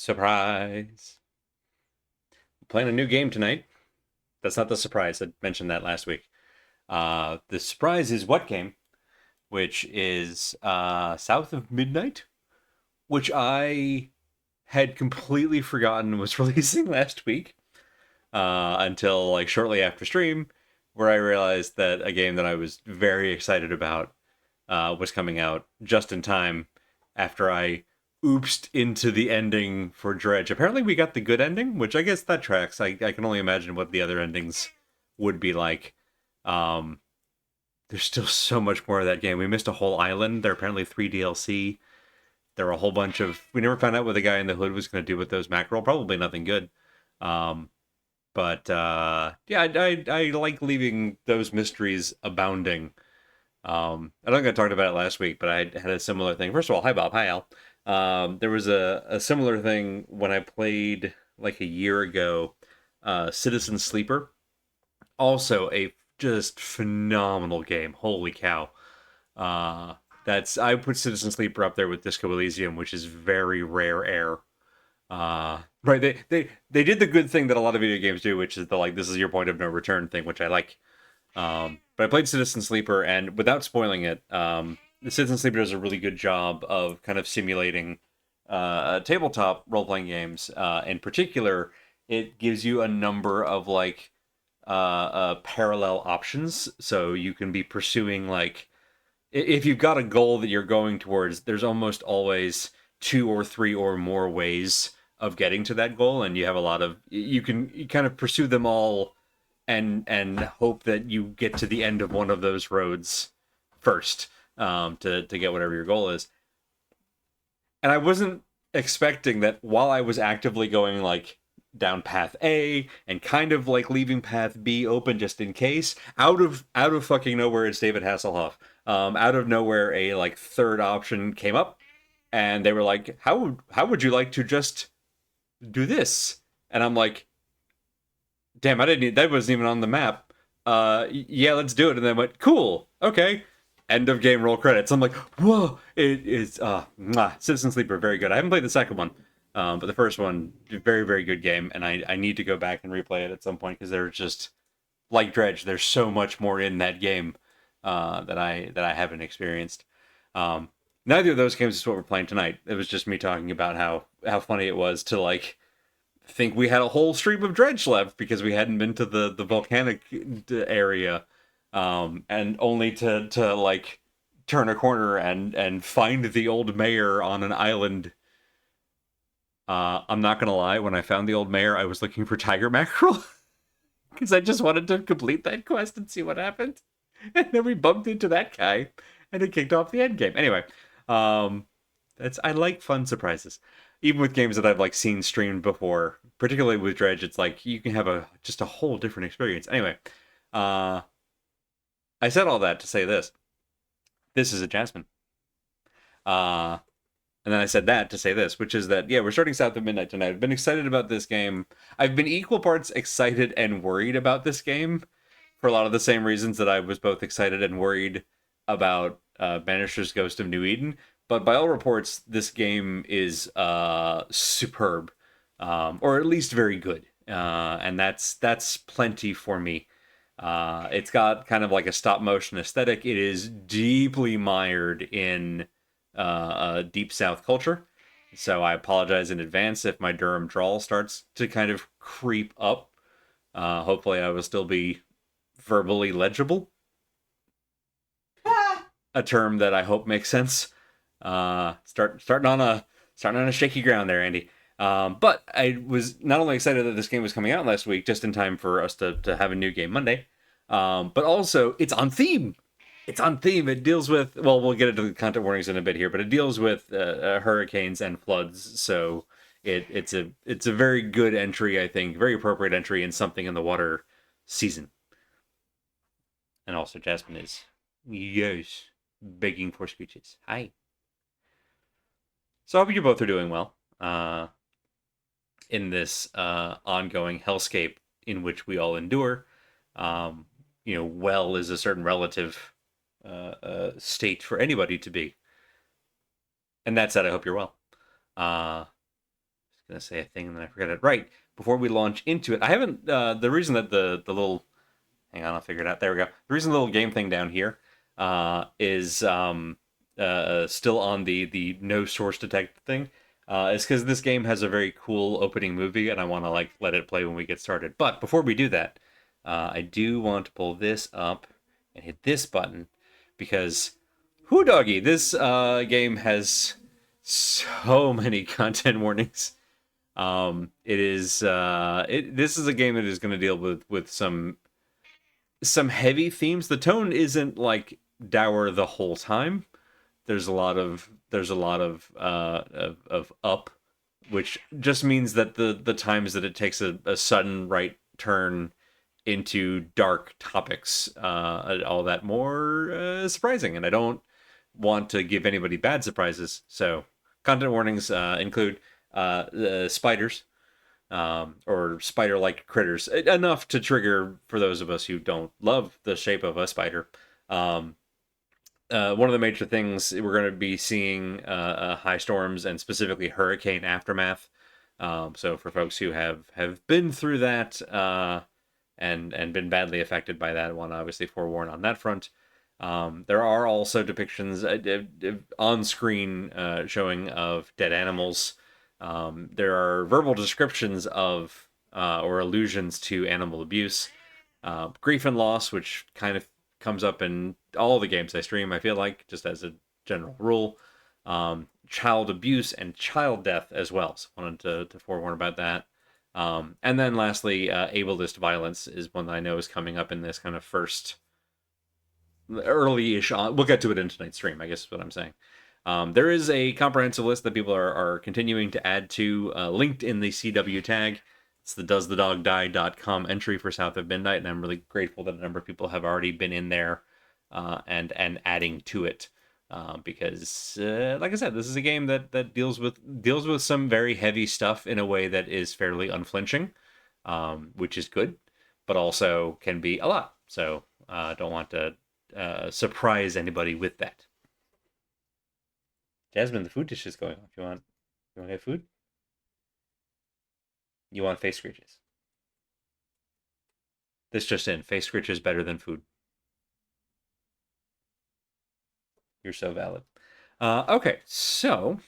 Surprise. Playing a new game tonight. That's not the surprise. I mentioned that last week. The surprise is what game? Which is South of Midnight, which I had completely forgotten was releasing last week until like shortly after stream, where I realized that a game that I was very excited about was coming out just in time after I oopsed into the ending for Dredge. Apparently, we got the good ending, which I guess that tracks. I can only imagine what the other endings would be like. Um, there's still so much more of that game. We missed a whole island. There are apparently 3 DLC. There were a whole bunch of. We never found out what the guy in the hood was going to do with those mackerel. Probably nothing good. Um, but yeah, I like leaving those mysteries abounding. I don't think I talked about it last week, but I had a similar thing. First of all, hi Bob, hi Al. There was a similar thing when I played like a year ago, Citizen Sleeper. Also a just phenomenal game. Holy cow! Uh, that's I put Citizen Sleeper up there with Disco Elysium, which is very rare air. Right, they did the good thing that a lot of video games do, which is the like this is your point of no return thing, which I like. But I played Citizen Sleeper, and without spoiling it, the Citizen Sleeper does a really good job of kind of simulating tabletop role playing games. In particular, it gives you a number of like parallel options, so you can be pursuing like if you've got a goal that you're going towards. There's almost always two or three or more ways of getting to that goal, and you have a lot of you kind of pursue them all and hope that you get to the end of one of those roads first to get whatever your goal is. And I wasn't expecting that while I was actively going like down path A and kind of like leaving path B open just in case, out of fucking nowhere, it's David Hasselhoff. Out of nowhere, a like third option came up, and they were like, "How would you like to just do this?" And I'm like, damn, I didn't need, that wasn't even on the map. Yeah, let's do it. And then went, cool, okay. End of game, roll credits. I'm like, whoa, it is Citizen Sleeper, very good. I haven't played the second one, but the first one, very, very good game, and I need to go back and replay it at some point because there's just like Dredge, there's so much more in that game that I haven't experienced. Um, Neither of those games is what we're playing tonight. It was just me talking about how funny it was to like think we had a whole stream of dredge left because we hadn't been to the volcanic area, and only to like turn a corner and find the old mayor on an island. I'm not gonna lie, when I found the old mayor, I was looking for tiger mackerel because I just wanted to complete that quest and see what happened. And then we bumped into that guy, and it kicked off the end game. Anyway, um, that's I like fun surprises, even with games that I've like seen streamed before. Particularly with Dredge, it's like you can have a just a whole different experience. Anyway, uh, I said all that to say this. This is a Jasmine. Uh, and then I said that to say this, which is that yeah, we're starting South of Midnight tonight. I've been excited about this game. I've been equal parts excited and worried about this game for a lot of the same reasons that I was both excited and worried about Banisher's Ghost of New Eden. But by all reports, this game is superb, or at least very good, and that's plenty for me. It's got kind of like a stop motion aesthetic. It is deeply mired in deep South culture. So I apologize in advance if my Durham drawl starts to kind of creep up. Hopefully, I will still be verbally legible, a term that I hope makes sense. Starting on a shaky ground there, Andy. But I was not only excited that this game was coming out last week, just in time for us to have a new game Monday, but also it's on theme. It's on theme. It deals with well, we'll get into the content warnings in a bit here, but it deals with hurricanes and floods. So it's a very good entry, I think, very appropriate entry in something in the water season. And also, Jasmine is yes begging for speeches. Hi. So I hope you both are doing well in this ongoing hellscape in which we all endure. Um, well is a certain relative state for anybody to be. And that said, I hope you're well. Uh, gonna say a thing and then I forget it. Right before we launch into it, I haven't. The reason that the little, hang on, I'll figure it out. There we go. The reason the little game thing down here is still on the no source detected thing is because this game has a very cool opening movie, and I want to like let it play when we get started. But before we do that, I do want to pull this up and hit this button because, whoo doggy, this game has so many content warnings. It is this is a game that is going to deal with some heavy themes. The tone isn't like dour the whole time. There's a lot of up, which just means that the times that it takes a sudden right turn into dark topics, all that more surprising. And I don't want to give anybody bad surprises, so content warnings include spiders, or spider-like critters, enough to trigger for those of us who don't love the shape of a spider. One of the major things we're going to be seeing high storms and specifically hurricane aftermath. So for folks who have been through that and been badly affected by that, I want to obviously forewarn on that front. There are also depictions on screen showing of dead animals. There are verbal descriptions of or allusions to animal abuse, grief and loss, which kind of comes up in all the games I stream, I feel like, just as a general rule. Child abuse and child death as well. So I wanted to forewarn about that. And then lastly, ableist violence is one that I know is coming up in this kind of first early-ish on. We'll get to it in tonight's stream, I guess is what I'm saying. There is a comprehensive list that people are continuing to add to, linked in the CW tag. It's the doesthedogdie.com entry for South of Midnight, and I'm really grateful that a number of people have already been in there and adding to it. Because, like I said, this is a game that deals with some very heavy stuff in a way that is fairly unflinching, which is good, but also can be a lot. So don't want to surprise anybody with that. Jasmine, the food dish is going off. You want to get food? You want face scritches. This just in. Face scritches better than food. You're so valid. Okay, so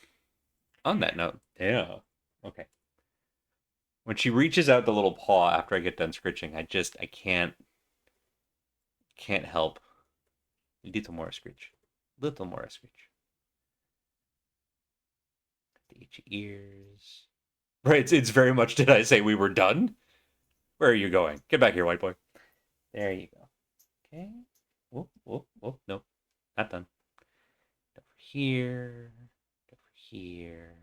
on that note, yeah. Okay. When she reaches out the little paw after I get done scritching, I can't help. A little more scritch. Little more scritch. The itchy ears. Right, it's very much, did I say we were done? Where are you going? Get back here, white boy. There you go. Okay. Whoop, whoop, whoop. Nope. Not done. Over here. Over here.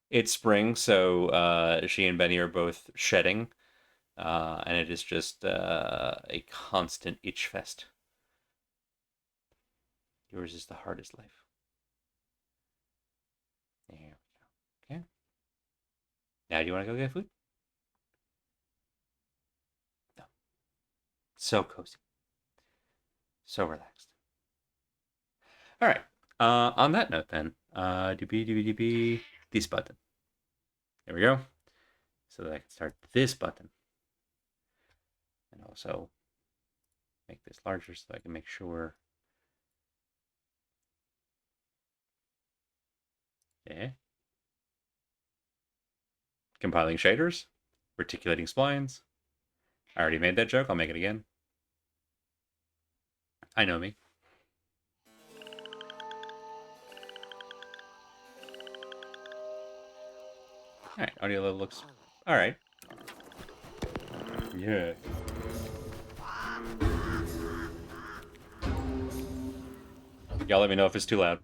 It's spring, so she and Benny are both shedding. And it is just a constant itch fest. Yours is the hardest life. There we go. Okay. Now, do you want to go get food? No. So cozy. So relaxed. All right. On that note, then, this button. There we go. So that I can start this button. And also make this larger so I can make sure. Yeah. Compiling shaders, reticulating splines. I already made that joke. I'll make it again. I know me. All right, audio level looks all right. Yeah. Y'all let me know if it's too loud.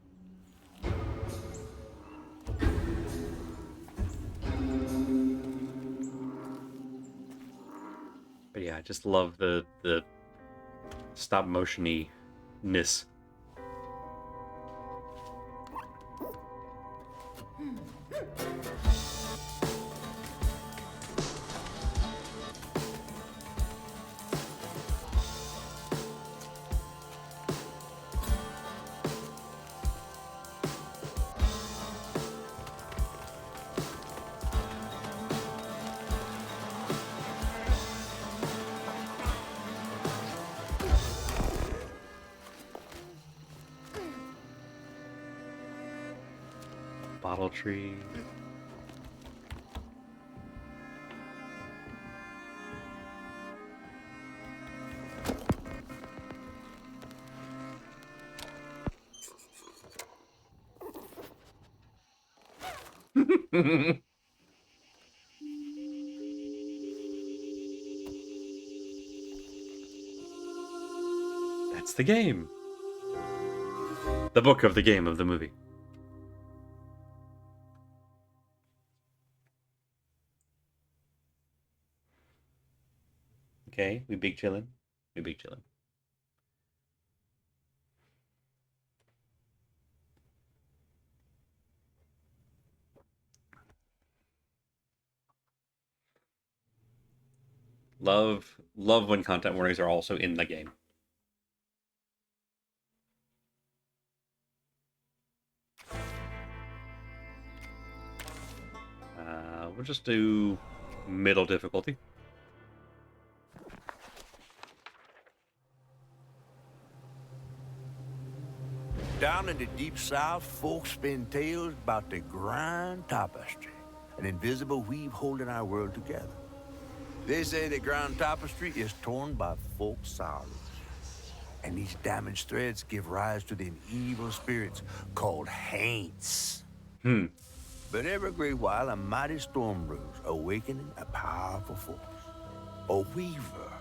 But yeah, I just love the stop motion-y-ness. bottle tree. That's the game. The book of the game of the movie. Okay, we big chillin'. We big chillin'. Love when content warnings are also in the game. We'll just do middle difficulty. Down in the deep south, folks spin tales about the Grand Tapestry, an invisible weave holding our world together. They say the Grand Tapestry is torn by folk sorrows, and these damaged threads give rise to them evil spirits called Haints. But every great while, a mighty storm brews, awakening a powerful force. A weaver,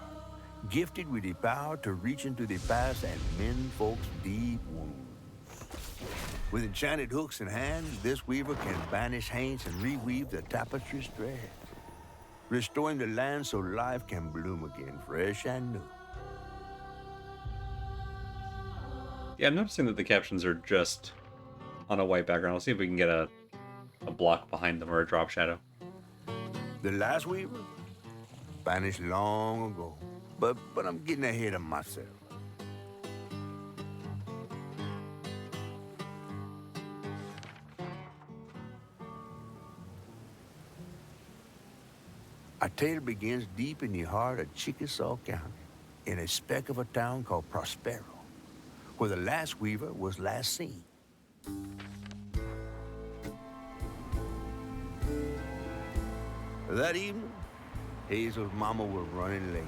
gifted with the power to reach into the past and mend folks' deep wounds. With enchanted hooks in hand, this weaver can banish Haints and reweave the tapestry's threads, restoring the land so life can bloom again, fresh and new. Yeah, I'm noticing that the captions are just on a white background. I'll see if we can get a block behind them or a drop shadow. The last weaver vanished long ago, but I'm getting ahead of myself. Our tale begins deep in the heart of Chickasaw County, in a speck of a town called Prospero, where the last weaver was last seen. That evening, Hazel's mama was running late,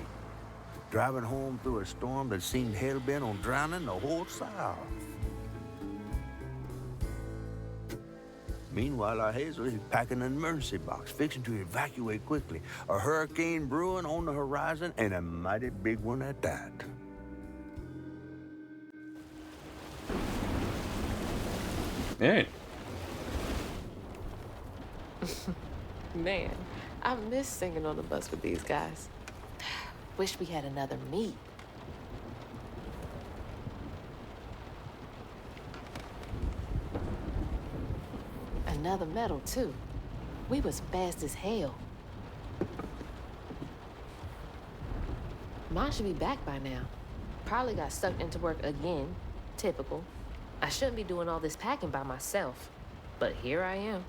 driving home through a storm that seemed hell-bent on drowning the whole South. Meanwhile, our Hazel is packing an emergency box, fixing to evacuate quickly. A hurricane brewing on the horizon, and a mighty big one at that. Hey. Man, I miss singing on the bus with these guys. Wish we had another meet. Another medal, too. We was fast as hell. Mine should be back by now. Probably got sucked into work again. Typical. I shouldn't be doing all this packing by myself. But here I am.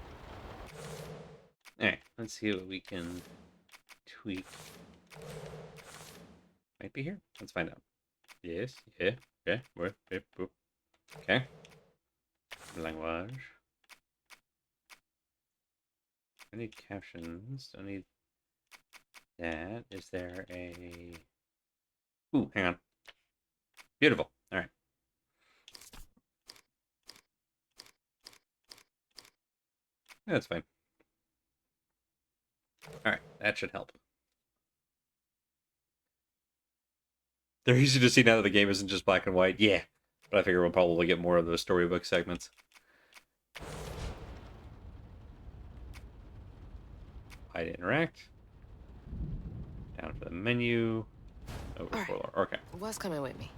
Alright, let's see what we can tweak. Might be here. Let's find out. Yes, yeah, okay, where, okay. Language. I need captions. I need that. Is there a... Ooh, hang on. Beautiful. All right. Yeah, that's fine. All right, that should help. They're easy to see now that the game isn't just black and white. Yeah, but I figure we'll probably get more of those storybook segments. Hide interact. Down for the menu. Over All right. for okay. What's coming with me?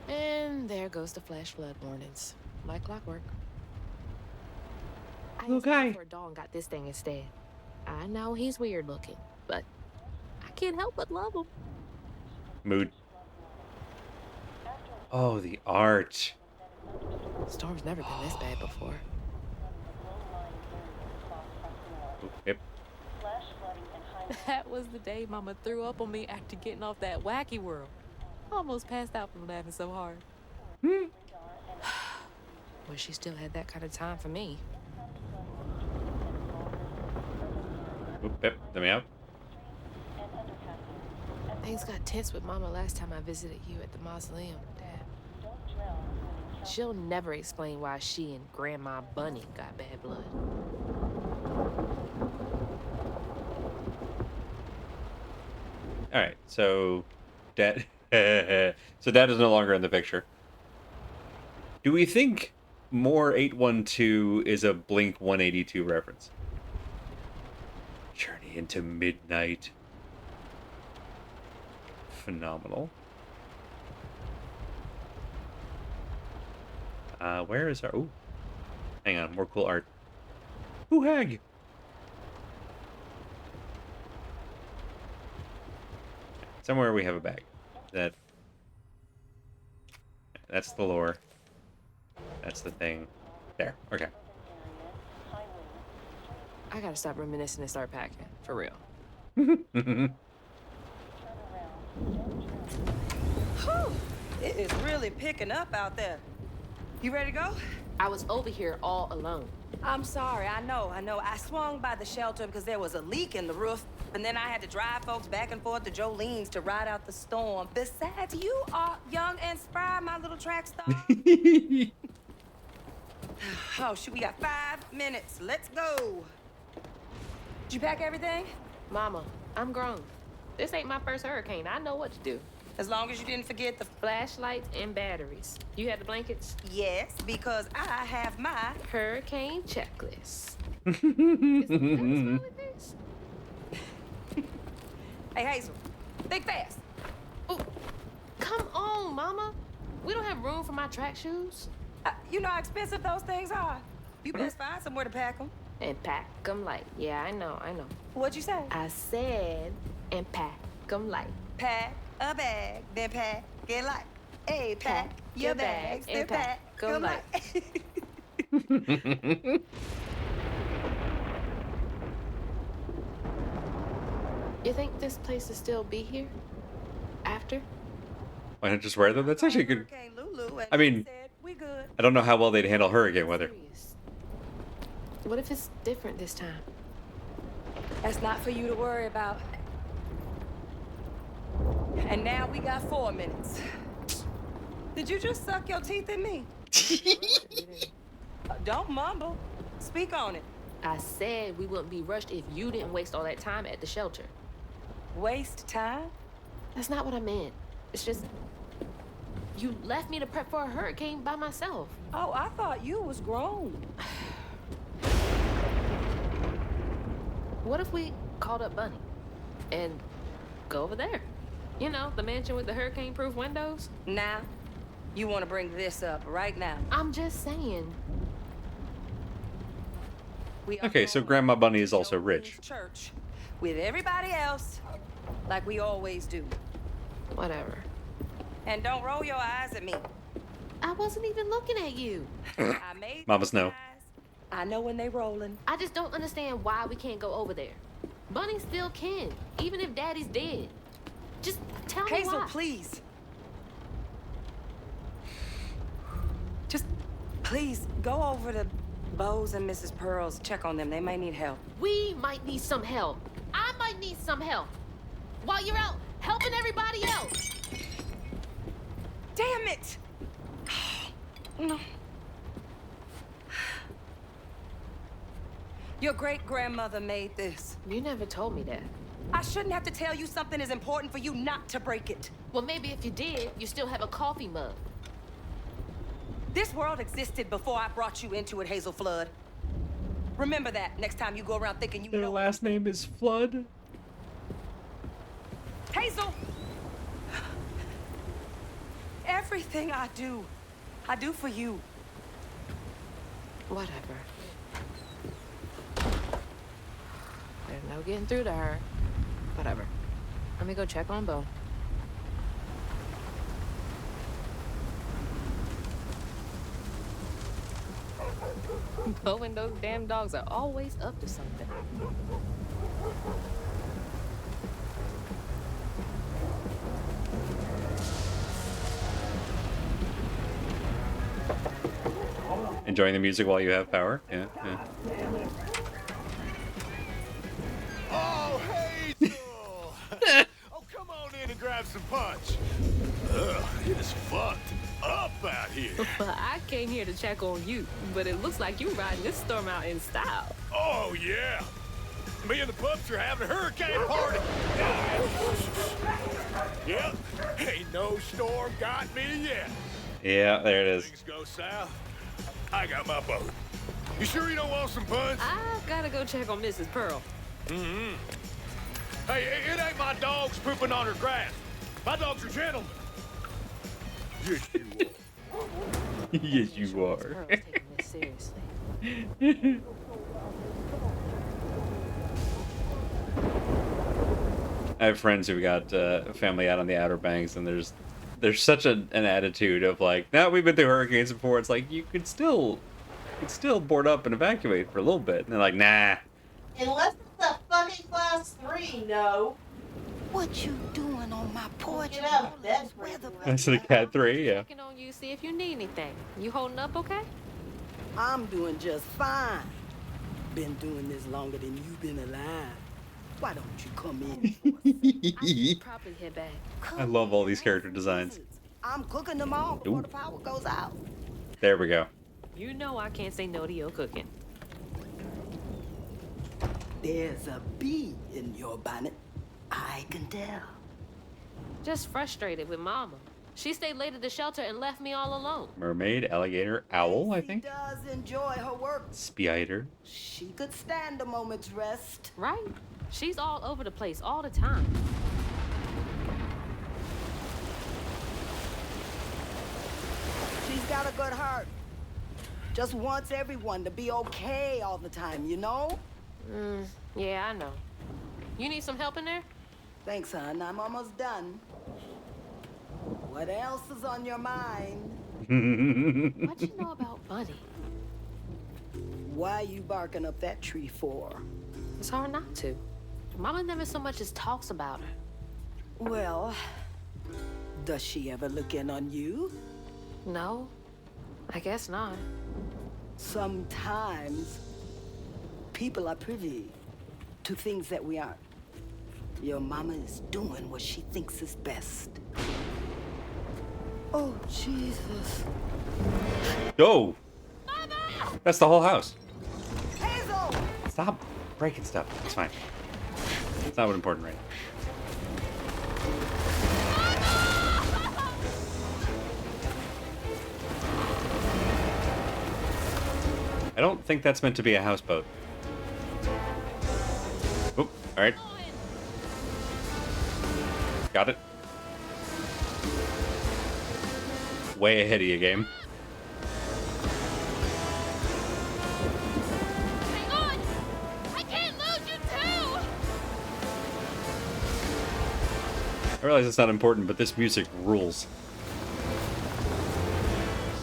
And there goes the flash flood warnings. Like clockwork. Okay. Before Dawn got this thing instead. I know he's weird looking, but I can't help but love him. Mood. Oh, the art. Storm's never been this bad before. Ooh, yep. That was the day Mama threw up on me after getting off that wacky world. Almost passed out from laughing so hard. Wish she still had that kind of time for me. Oop, yep, let me out. Things got tense with Mama last time I visited you at the mausoleum, Dad. She'll never explain why she and Grandma Bunny got bad blood. All right, so Dad, so Dad is no longer in the picture. Do we think more 812 is a Blink 182 reference? Journey into Midnight. Phenomenal. Where is our... Ooh. Hang on, more cool art. Ooh, hag! Somewhere we have a bag. That's the lore. That's the thing. There. Okay. I gotta stop reminiscing and start packing. For real. Whew, it is really picking up out there. You ready to go? I was over here all alone. I'm sorry, I know. I swung by the shelter because there was a leak in the roof, and then I had to drive folks back and forth to Jolene's to ride out the storm. Besides, you are young and spry, my little track star. Oh, shoot, we got 5 minutes. Let's go. Did you pack everything? Mama, I'm grown. This ain't my first hurricane. I know what to do. As long as you didn't forget the... Flashlights and batteries. You had the blankets? Yes, because I have my... Hurricane checklist. Is that smiley face? Hey, Hazel, think fast. Oh, come on, Mama. We don't have room for my track shoes. You know how expensive those things are. You best find somewhere to pack them. And pack 'em light. Yeah, I know. What'd you say? I said, and pack 'em light. Pack a bag, then pack it light. Hey, pack your bags, then pack 'em light. You think this place will still be here? After? Why not just wear them? That's actually good. Hurricane Lulu, and I mean- he said, we good. I don't know how well they'd handle hurricane weather. Serious. What if it's different this time? That's not for you to worry about. And now we got 4 minutes. Did you just suck your teeth at me? Don't mumble. Speak on it. I said we wouldn't be rushed if you didn't waste all that time at the shelter. Waste time? That's not what I meant. It's just... You left me to prep for a hurricane by myself. Oh, I thought you was grown. What if we called up Bunny and go over there? You know, the mansion with the hurricane-proof windows? Now, you want to bring this up right now. I'm just saying. We are Okay, so going Grandma Bunny is to also Jolene's rich. Church with everybody else, like we always do. Whatever. And don't roll your eyes at me. I wasn't even looking at you. I made Mamas those know. eyes. I know when they rolling. I just don't understand why we can't go over there. Bunny still can, even if Daddy's dead. Just tell me Hazel, why. please. Just please go over to Bo's and Mrs. Pearl's. Check on them. They may need help. We might need some help. I might need some help. While you're out helping everybody else. Damn it! No. Your great-grandmother made this. You never told me that. I shouldn't have to tell you something is important for you not to break it. Well, maybe if you did, you still have a coffee mug. This world existed before I brought you into it, Hazel Flood. Remember that next time you go around thinking you Their know. last name is Flood. Hazel! Everything I do for you. Whatever. There's no getting through to her. Whatever. Let me go check on Bo. Bo and those damn dogs are always up to something. enjoying the music while you have power. Yeah, yeah. Oh, hey, Joel. Oh, come on in and grab some punch. Ugh, it is fucked up out here. Well, I came here to check on you, but it looks like you riding this storm out in style. Oh, yeah. Me and the pups are having a hurricane party. Yep, ain't no storm got me yet. Yeah, there it is. Things go south, I got my boat. You sure you don't want some punch? I gotta go check on Mrs. Pearl. Mm-hmm. Hey, it ain't my dogs pooping on her grass. My dogs are gentlemen. Yes, you are. Yes, you Pearl's are. taking this seriously. I have friends who got family out on the Outer Banks, and there's such an attitude of like, now we've been through hurricanes before. It's like you could still board up and evacuate for a little bit, and they're like, nah. Unless it's a fucking class 3, no. What you doing on my porch? Get out of bed, Weather- That's a Cat 3, yeah. Checking on you, see if you need anything. You holding up okay? I'm doing just fine. Been doing this longer than you've been alive. Why don't you come in? I should probably head back. I love all these character designs. I'm cooking them all before Ooh. the power goes out. There we go. You know I can't say no to your cooking. There's a bee in your bonnet. I can tell. Just frustrated with Mama. She stayed late at the shelter and left me all alone. Mermaid, alligator, owl, I think. She does enjoy her work. Spider. She could stand a moment's rest. Right? She's all over the place all the time. She's got a good heart. Just wants everyone to be okay all the time, you know? Yeah, I know. You need some help in there? Thanks, hon. I'm almost done. What else is on your mind? What you know about Bunny? Why you barking up that tree for? It's hard not to. Mama never so much as talks about her. Well, does she ever look in on you? No, I guess not. Sometimes people are privy to things that we aren't. Your mama is doing what she thinks is best. Oh, Jesus. Go! That's the whole house. Hazel! Stop breaking stuff. It's fine. It's not what important right now. I don't think that's meant to be a houseboat. Oop, alright. Got it. Way ahead of you, game. Hang on! I can't lose you too! I realize it's not important, but this music rules.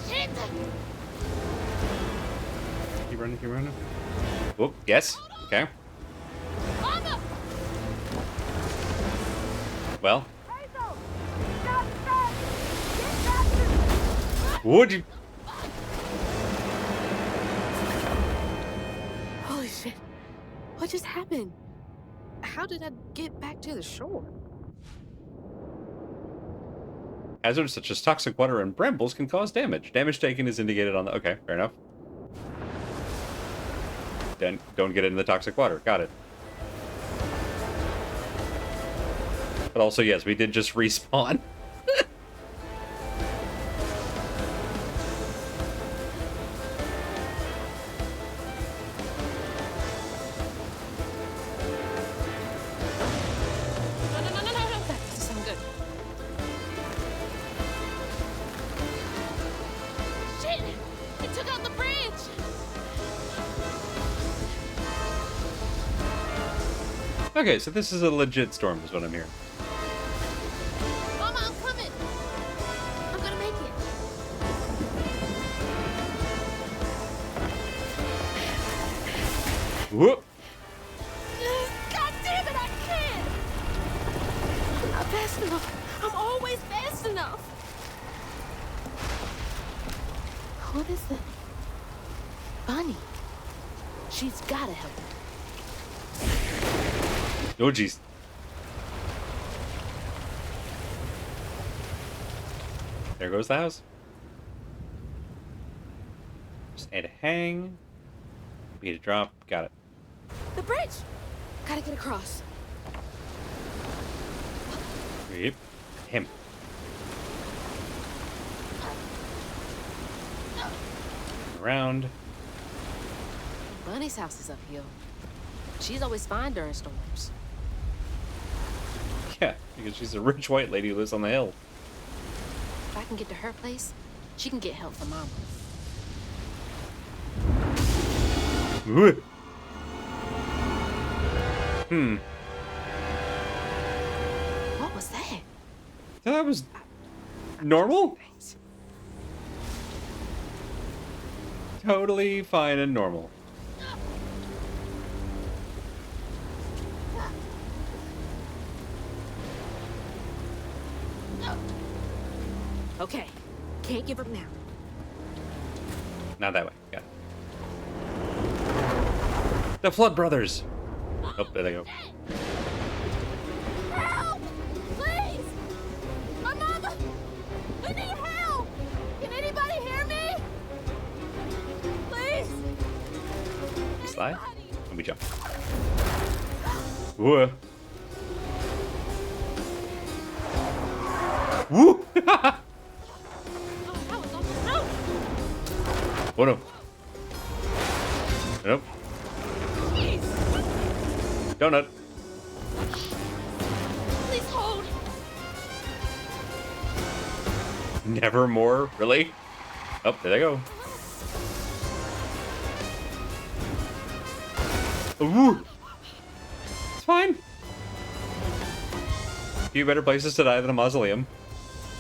Shit! Keep running, keep running. Whoop, yes. Okay. Mama! Well. Would you? Holy shit. What just happened? How did I get back to the shore? Hazards such as toxic water and brambles can cause damage. Damage taken is indicated on the... Okay, fair enough. Then don't get into the toxic water. Got it. But also, yes, we did just respawn. No. That doesn't sound good. Shit! It took out the bridge! Okay, so this is a legit storm, is what I'm hearing. Mama, I'm coming! I'm gonna make it. Whoop! God damn it, I can't! I'm not fast enough. I'm always fast enough. What is it? Bunny. She's gotta help. Oh, jeez. There goes the house. Just A to hang. B to drop. Got it. The bridge! Gotta get across. Yep. Him. Around. Bunny's house is uphill. She's always fine during storms. Yeah, because she's a rich white lady who lives on the hill. If I can get to her place, she can get help from Mama. Ooh. What was that? That was normal? Totally fine and normal. Okay, can't give up now. Not that way. Got it. The Flood Brothers. Oh, there they go. Help! Please! My mama! We need help! Can anybody hear me? Please! Slide. And we jump. Whoa. Woo! Oh, that was almost no! Oh no. Nope. Donut. Please hold! Nevermore? Really? Oh, there they go. Woo! It's fine. Few better places to die than a mausoleum.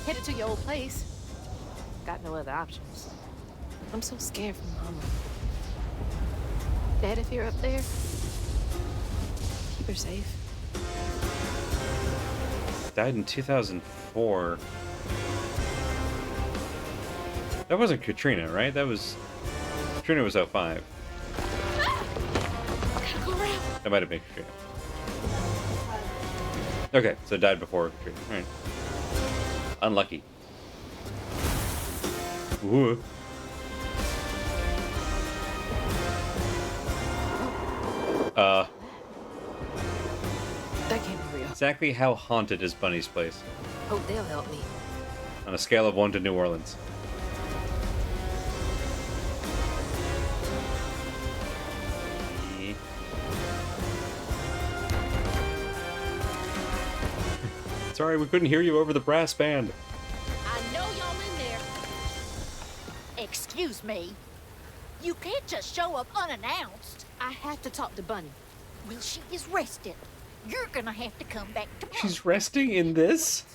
Headed to your old place. Got no other options. I'm so scared for Mama. Dad, if you're up there, keep her safe. Died in 2004. That wasn't Katrina, right? That was... Katrina was 05. Gotta go around. That might have been Katrina. Okay, so died before Katrina. Alright. Unlucky. Ooh. That can't be real. Exactly how haunted is Bunny's place? Hope they'll help me. On a scale of 1 to New Orleans. Sorry, we couldn't hear you over the brass band. I know y'all in there. Excuse me. You can't just show up unannounced. I have to talk to Bunny. Well, she is rested. You're gonna have to come back tomorrow. She's resting in this?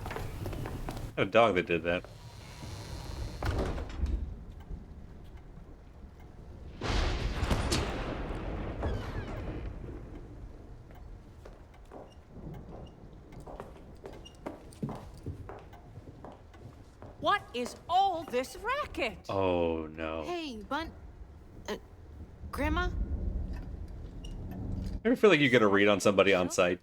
I had a dog that did that. What is all this racket? Oh no. Hey, Grandma? Ever feel like you get a read on somebody on site?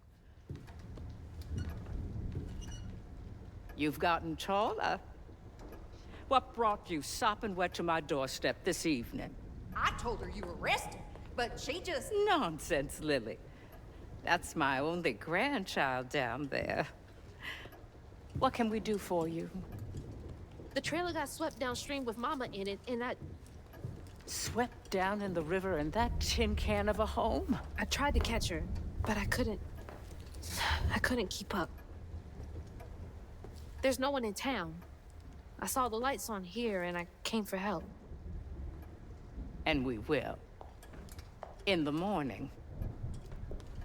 You've gotten taller. What brought you sopping wet to my doorstep this evening? I told her you were rested, but she just... Nonsense, Lily. That's my only grandchild down there. What can we do for you? The trailer got swept downstream with Mama in it, and Swept down in the river in that tin can of a home? I tried to catch her, but I couldn't keep up. There's no one in town. I saw the lights on here, and I came for help. And we will. In the morning.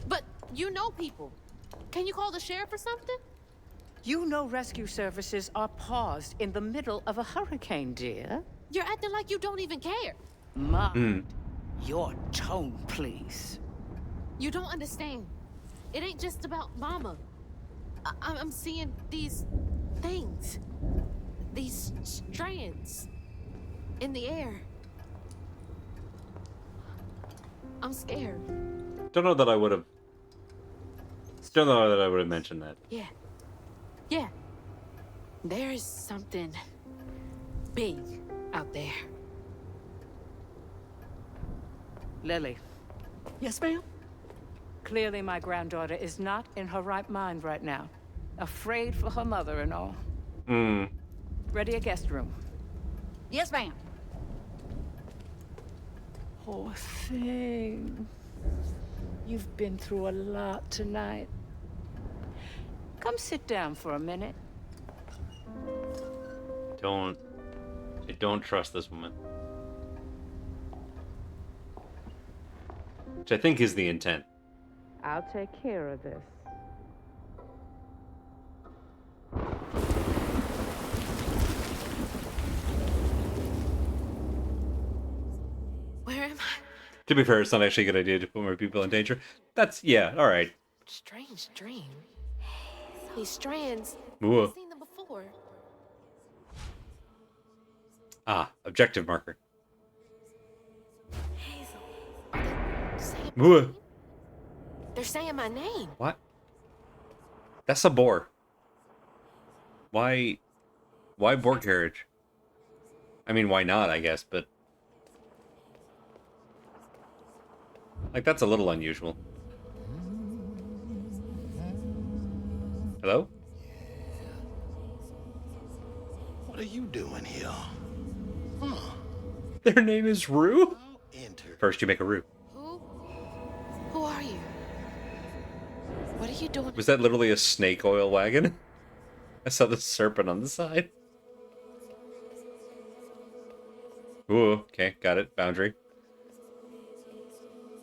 But you know people. Can you call the sheriff or something? You know rescue services are paused in the middle of a hurricane, dear. You're acting like you don't even care. Mind your tone, please. You don't understand. It ain't just about Mama. I'm seeing these things. These strands in the air. I'm scared. Don't know that I would have. Still know that I would have mentioned that. Yeah. Yeah. There is something big out there. Lily, Yes, ma'am? clearly my granddaughter is not in her right mind right now. Afraid for her mother and all. Hmm. Ready a guest room. Yes, ma'am. Poor thing. You've been through a lot tonight. Come sit down for a minute. I don't trust this woman. Which I think is the intent. I'll take care of this. Where am I? To be fair, it's not actually a good idea to put more people in danger. That's, yeah, alright. Strange dream. These strands. Whoa. I've seen them before. Ah, objective marker. Hazel. Are they saying my Whoa. name? They're saying my name. What? That's a boar. Why boar carriage? I mean, why not, I guess, but... Like, that's a little unusual. Hello? What are you doing here? Huh? Their name is Rue? Enter. First you make a Rue. Who? Who are you? What are you doing? Was that literally a snake oil wagon? I saw the serpent on the side. Ooh, okay, got it. Boundary.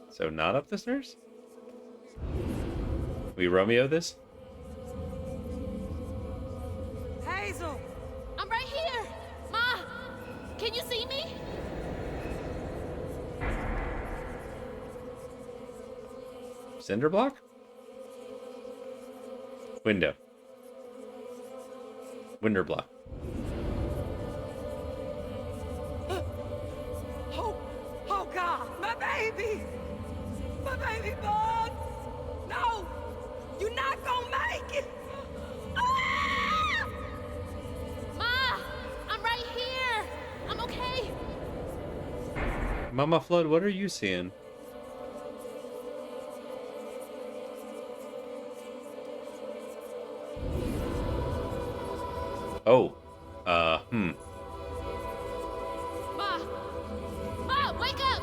So not up the stairs? We Romeo this? Hazel! I'm right here. Ma, can you see me? Cinder block? Window. Window block. Oh God, my baby! My baby bug! No! You're not gonna make it! Ah! Ma, I'm right here. I'm okay. Mama Flood, what are you seeing? Oh. Ma, wake up.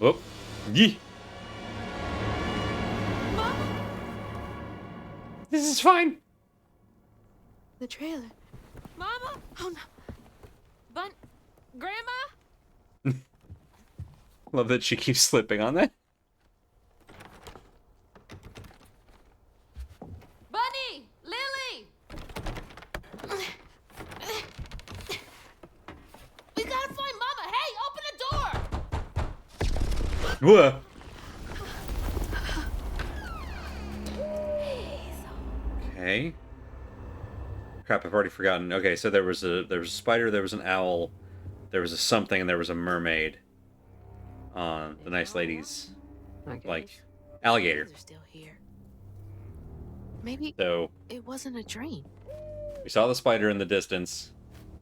Whoop. Yee. Mama. This is fine. The trailer. Mama. Oh no. Grandma. Love that she keeps slipping on that. Bunny. Lily. We gotta find Mama. Hey, open the door. Whoa. Okay. Crap, I've already forgotten. Okay, so there was a spider, there was an owl, there was a something, and there was a mermaid on the nice lady's like alligator. They're still here. Maybe So it wasn't a dream. we saw the spider in the distance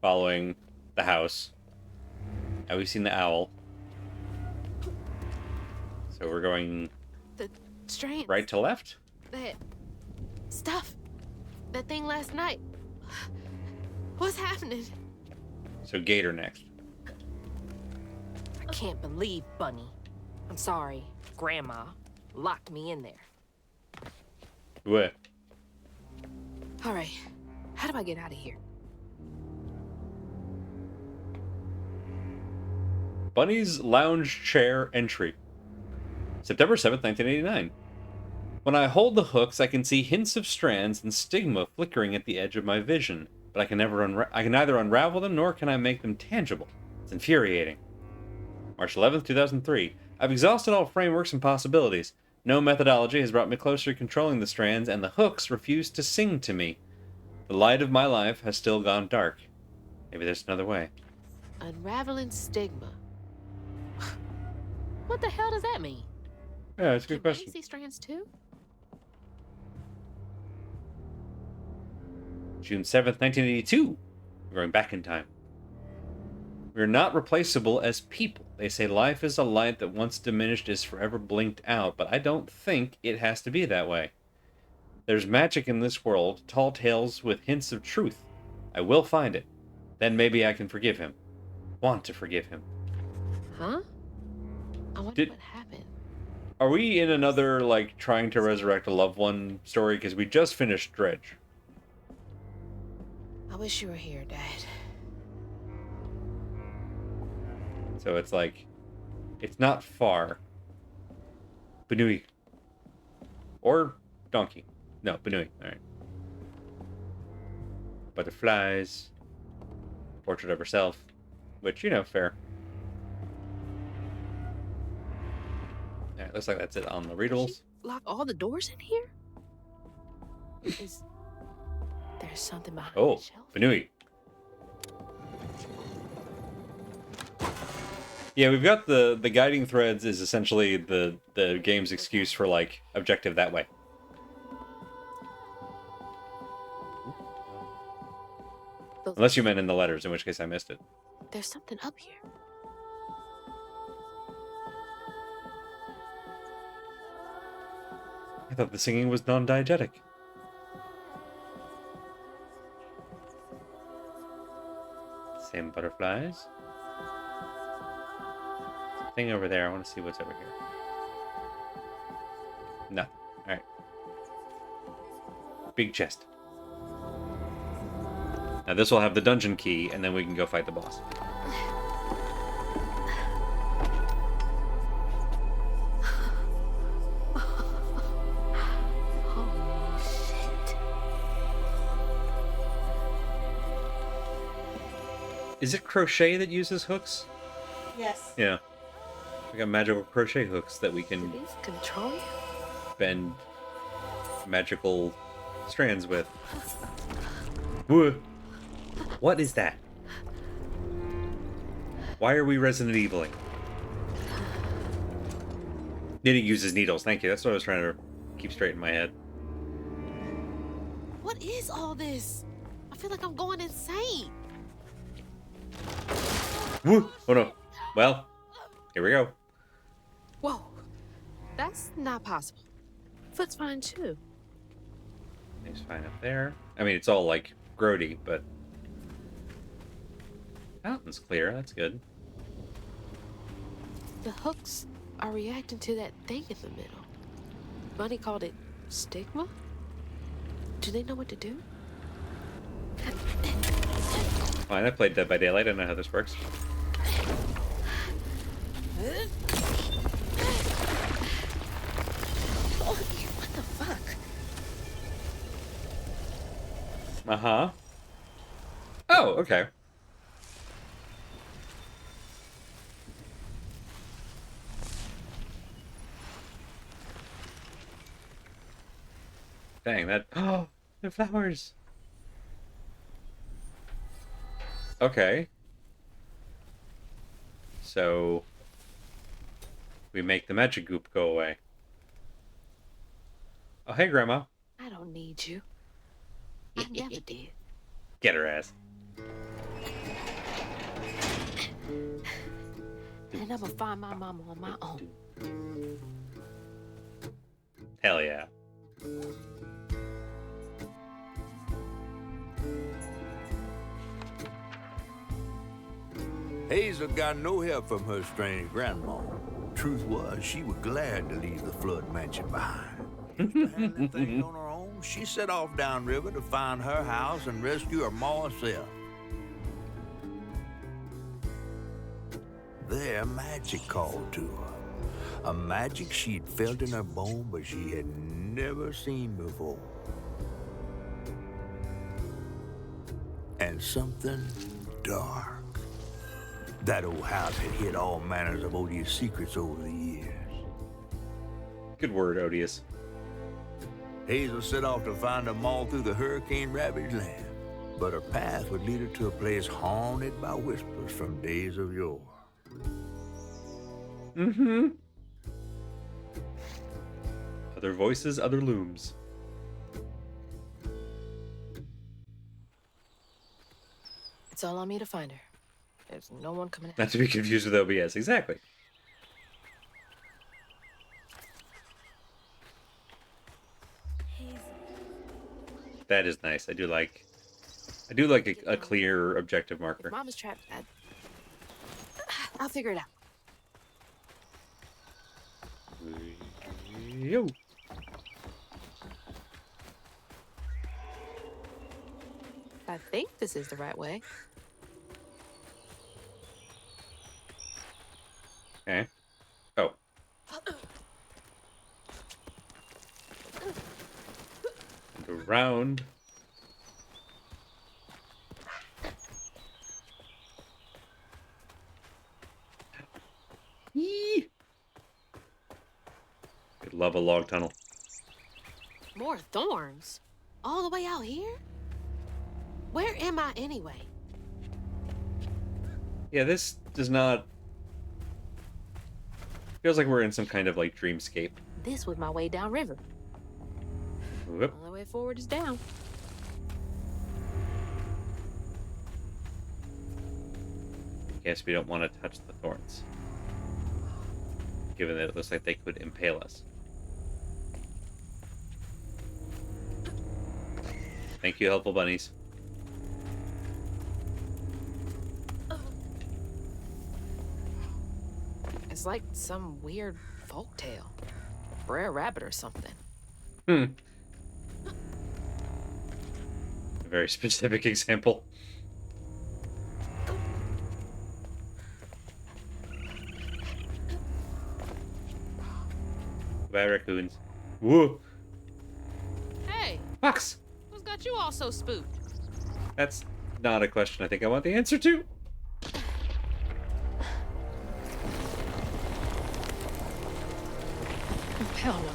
following the house. Now we've seen the owl. So we're going The strange. right to left? That stuff. That thing last night. What's happening? So Gator next. I can't believe Bunny. I'm sorry, Grandma locked me in there. What? All right, how do I get out of here? Bunny's Lounge Chair Entry. September 7th, 1989. When I hold the hooks, I can see hints of strands and stigma flickering at the edge of my vision, but I can neither unravel them nor can I make them tangible. It's infuriating. March 11th, 2003. I've exhausted all frameworks and possibilities. No methodology has brought me closer to controlling the strands, and the hooks refuse to sing to me. The light of my life has still gone dark. Maybe there's another way. Unraveling stigma. What the hell does that mean? Yeah, that's a good Can question. Maisie strands too? June 7th, 1982. We're going back in time. We're not replaceable as people. They say life is a light that once diminished is forever blinked out, but I don't think it has to be that way. There's magic in this world, tall tales with hints of truth. I will find it. Then maybe I can forgive him. Want to forgive him. Huh? I wonder Did- what happened. Are we in another, like, trying to resurrect a loved one story? Because we just finished Dredge. I wish you were here, Dad. So it's like, it's not far. Benui. Or Donkey. No, Benui. Alright. Butterflies. Portrait of herself. Which, you know, fair. Alright, looks like that's it on the readables. Lock all the doors in here? Is there's something behind Oh, the shelf? Benui. Yeah, we've got the guiding threads is essentially the game's excuse for, like, objective that way. Unless you meant in the letters, in which case I missed it. There's something up here. I thought the singing was non-diegetic. Same butterflies. Thing over there. I want to see what's over here. Nothing. Alright. Big chest. Now this will have the dungeon key, and then we can go fight the boss. Oh, shit. Is it crochet that uses hooks? Yes. Yeah. We got magical crochet hooks that we Do can these control you? bend magical strands with. Whoa. What is that? Why are we Resident Eviling? Knitting uses needles. Thank you. That's what I was trying to keep straight in my head. What is all this? I feel like I'm going insane. Woo! Oh no. Well, here we go. Whoa. That's not possible. Foot's fine too. Things fine up there. I mean, it's all like grody, but fountain's clear. That's good. The hooks are reacting to that thing in the middle. Bunny called it stigma? Do they know what to do? Fine. I played Dead by Daylight. I know how this works. What the fuck? Uh-huh. Oh, okay. Dang, that... Oh, the flowers! Okay. So... we make the magic goop go away. Oh, hey, Grandma. I don't need you. I never did. Get her ass. And I'm gonna find my mama on my own. Hell yeah. Hazel got no help from her strange grandma. Truth was, she was glad to leave the Flood mansion behind. Just to handle things on her own, she set off downriver to find her house and rescue her ma herself. There, magic called to her. A magic she'd felt in her bone, but she had never seen before. And something dark. That old house had hid all manners of odious secrets over the years. Good word, Odious. Hazel set off to find them all through the hurricane-ravaged land, but her path would lead her to a place haunted by whispers from days of yore. Mm-hmm. Other voices, other looms. It's all on me to find her. There's no one coming Not to be confused with OBS. Exactly. That is nice. I do like a clear objective marker. If Mama's trapped. I'll figure it out. Yo. I think this is the right way. Okay. Oh. And around. Yee. I love a log tunnel. More thorns? All the way out here? Where am I anyway? Yeah, this does not... Feels like we're in some kind of, like, dreamscape. This was my way downriver. Whoop. Only way forward is down. Guess we don't want to touch the thorns. Given that it looks like they could impale us. Thank you, helpful bunnies. It's like some weird folktale. Brer Rabbit or something. A very specific example. Goodbye, raccoons. Whoa! Hey, Fox! what's got you all so spooked? That's not a question I think I want the answer to. Hell no.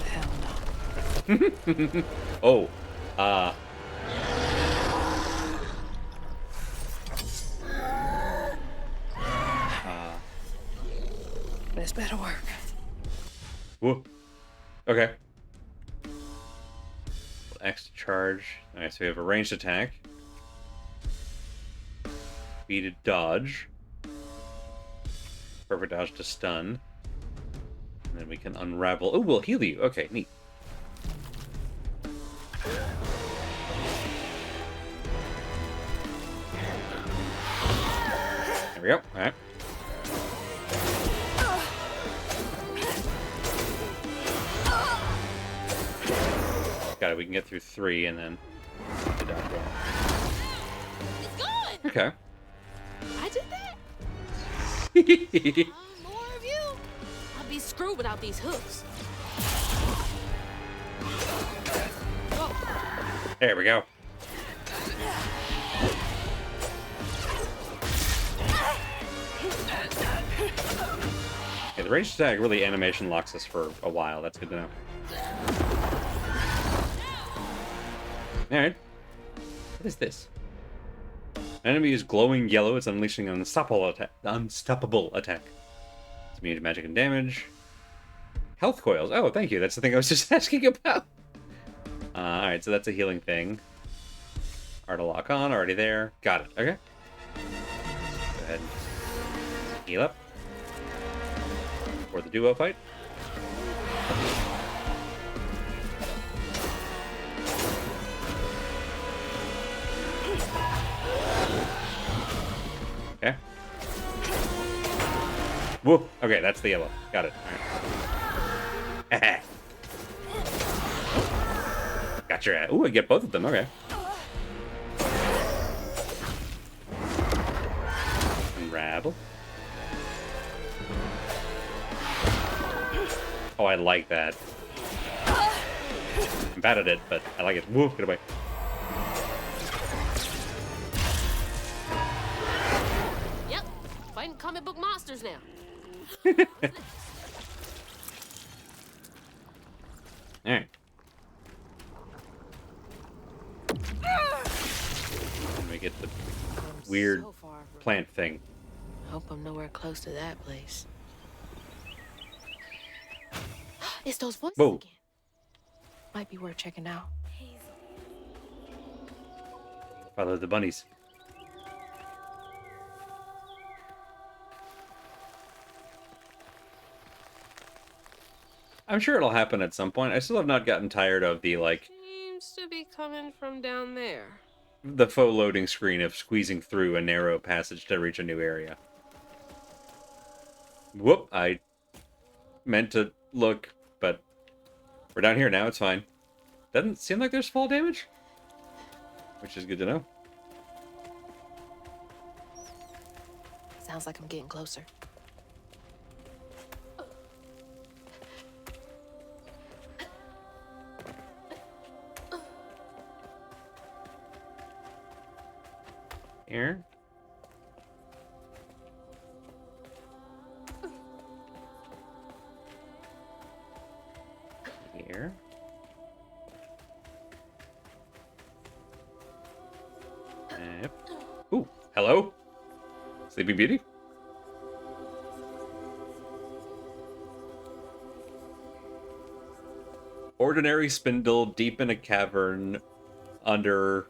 Hell no. Oh. This better work. Whoa. Okay. X to charge. Alright, so we have a ranged attack. B to dodge. Perfect dodge to stun. And then we can unravel. Oh, we'll heal you. Okay, neat. There we go. Alright. Got it. We can get through 3 and then the dodge roll. It's gone! Okay. I did that? More of you? I'll be screwed without these hooks. Whoa. There we go. Okay, the ranged attack really animation locks us for a while. That's good to know. Alright. What is this? Enemy is glowing yellow. It's unleashing an unstoppable attack. It's immune to magic and damage. Health coils. Oh, thank you. That's the thing I was just asking about. Alright, so that's a healing thing. Art to lock on. Already there. Got it. Okay. Go ahead and heal up. For the duo fight. Okay. Whoa. Okay, that's the yellow. Got it. All right. Got your ass. Ooh, I get both of them. Okay. Unravel. Oh, I like that. I'm bad at it, but I like it. Whoa, get away. Yep, fighting comic book monsters now. Alright. Let me get the weird So far from- plant thing. Hope I'm nowhere close to that place. It's those voices Whoa. again. Might be worth checking out. Follow the bunnies. I'm sure it'll happen at some point. I still have not gotten tired of the, like, Seems to be coming from down there. the faux loading screen of squeezing through a narrow passage to reach a new area. Whoop, I meant to look, but we're down here now, it's fine. Doesn't seem like there's fall damage, which is good to know. Sounds like I'm getting closer. Here. Here. Yep. Ooh, hello? Sleeping Beauty? Ordinary spindle deep in a cavern under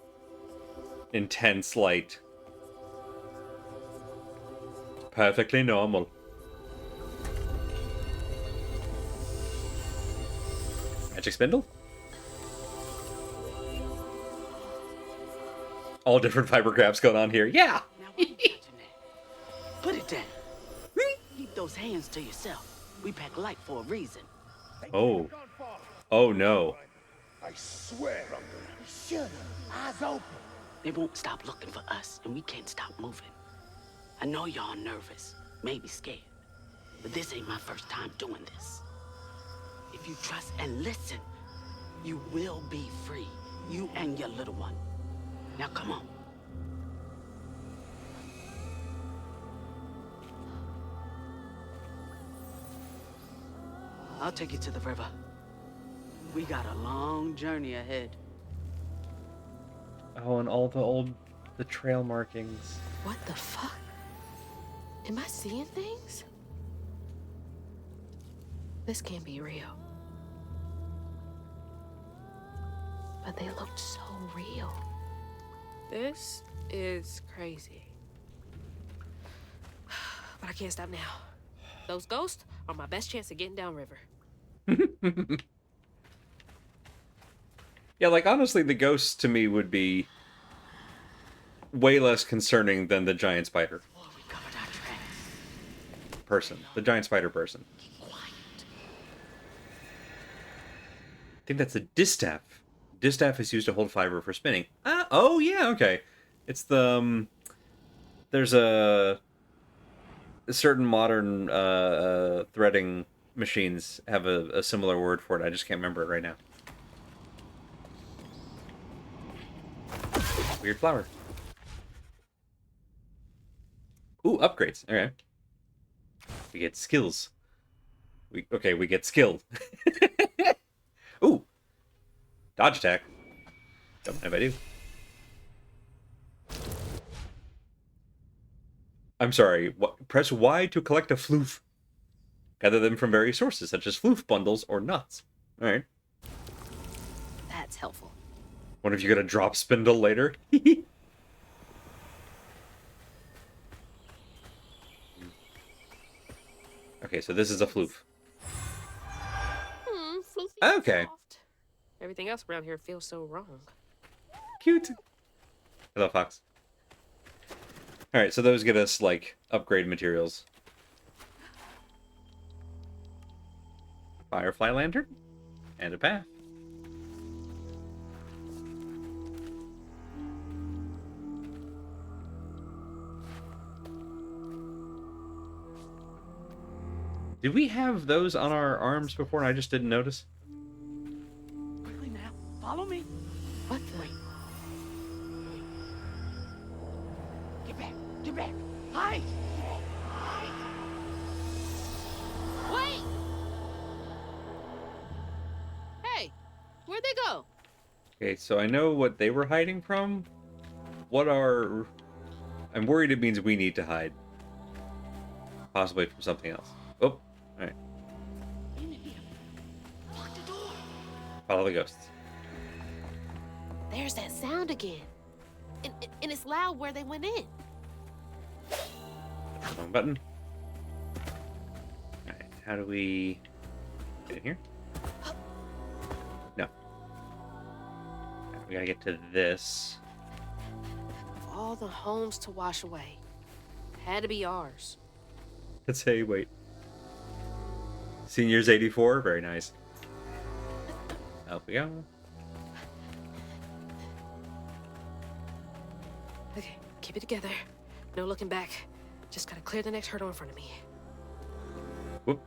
intense light. Perfectly normal. Magic spindle? All different fiber crafts going on here. Yeah! Now, why you touching that? Put it down. Keep those hands to yourself. We pack light for a reason. Oh. Oh no. I swear I'm gonna. Shut up. Eyes open. They won't stop looking for us, and we can't stop moving. I know y'all nervous, maybe scared, but this ain't my first time doing this. If you trust and listen, you will be free. You and your little one. Now come on. I'll take you to the river. We got a long journey ahead. Oh, and all the trail markings. What the fuck? Am I seeing things? This can't be real. But they looked so real. This is crazy. But I can't stop now. Those ghosts are my best chance of getting downriver. Yeah, like, honestly, the ghosts to me would be way less concerning than the giant spider Boy, we covered our tracks. person. The giant spider person. Keep quiet. I think that's a distaff. Distaff is used to hold fiber for spinning. Oh, yeah, okay. It's the, there's a certain modern threading machines have a similar word for it. I just can't remember it right now. Weird flower. Ooh, upgrades. All right. We get skills. We get skill. Ooh. Dodge attack. Don't mind if I do. I'm sorry. Press Y to collect a floof. Gather them from various sources, such as floof bundles or nuts. All right. That's helpful. Wonder if you get a drop spindle later. Okay, so this is a floof. Floofy Okay. soft. Everything else around here feels so wrong. Cute. Hello, Fox. Alright, so those get us, like, upgrade materials. Firefly lantern. And a path. Did we have those on our arms before and I just didn't notice? Quickly now. Follow me. What the? Wait. Get back. Get back. Hide. Wait! Hey, where'd they go? Okay, so I know what they were hiding from. What are I'm worried it means we need to hide. Possibly from something else. Oh, alright. In here. Lock the door. Follow the ghosts. There's that sound again. And it's loud where they went in. Wrong button. Alright, how do we get in here? No. Alright, we gotta get to this. All the homes to wash away. Had to be ours. Let's say, wait. Seniors 84, very nice. Up we go. Okay, keep it together. No looking back. Just gotta clear the next hurdle in front of me. Whoop.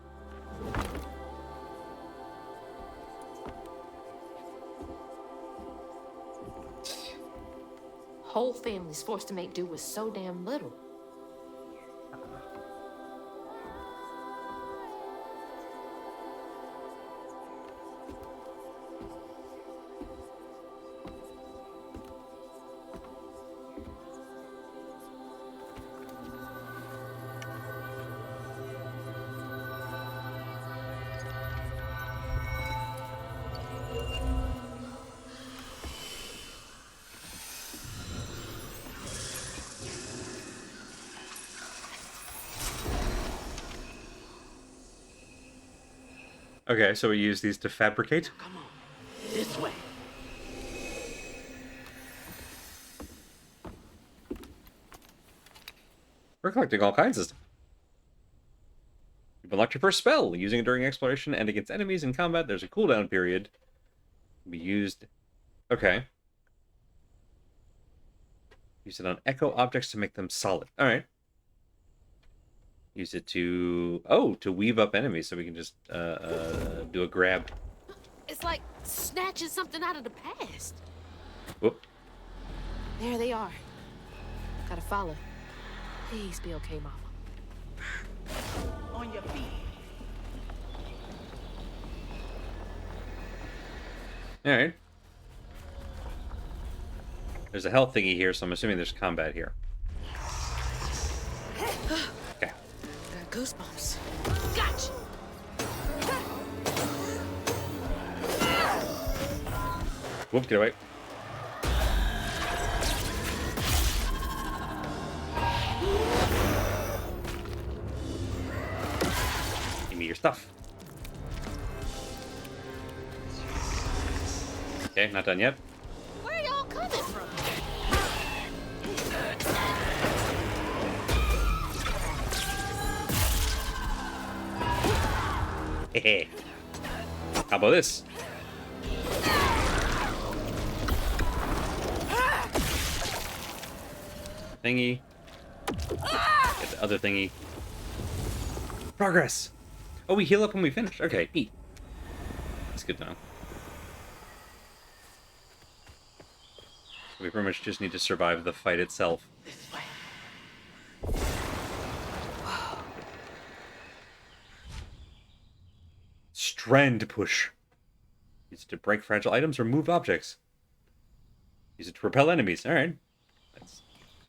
Whole family's forced to make do with so damn little. Okay, so we use these to fabricate. Come on. This way. We're collecting all kinds of stuff. You've unlocked your first spell. Using it during exploration and against enemies in combat, there's a cooldown period. Can be used. Okay. Use it on echo objects to make them solid. Alright. Use it to... Oh, to weave up enemies so we can just do a grab. It's like snatching something out of the past. Whoop. There they are. Gotta follow. Please be okay, Mama. On your feet. Alright. There's a health thingy here, so I'm assuming there's combat here. Okay. Got goosebumps. Gotcha! Whoop, get away. Give me your stuff. Okay, not done yet. Where y'all coming from? Hehe. How about this? Thingy. Get the other thingy. Progress! Oh, we heal up when we finish. Okay, neat. That's good to know. We pretty much just need to survive the fight itself. This way. Strand push. Use it to break fragile items or move objects. Use it to repel enemies. Alright.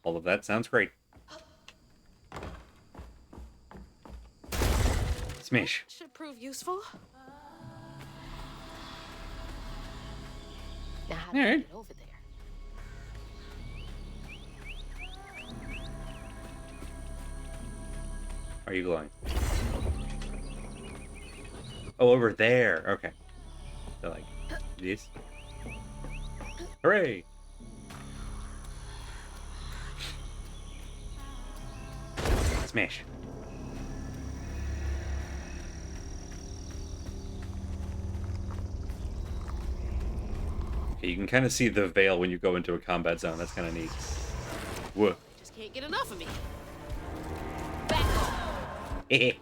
All of that sounds great. Smash. Should prove useful. Now how do I Alright. get over there? Are you glowing? Oh, over there. Okay. So, like, these. Hooray! Smash. Okay, you can kind of see the veil when you go into a combat zone. That's kind of neat. Whoa. Just can't get enough of me. Back off. Hehe.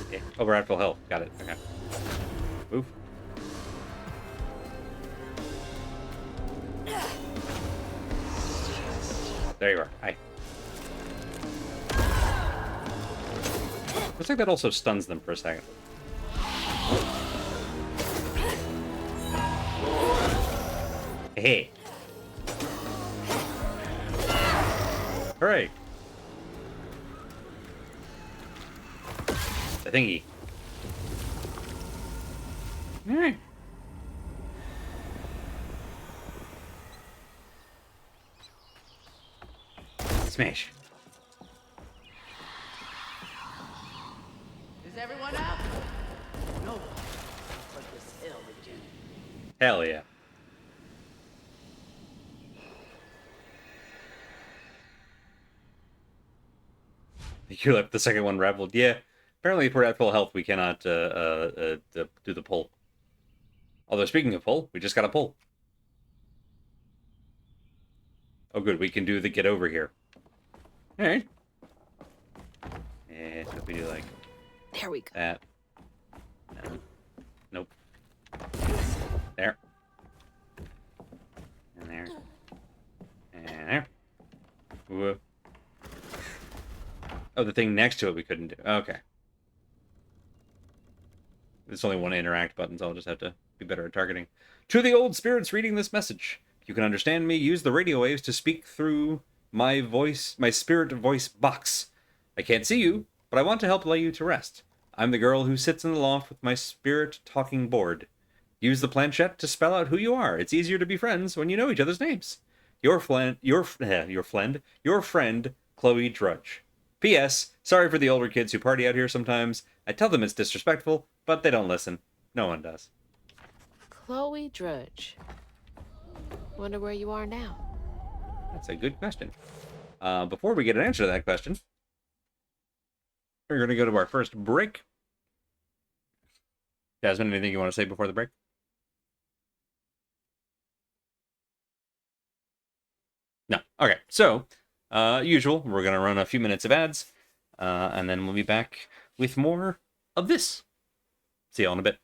Okay. Oh, we're at full health. Got it. Okay. Move. There you are. Hi. Looks like that also stuns them for a second. Hey. Hooray. The thingy. Alright. Smash. Is everyone out? No. But this hell again. Hell yeah. You left the second one raveled. Yeah. Apparently, if we're at full health, we cannot do the pull. Although, speaking of pull, we just got a pull. Oh, good. We can do the get over here. All right. Yeah, so if we do like There we go. that. No. Nope. There. And there. And there. Whoop. Oh, the thing next to it we couldn't do. Okay. There's only one interact button, so I'll just have to be better at targeting. To the old spirits reading this message. If you can understand me, use the radio waves to speak through my voice, my spirit voice box. I can't see you, but I want to help lay you to rest. I'm the girl who sits in the loft with my spirit talking board. Use the planchette to spell out who you are. It's easier to be friends when you know each other's names. Your friend, Chloe Drudge. P.S. Sorry for the older kids who party out here sometimes. I tell them it's disrespectful, but they don't listen. No one does. Chloe Drudge. Wonder where you are now. That's a good question. Before we get an answer to that question, we're going to go to our first break. Jasmine, anything you want to say before the break? No. Okay. So, usual, we're going to run a few minutes of ads, and then we'll be back with more of this. See y'all in a bit.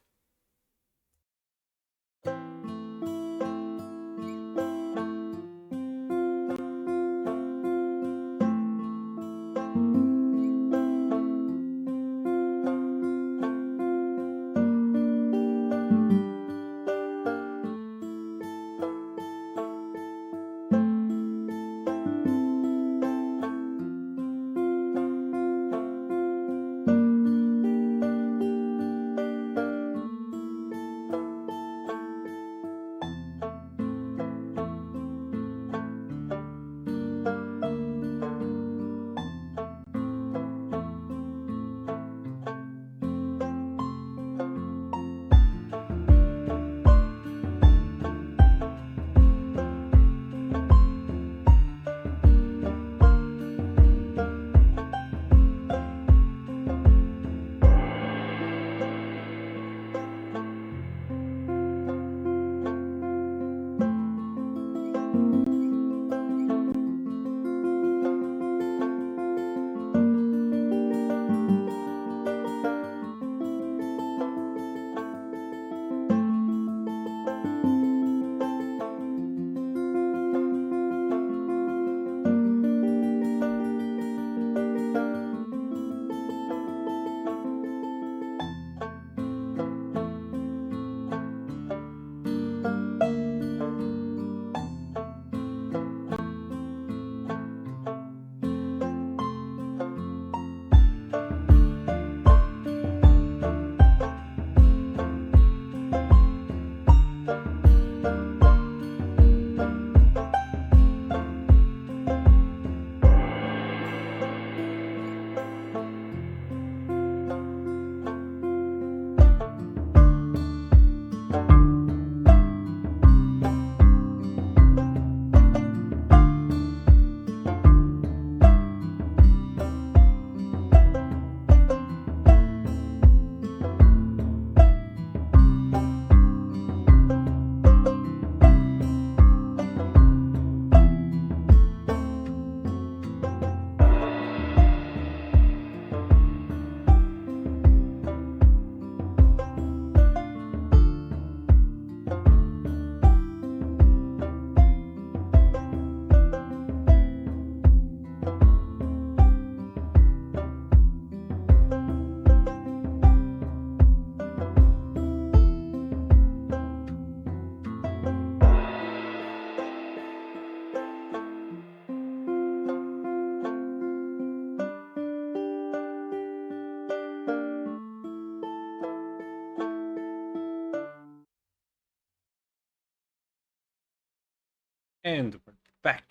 And we're back.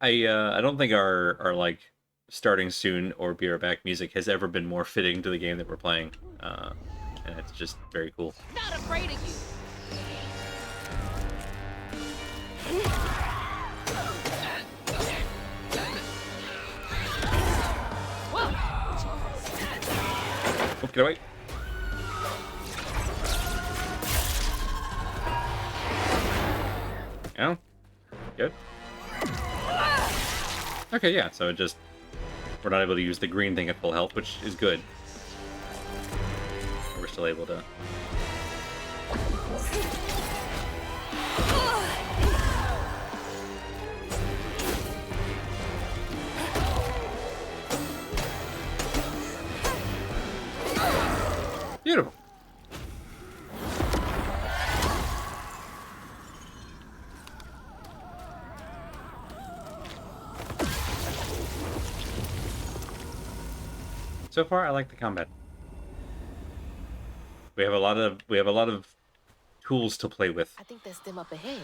I don't think our like starting soon or be right back music has ever been more fitting to the game that we're playing, and it's just very cool. Not afraid of you. Oh, get away! Yeah, good. Okay, yeah. So it just we're not able to use the green thing at full health, which is good. We're still able to. Beautiful. So far, I like the combat. We have a lot of tools to play with. I think that's them up ahead.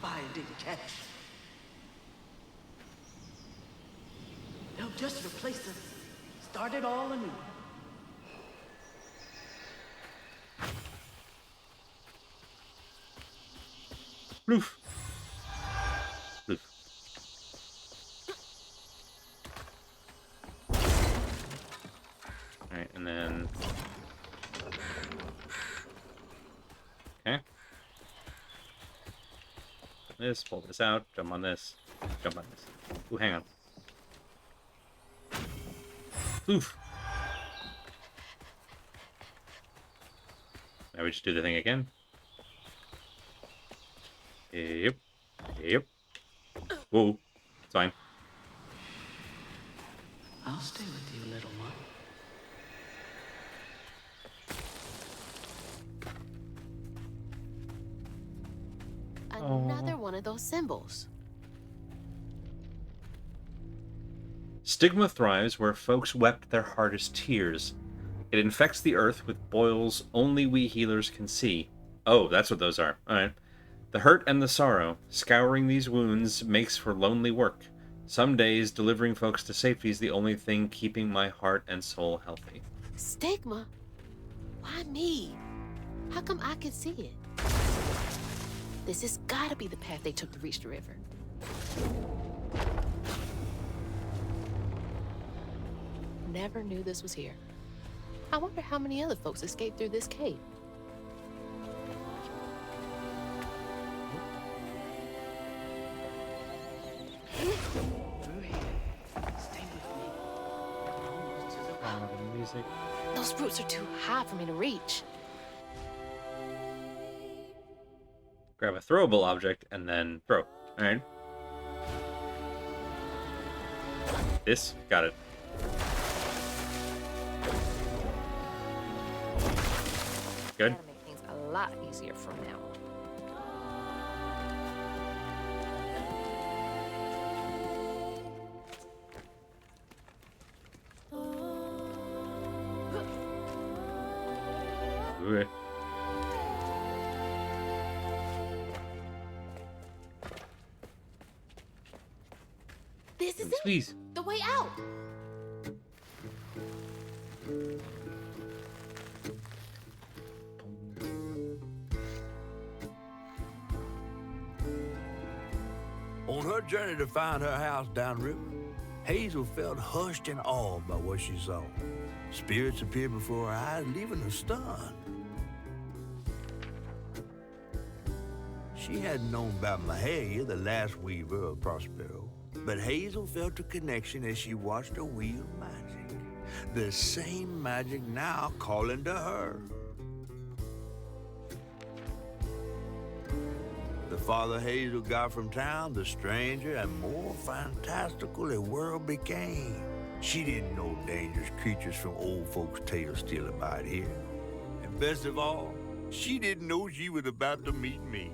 Fire didn't catch. They'll just replace us. Start it all anew. Roof. Roof. All right, and then. Okay. This, pull this out, jump on this, jump on this. Ooh, hang on. Oof. Now we just do the thing again. Yep. Yep. Whoa. It's fine. I'll stay with you, little one. Another one of those symbols. Stigma thrives where folks wept their hardest tears. It infects the earth with boils only we healers can see. Oh, that's what those are. Alright. The hurt and the sorrow, scouring these wounds, makes for lonely work. Some days, delivering folks to safety is the only thing keeping my heart and soul healthy. Stigma? Why me? How come I can see it? This has gotta be the path they took to reach the river. Never knew this was here. I wonder how many other folks escaped through this cave. Through here. Stay with me. Almost to the rock. The music. Those roots are too high for me to reach. Grab a throwable object and then throw. Alright. This. Got it. Good. That'll make things a lot easier from now on. Ooh. This is it. Please. The way out. On her journey to find her house downriver, Hazel felt hushed and awed by what she saw. Spirits appeared before her eyes, leaving her stunned. She hadn't known about Mahalia, the last weaver of Prospero, but Hazel felt a connection as she watched her wheel magic. The same magic now calling to her. The farther Hazel got from town, the stranger and more fantastical the world became. She didn't know dangerous creatures from old folks' tales still abide here. And best of all, she didn't know she was about to meet me.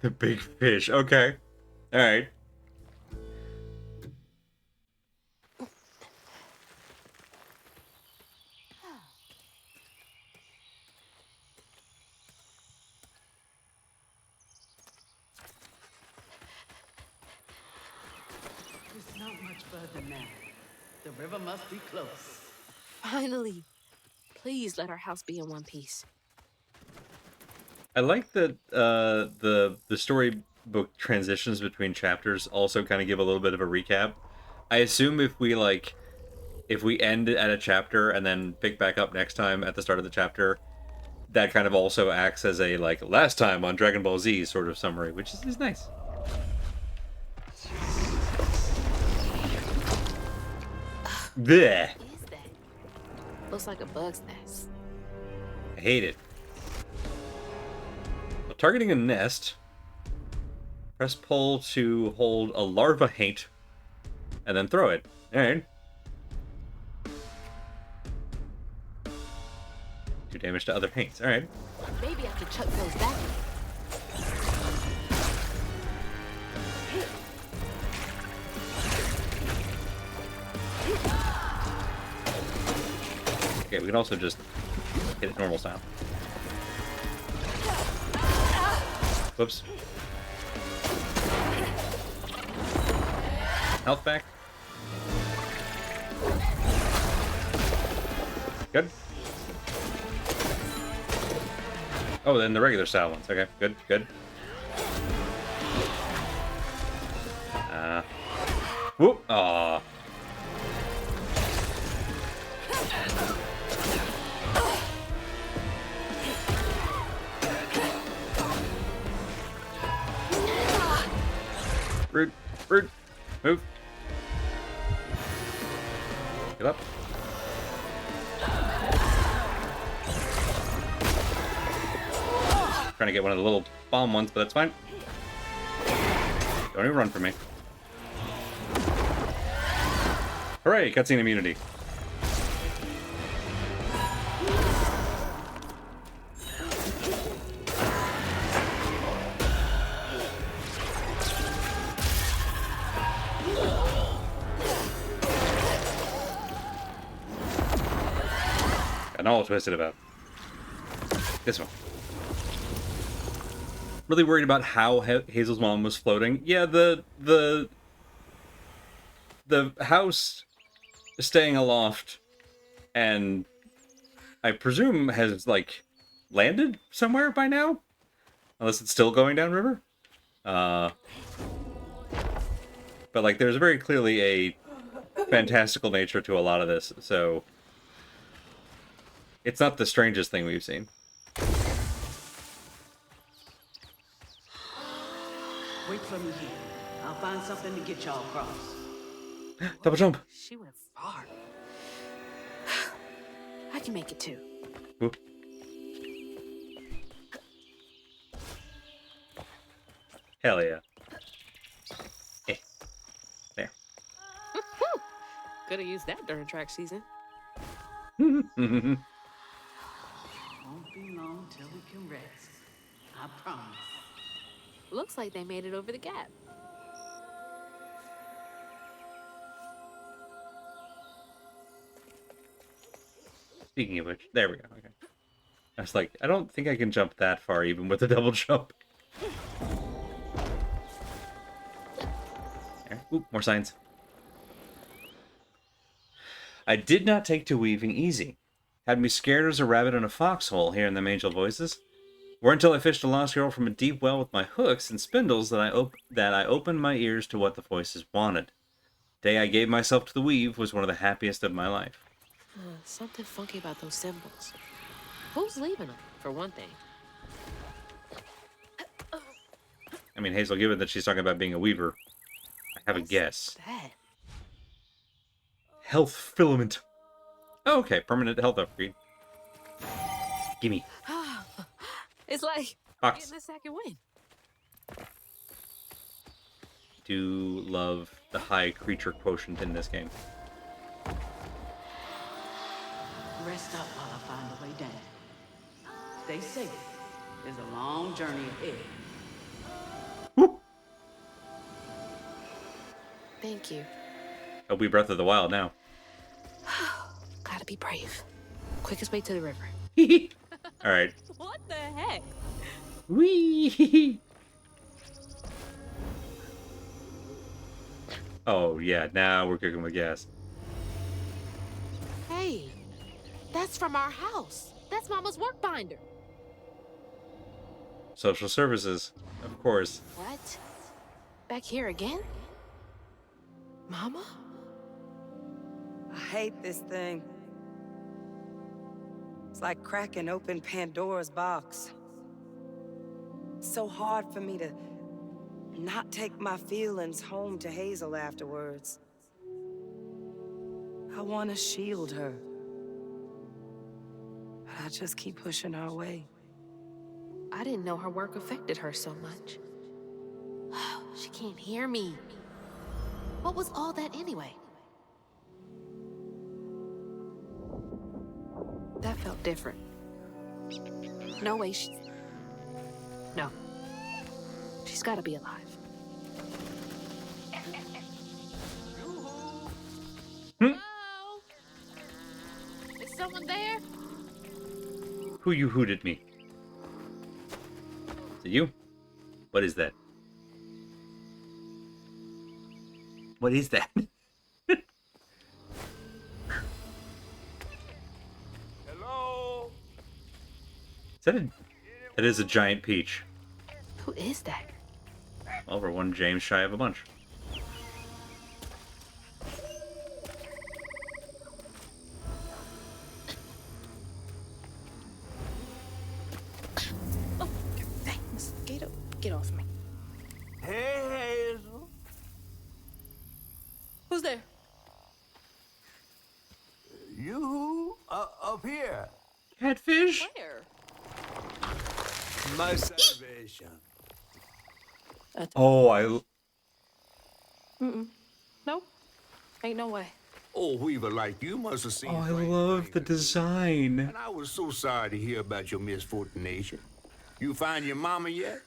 The big fish. Okay. Alright. open now. The river must be close. Finally. Please let our house be in one piece. I like that the storybook transitions between chapters also kind of give a little bit of a recap. I assume if we end at a chapter and then pick back up next time at the start of the chapter, that kind of also acts as a last time on Dragon Ball Z sort of summary, which is nice. Blech. What is that? Looks like a bug's nest. I hate it. Well, targeting a nest, press pull to hold a larva haint, and then throw it. Alright. 2 damage to other haints. Alright. Maybe I could chuck those back. Okay, we can also just hit it normal style. Whoops. Health back. Good. Oh, then the regular style ones. Okay, good, good. Whoop! Aw. Rude, rude. Move. Get up. Trying to get one of the little bomb ones, but that's fine. Don't even run from me. Hooray, cutscene immunity. Got all twisted about. This one. Really worried about how Hazel's mom was floating. Yeah, the house staying aloft, and I presume has landed somewhere by now, unless it's still going downriver. But there's very clearly a fantastical nature to a lot of this, so it's not the strangest thing we've seen. Wait for me here. I'll find something to get y'all across. Double jump. She went far. I can make it too. Ooh. Hell yeah. There. Could have used that during track season. Won't be long till we can rest. I promise. Looks like they made it over the gap. Speaking of which, there we go. Okay. I was like, I don't think I can jump that far even with a double jump. There. Ooh, more signs. I did not take to weaving easy. Had me scared as a rabbit in a foxhole, hearing them angel voices. Weren't until I fished a lost girl from a deep well with my hooks and spindles that I opened my ears to what the voices wanted. The day I gave myself to the weave was one of the happiest of my life. Something funky about those symbols. Who's leaving them, for one thing? I mean, Hazel, given that she's talking about being a weaver, I have a guess. That? Health filament. Oh, okay, permanent health upgrade. Gimme. It's like Fox. getting a second win. Do love the high creature quotient in this game. Rest up while I find the way down. Stay safe. There's a long journey ahead. Woo! Thank you. It'll be Breath of the Wild now. Gotta be brave. Quickest way to the river. Alright. What the heck? Whee! Oh, yeah, now we're cooking with gas. Hey, that's from our house. That's Mama's work binder. Social services, of course. What? Back here again? Mama? I hate this thing. It's like cracking open Pandora's box. It's so hard for me to not take my feelings home to Hazel afterwards. I want to shield her. But I just keep pushing her away. I didn't know her work affected her so much. She can't hear me. What was all that anyway? That felt different. No way she's... No. She's gotta be alive. Hello? Is someone there? Who you hooted me? Is it you? What is that? What is that? Hello? That is a giant peach. Who is that? Well, we're one James shy of a bunch. Oh, thanks. Get off me. Hey, Hazel. Who's there? You up here. Catfish? Where? My salvation. Oh, No. Ain't no way. Oh, Weaver, like you must have seen. Oh, I Frank love Frank. the design. And I was so sorry to hear about your misfortune. You find your mama yet?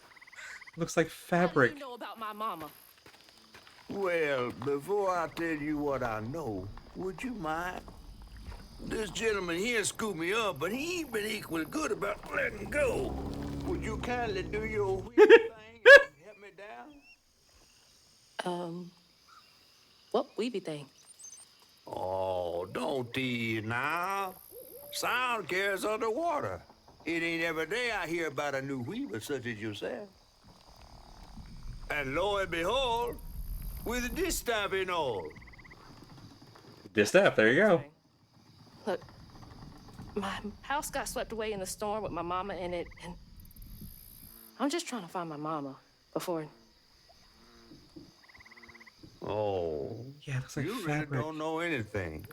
Looks like How do fabric. you know about my mama? Well, before I tell you what I know, would you mind? This gentleman here scooped me up, but he ain't been equally good about letting go. Would you kindly do your Weaver thing and help me down? What weeby thing? Oh, don't tease now. Sound carries underwater. It ain't every day I hear about a new weaver such as yourself. And lo and behold, with this stuff and all. Distaff, there you go. Look, my house got swept away in the storm with my mama in it, and I'm just trying to find my mama before... Oh, Yeah, it looks like you really fabric. don't know anything.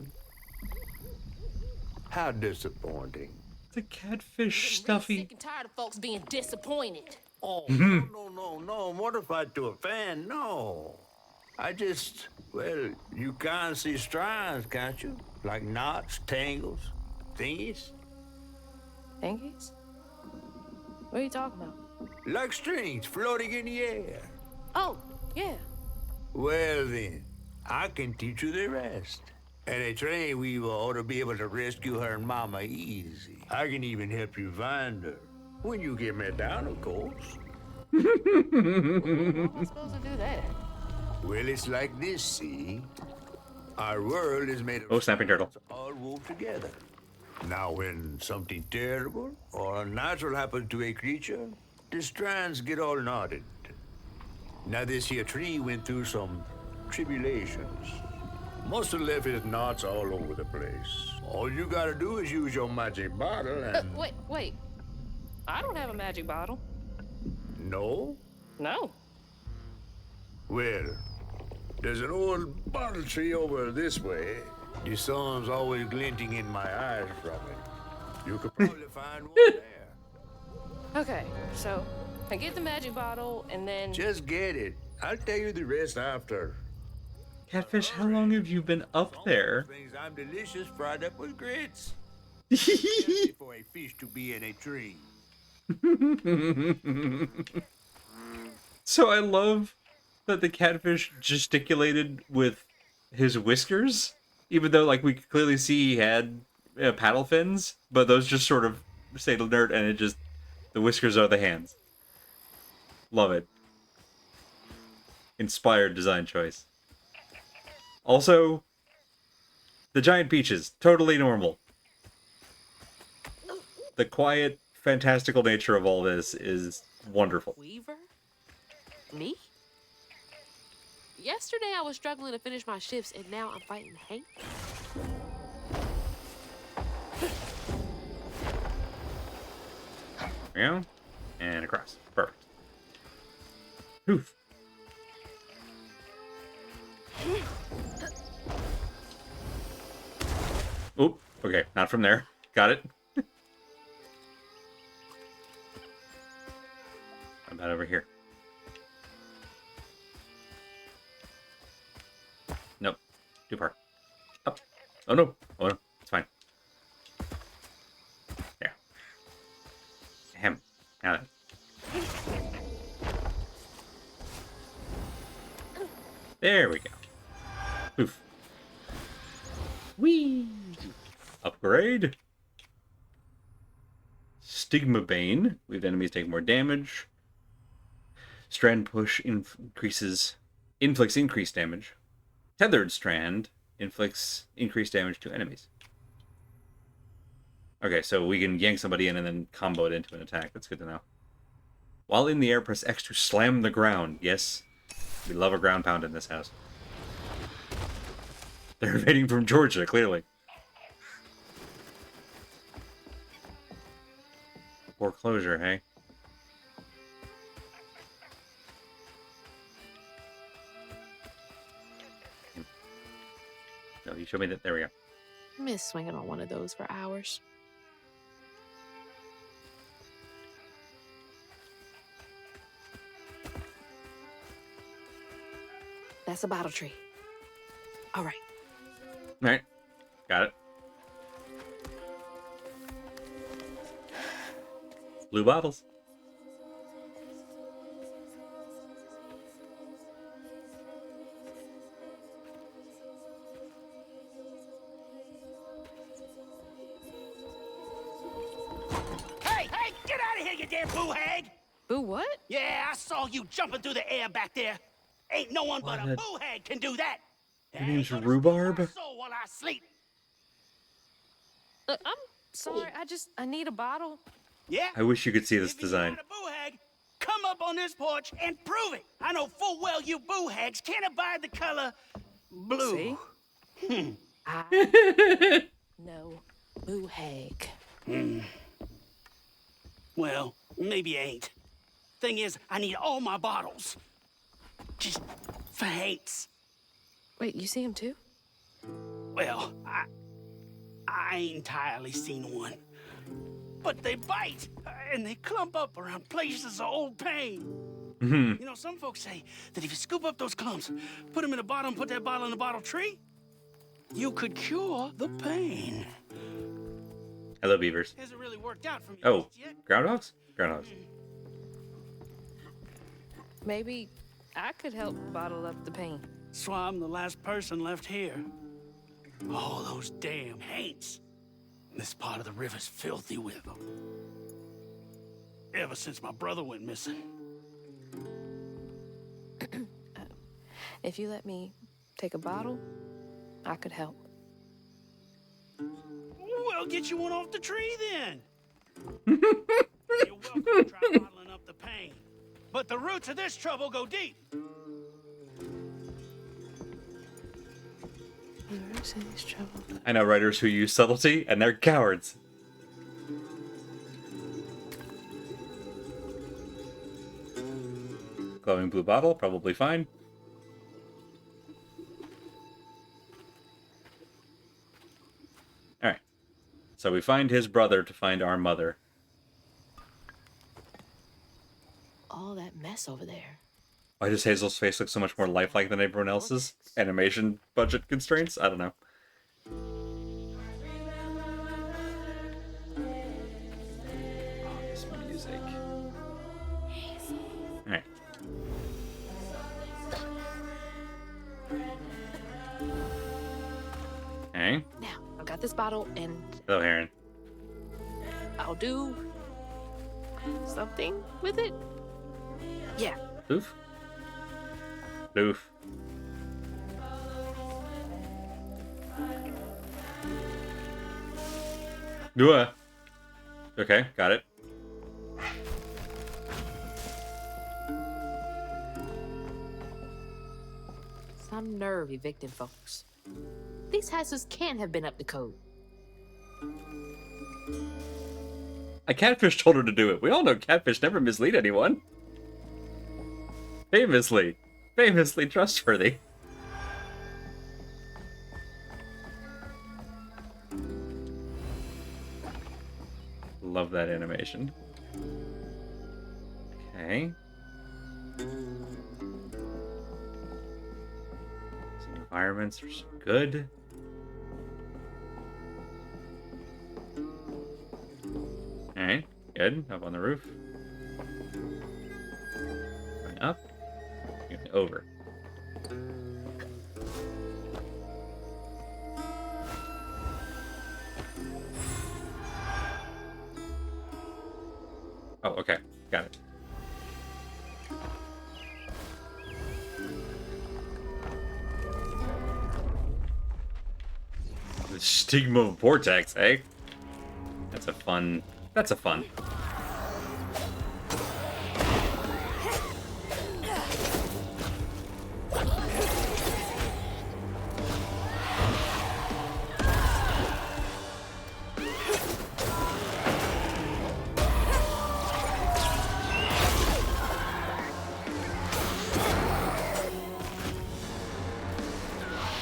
How disappointing. It's a catfish Sick stuffy. and tired of folks being disappointed. Oh, no, mortified to a fan, no. I just, well, you can't see strands, can't you? Like knots, tangles, thingies. Thingies? What are you talking about? Like strings floating in the air. Oh, yeah. Well then, I can teach you the rest. And a train weaver ought to be able to rescue her and mama easy. I can even help you find her. When you get me down, of course. How am I supposed to do that? Well, it's like this, see? Our world is made of Oh, snapping turtle. strands all wove together. Now, when something terrible or unnatural happens to a creature, the strands get all knotted. Now, this here tree went through some tribulations. Must have left his knots all over the place. All you gotta do is use your magic bottle and... Wait. I don't have a magic bottle. No? No. Well, there's an old bottle tree over this way. The sun's always glinting in my eyes from it. You could probably find one there. Okay, so I get the magic bottle and then... Just get it. I'll tell you the rest after. Catfish, how long have you been up there? Things I'm delicious fried up with grits. Healthy for a fish to be in a tree. So I love that the catfish gesticulated with his whiskers, even though like we could clearly see he had paddle fins, but those just sort of stayed inert, and it just the whiskers are the hands. Love it. Inspired design choice. Also, the giant peaches, totally normal. The quiet, fantastical nature of all this is wonderful. Weaver? Me? Yesterday I was struggling to finish my shifts, and now I'm fighting Hank. There we go. And across. Perfect. Oof. Oop. Okay, not from there. Got it. How about over here? Nope. Too far. Up. Oh no. Oh no. It's fine. There. Ahem. Now then. There we go. Poof. Whee! Upgrade. Stigma Bane. We've enemies take more damage. Strand Push inflicts increased damage. Tethered Strand inflicts increased damage to enemies. Okay, so we can yank somebody in and then combo it into an attack. That's good to know. While in the air, press X to slam the ground. Yes, we love a ground pound in this house. They're invading from Georgia, clearly. Foreclosure, hey? No, you showed me that. There we go. I miss swinging on one of those for hours. That's a bottle tree. All right. All right. Got it. Blue bottles. Hey, get out of here, you damn boo hag! Boo what? Yeah, I saw you jumping through the air back there. Ain't no one but a What? boo hag can do that. Your name's Rhubarb? So while I sleep. I'm sorry. I need a bottle. Yeah? I wish you could see this If you're design. not a boo hag, come up on this porch and prove it. I know full well you boo hags can't abide the color blue. See? I know boo hag. Well, maybe you ain't. Thing is, I need all my bottles. Just for Hates. Wait, you see him too? Well, I ain't entirely seen one. But they bite, and they clump up around places of old pain. You know, some folks say that if you scoop up those clumps, put them in a bottle and put that bottle in a bottle tree, you could cure the pain. Hello, beavers. Hasn't really worked out for me Oh, just yet. groundhogs? Groundhogs. Maybe I could help bottle up the pain. So I'm the last person left here. All those damn Haints. This part of the river's filthy with them. Ever since my brother went missing. If you let me take a bottle, I could help. Well, get you one off the tree then. You're welcome to try bottling up the pain. But the roots of this trouble go deep. I know writers who use subtlety, and they're cowards. Glowing blue bottle, probably fine. Alright. So we find his brother to find our mother. All that mess over there. Why does Hazel's face look so much more lifelike than everyone else's? Animation budget constraints? I don't know. Oh, this music. Alright. Okay. Now, I've got this bottle, and Hello, Heron. I'll do something with it. Yeah. Oof. Oof. Dua. Okay, got it. Some nerve evicting folks. These houses can't have been up to code. A catfish told her to do it. We all know catfish never mislead anyone. Famously trustworthy. Love that animation. Okay. Some environments are so good. Alright, good. Up on the roof. Going up. Going over. Oh, okay. Got it. The stigma of vortex, eh? That's a fun.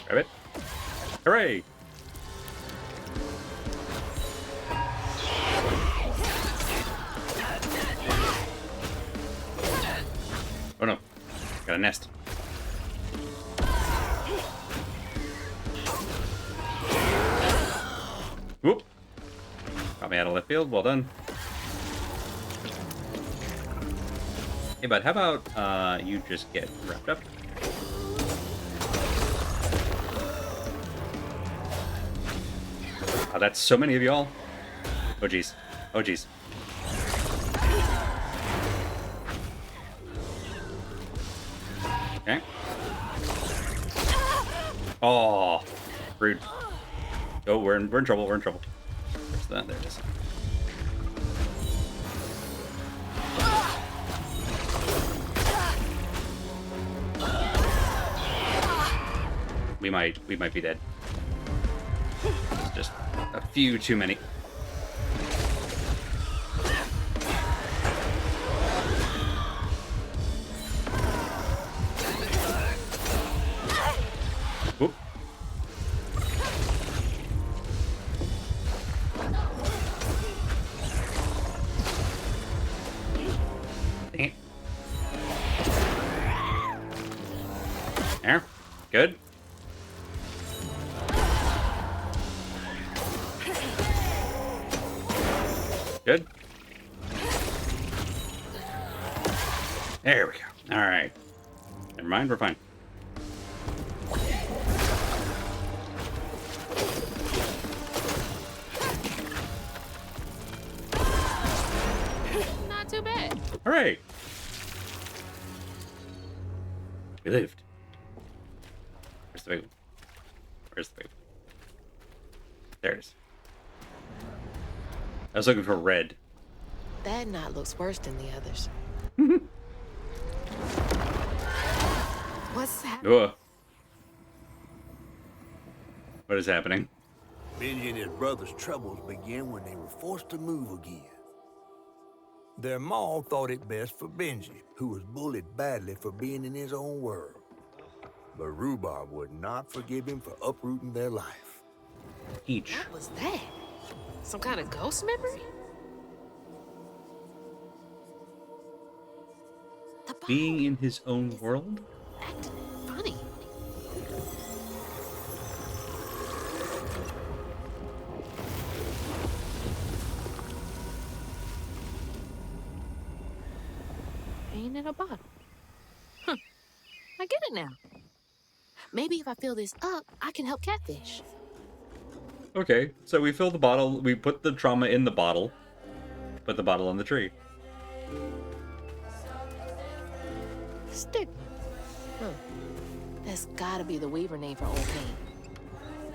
Grab it. Hooray! Oh no. Got a nest. Whoop. Got me out of left field. Well done. Hey, bud, how about you just get wrapped up? Oh, that's so many of y'all. Oh, jeez. Oh, jeez. Okay. Oh, rude. Oh, we're in trouble. We're in trouble. Where's that? There it is. We might be dead. It's just a few too many. Whoop. Dang it. There. Good. Good. There we go. All right. Never mind, we're fine. Not too bad. Hooray! We lived. Where's the big one? Where's the big one? There it is. I was looking for red. That knot looks worse than the others. What's happening? Ugh. What is happening? Benji and his brother's troubles began when they were forced to move again. Their maw thought it best for Benji, who was bullied badly for being in his own world. But Rhubarb would not forgive him for uprooting their life. Each. What was that? Some kind of ghost memory? The ball Being in his own world? acting funny. Ain't in a bottle. Huh. I get it now. Maybe if I fill this up, I can help Catfish. Okay, so we fill the bottle, we put the trauma in the bottle, put the bottle on the tree. Stick. Huh. That's gotta be the Weaver name for old pain.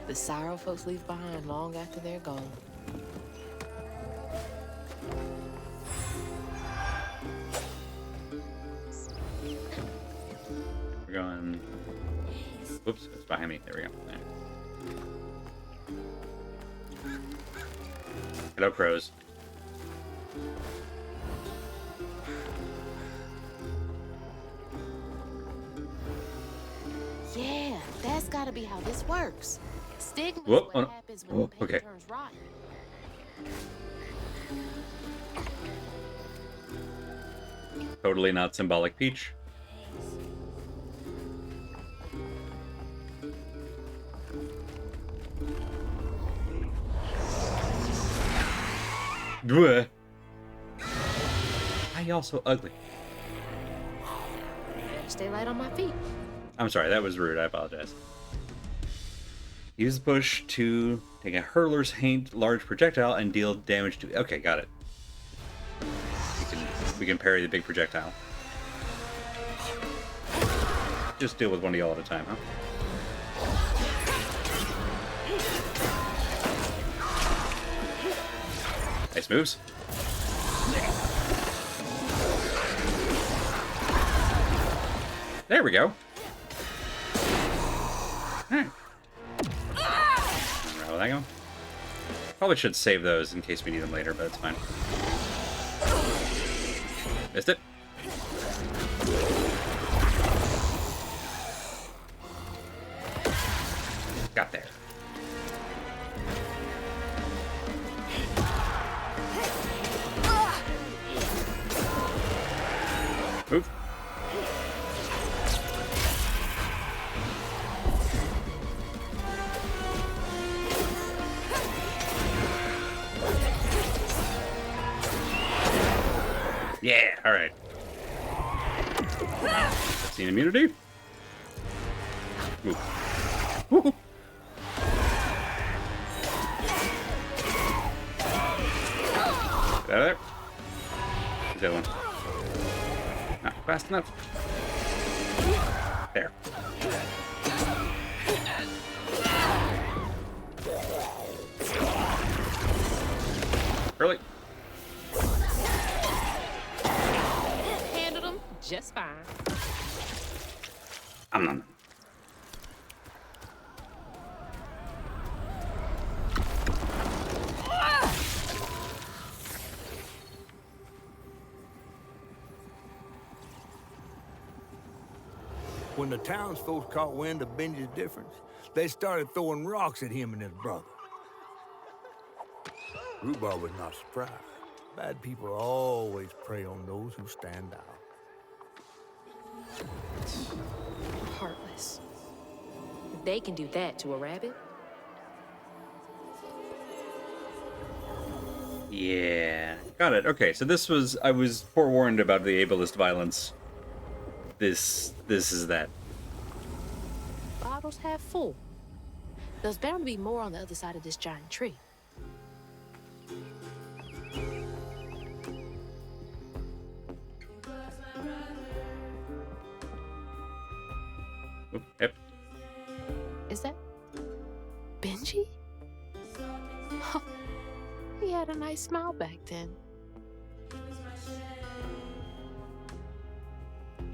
The sorrow folks leave behind long after they're gone. Whoops, it's behind me. There we go. There. Hello, crows. Yeah, that's gotta be how this works. Stigma is Whoop, what oh no. happens when Oh, the paper okay. turns rotten. Totally not symbolic peach. Why are y'all so ugly? Better stay light on my feet. I'm sorry, that was rude. I apologize. Use the push to take a hurler's haint large projectile and deal damage to. Okay, got it. We can parry the big projectile. Just deal with one of y'all at a time, huh? Nice moves. There we go. Alright. How that go? Probably should save those in case we need them later, but it's fine. Missed it. Got there. Move. Yeah, alright. Seen immunity? Ooh. Woo. Get out of there. Where's the other one? Not fast enough. There. Really? Handled them just fine. I'm not. When the townsfolk caught wind of Benji's difference, they started throwing rocks at him and his brother. Rhubarb was not surprised. Bad people always prey on those who stand out. Heartless. If they can do that to a rabbit, Yeah. Got it. Okay, so this was... I was forewarned about the ableist violence. This is that. bottles half full. There's bound to be more on the other side of this giant tree. Oop, yep. Is that Benji? He had a nice smile back then.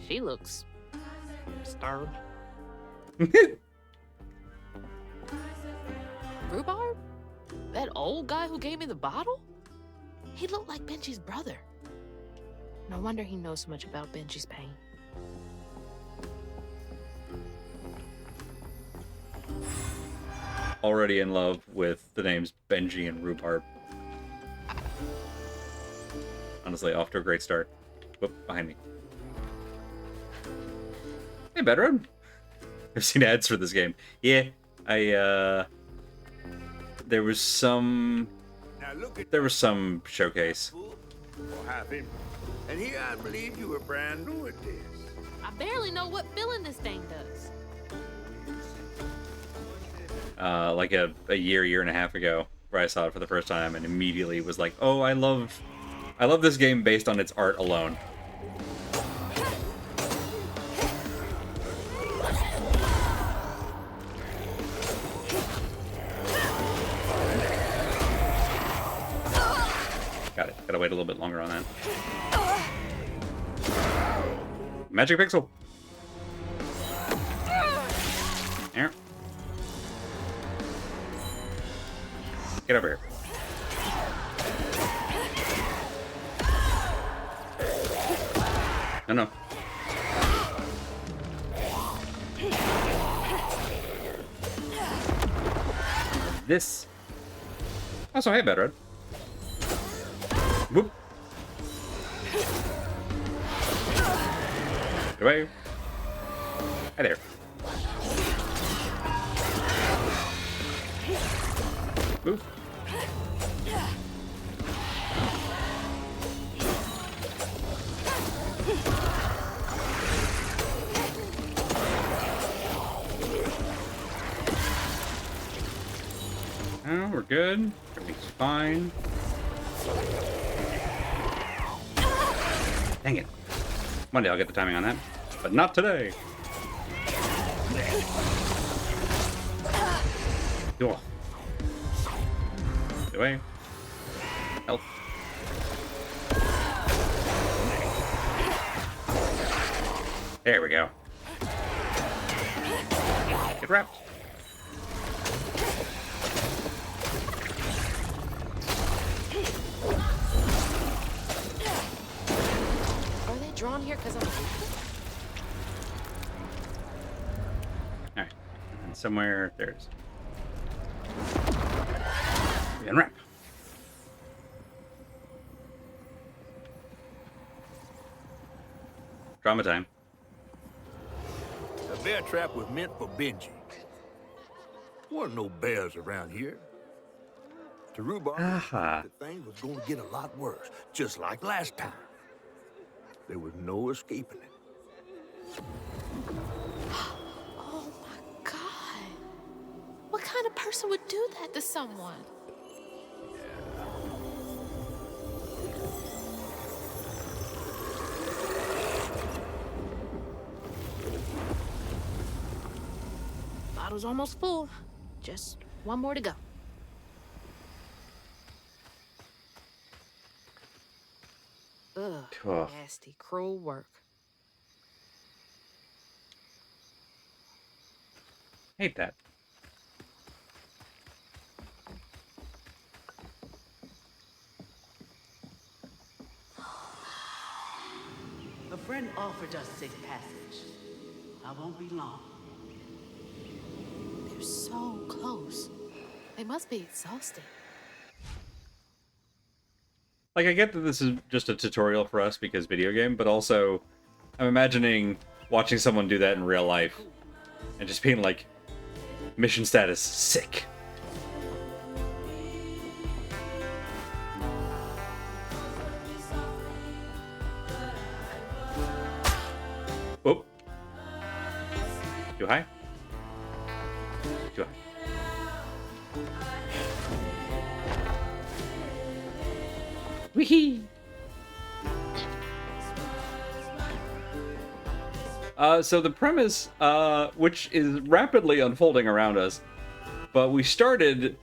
She looks starved. Rhubarb? That old guy who gave me the bottle? He looked like Benji's brother. No wonder he knows so much about Benji's pain. Already in love with the names Benji and Rhubarb. Honestly, off to a great start. Whoop, behind me. Hey, Bedroom. I've seen ads for this game. Yeah, there was some showcase. Or half in. And here I believe you were brand new at this. I barely know what filling this thing does. Like a year and a half ago, where I saw it for the first time and immediately was like, oh, I love this game based on its art alone. Got it. Gotta wait a little bit longer on that. Magic Pixel. Here. Get over here. No, no. This. Oh, so hey, Bedred. Whoop. Get away. Hi there. Move. Oh, we're good. Everything's fine. Dang it. One day I'll get the timing on that. But not today. Cool. Get away. Help. There we go. Get wrapped. Are they drawn here because I'm... Alright. And somewhere there's... Unwrap. Drama time. A bear trap was meant for Benji. Weren't no bears around here. To rhubarb, Aha. the thing was going to get a lot worse, just like last time. There was no escaping it. Oh my God. What kind of person would do that to someone? Bottle's almost full. Just one more to go. Ugh, Cool. nasty, cruel work. Hate that. A friend offered us safe passage. I won't be long. They're so close. They must be exhausted. Like, I get that this is just a tutorial for us because video game, but also I'm imagining watching someone do that in real life and just being like, mission status, sick. Oh. Too high? Too high. Wee-hee! So the premise, which is rapidly unfolding around us, but we started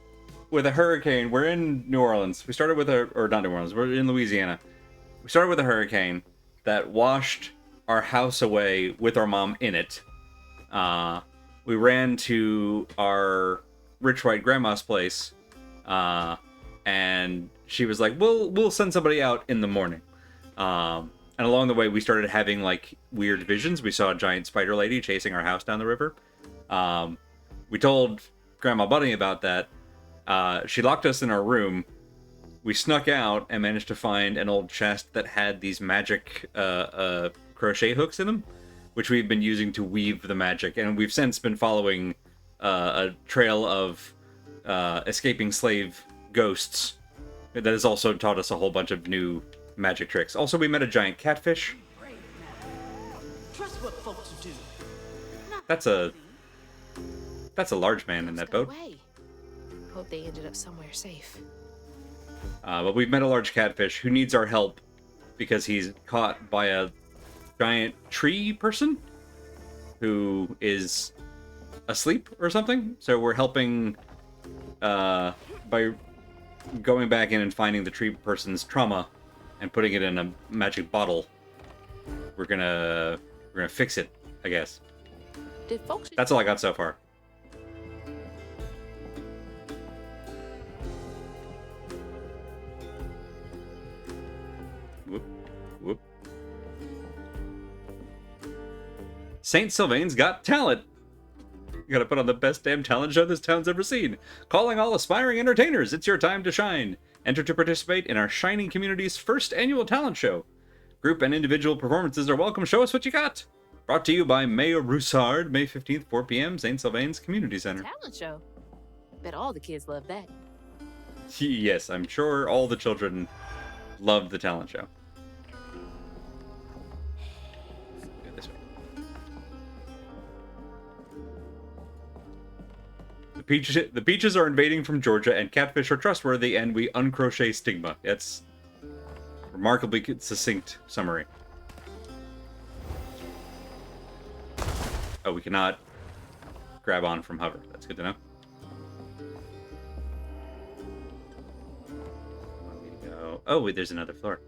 with a hurricane. We're in New Orleans. We started with or not New Orleans, we're in Louisiana. We started with a hurricane that washed our house away with our mom in it. We ran to our rich white grandma's place, and she was like, we'll send somebody out in the morning. And along the way, we started having, like, weird visions. We saw a giant spider lady chasing our house down the river. We told Grandma Bunny about that. She locked us in our room. We snuck out and managed to find an old chest that had these magic crochet hooks in them, which we've been using to weave the magic. And we've since been following a trail of escaping slave ghosts that has also taught us a whole bunch of new magic tricks. Also, we met a giant catfish. Trust what folks do. That's a large man in that boat. Away. Hope they ended up somewhere safe. But we've met a large catfish who needs our help because he's caught by a giant tree person who is asleep or something. So we're helping by going back in and finding the tree person's trauma and putting it in a magic bottle. We're gonna fix it, I guess. Did folks... That's all I got so far. Whoop. Whoop. St. Sylvain's Got Talent. You gotta put on the best damn talent show this town's ever seen. Calling all aspiring entertainers, it's your time to shine. Enter to participate in our shining community's first annual talent show. Group and individual performances are welcome. Show us what you got. Brought to you by Mayor Roussard, May 15th, 4 p.m., St. Sylvain's Community Center. Talent show. Bet all the kids love that. Yes, I'm sure all the children loved the talent show. Go this way. The peaches are invading from Georgia, and catfish are trustworthy, and we uncrochet stigma. It's remarkably succinct summary. Oh, we cannot grab on from hover. That's good to know. Oh, wait, there's another floor.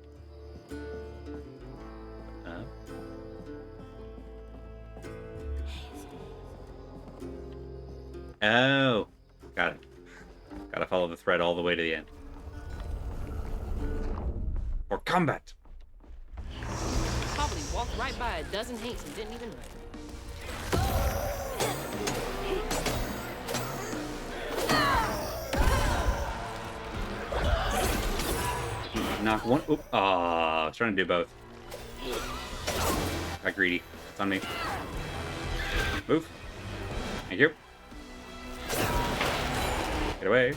Oh, got it. Gotta follow the thread all the way to the end. For combat! Probably walked right by a dozen hates and didn't even run. Knock one. Oop. Ah, I was trying to do both. Got greedy. It's on me. Move. Thank you. Get away.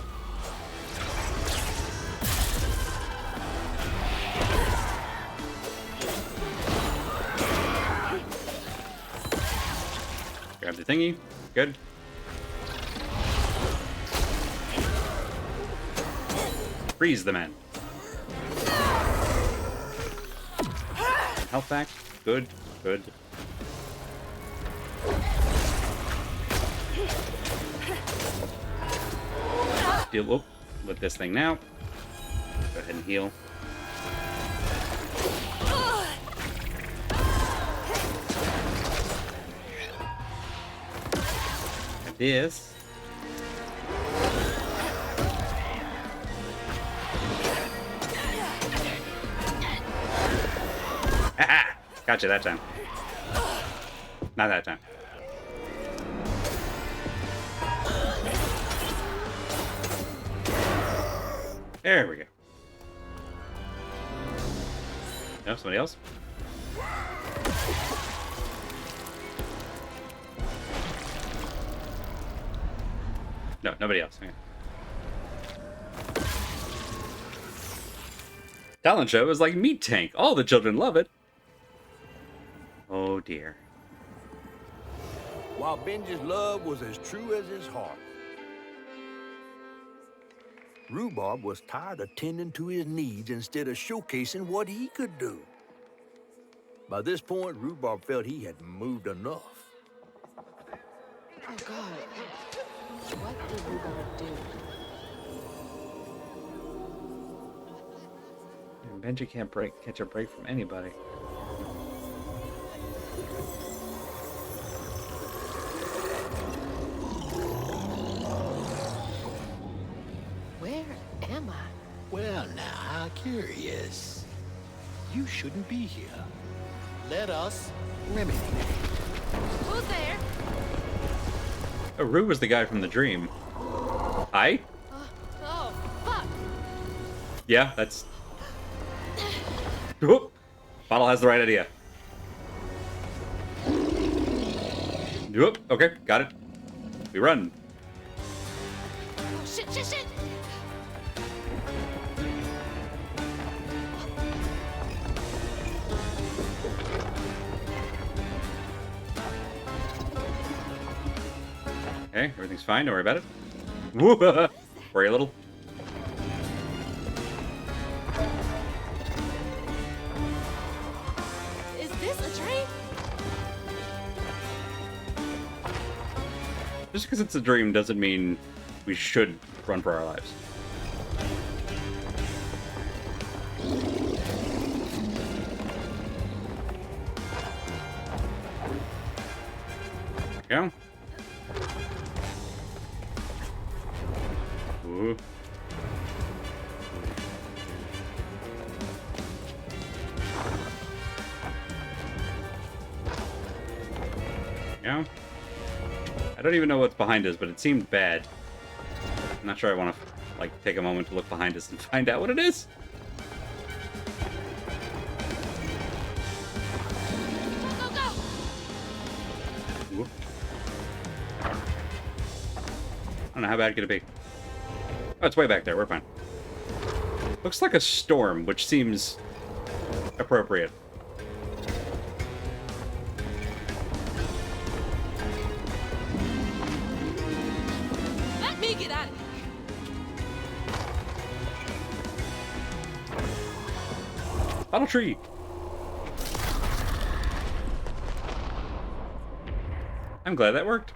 Grab the thingy. Good. Freeze the man. Health back. Good. Good. Deal up with this thing now. Go ahead and heal. Like this. Haha! Gotcha that time. Not that time. There we go. No, somebody else? No, nobody else. Okay. Talent show is like Meat Tank. All the children love it. Oh dear. While Benji's love was as true as his heart, Rhubarb was tired of tending to his needs instead of showcasing what he could do. By this point, Rhubarb felt he had moved enough. Oh, God. What did Rhubarb do? Benji can't catch a break from anybody. Where am I? Well, now, how curious. You shouldn't be here. Let us remedy. Who's there? Oh, Rue was the guy from the dream. Hi? Oh, fuck. Yeah, that's... Whoop. Bottle has the right idea. Whoop. Okay, got it. We run. Oh, shit, shit, shit. Okay, everything's fine. Don't worry about it. Whoop. Worry a little. Is this a dream? Just because it's a dream doesn't mean we should run for our lives. There we go. Ooh. go. I don't even know what's behind us, but it seemed bad. I'm not sure I want to, like, take a moment to look behind us and find out what it is. Go, go, go! Whoop. I don't know how bad could it be. Oh, it's way back there. We're fine. Looks like a storm, which seems appropriate. Let me get out of here. Bottle tree. I'm glad that worked.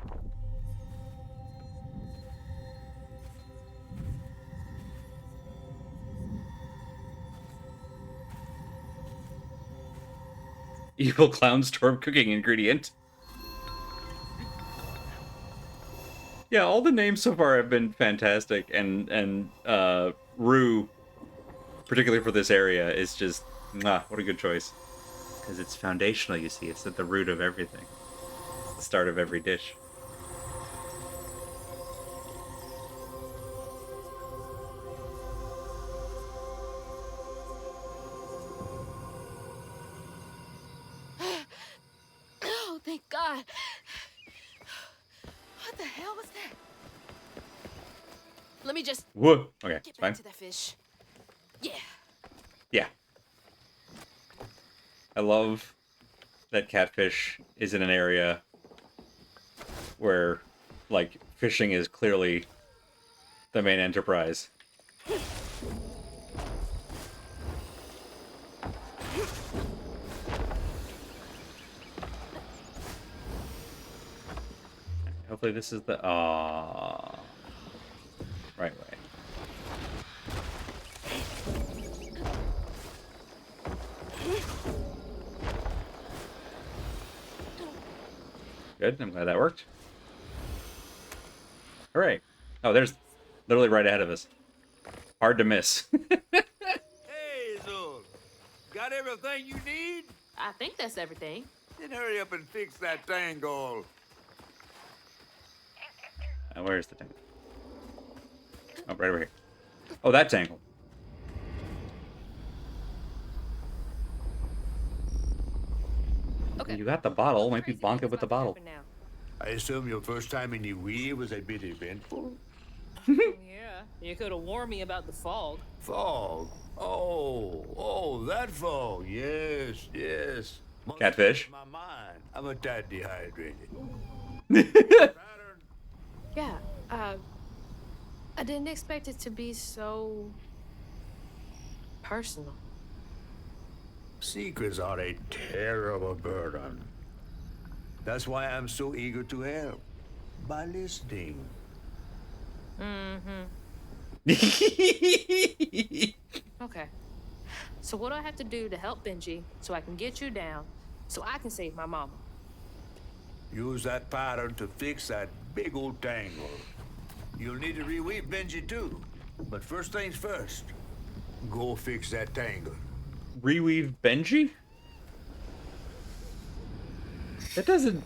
Evil clown storm cooking ingredient. Yeah, all the names so far have been fantastic, and Rue, particularly for this area, is just what a good choice. Because it's foundational, you see. It's at the root of everything. It's the start of every dish. Oh, thank God. What the hell was that? Let me just Whoa. Okay, get fine. back to that fish. Yeah. Yeah. I love that Catfish is in an area where, like, fishing is clearly the main enterprise. Hopefully this is the... right way. Good, I'm glad that worked. Alright. Oh, there's literally right ahead of us. Hard to miss. Hazel, got everything you need? I think that's everything. Then hurry up and fix that tangle. Where's the tangle? Oh, right over here. Oh, that tangle. Okay. You got the bottle. Might be Crazy bonk it things with the about to bottle. happen now. I assume your first time in the Wii was a bit eventful? Yeah, you could have warned me about the fog. Fog? Oh, that fog. Yes, yes. Must Catfish. slip my mind. I'm a tad dehydrated. Yeah, I didn't expect it to be so personal. Secrets are a terrible burden. That's why I'm so eager to help. By listening. Okay. So what do I have to do to help Benji so I can get you down so I can save my mama? Use that pattern to fix that big old tangle. You'll need to reweave Benji too. But first things first, go fix that tangle. Reweave Benji? That doesn't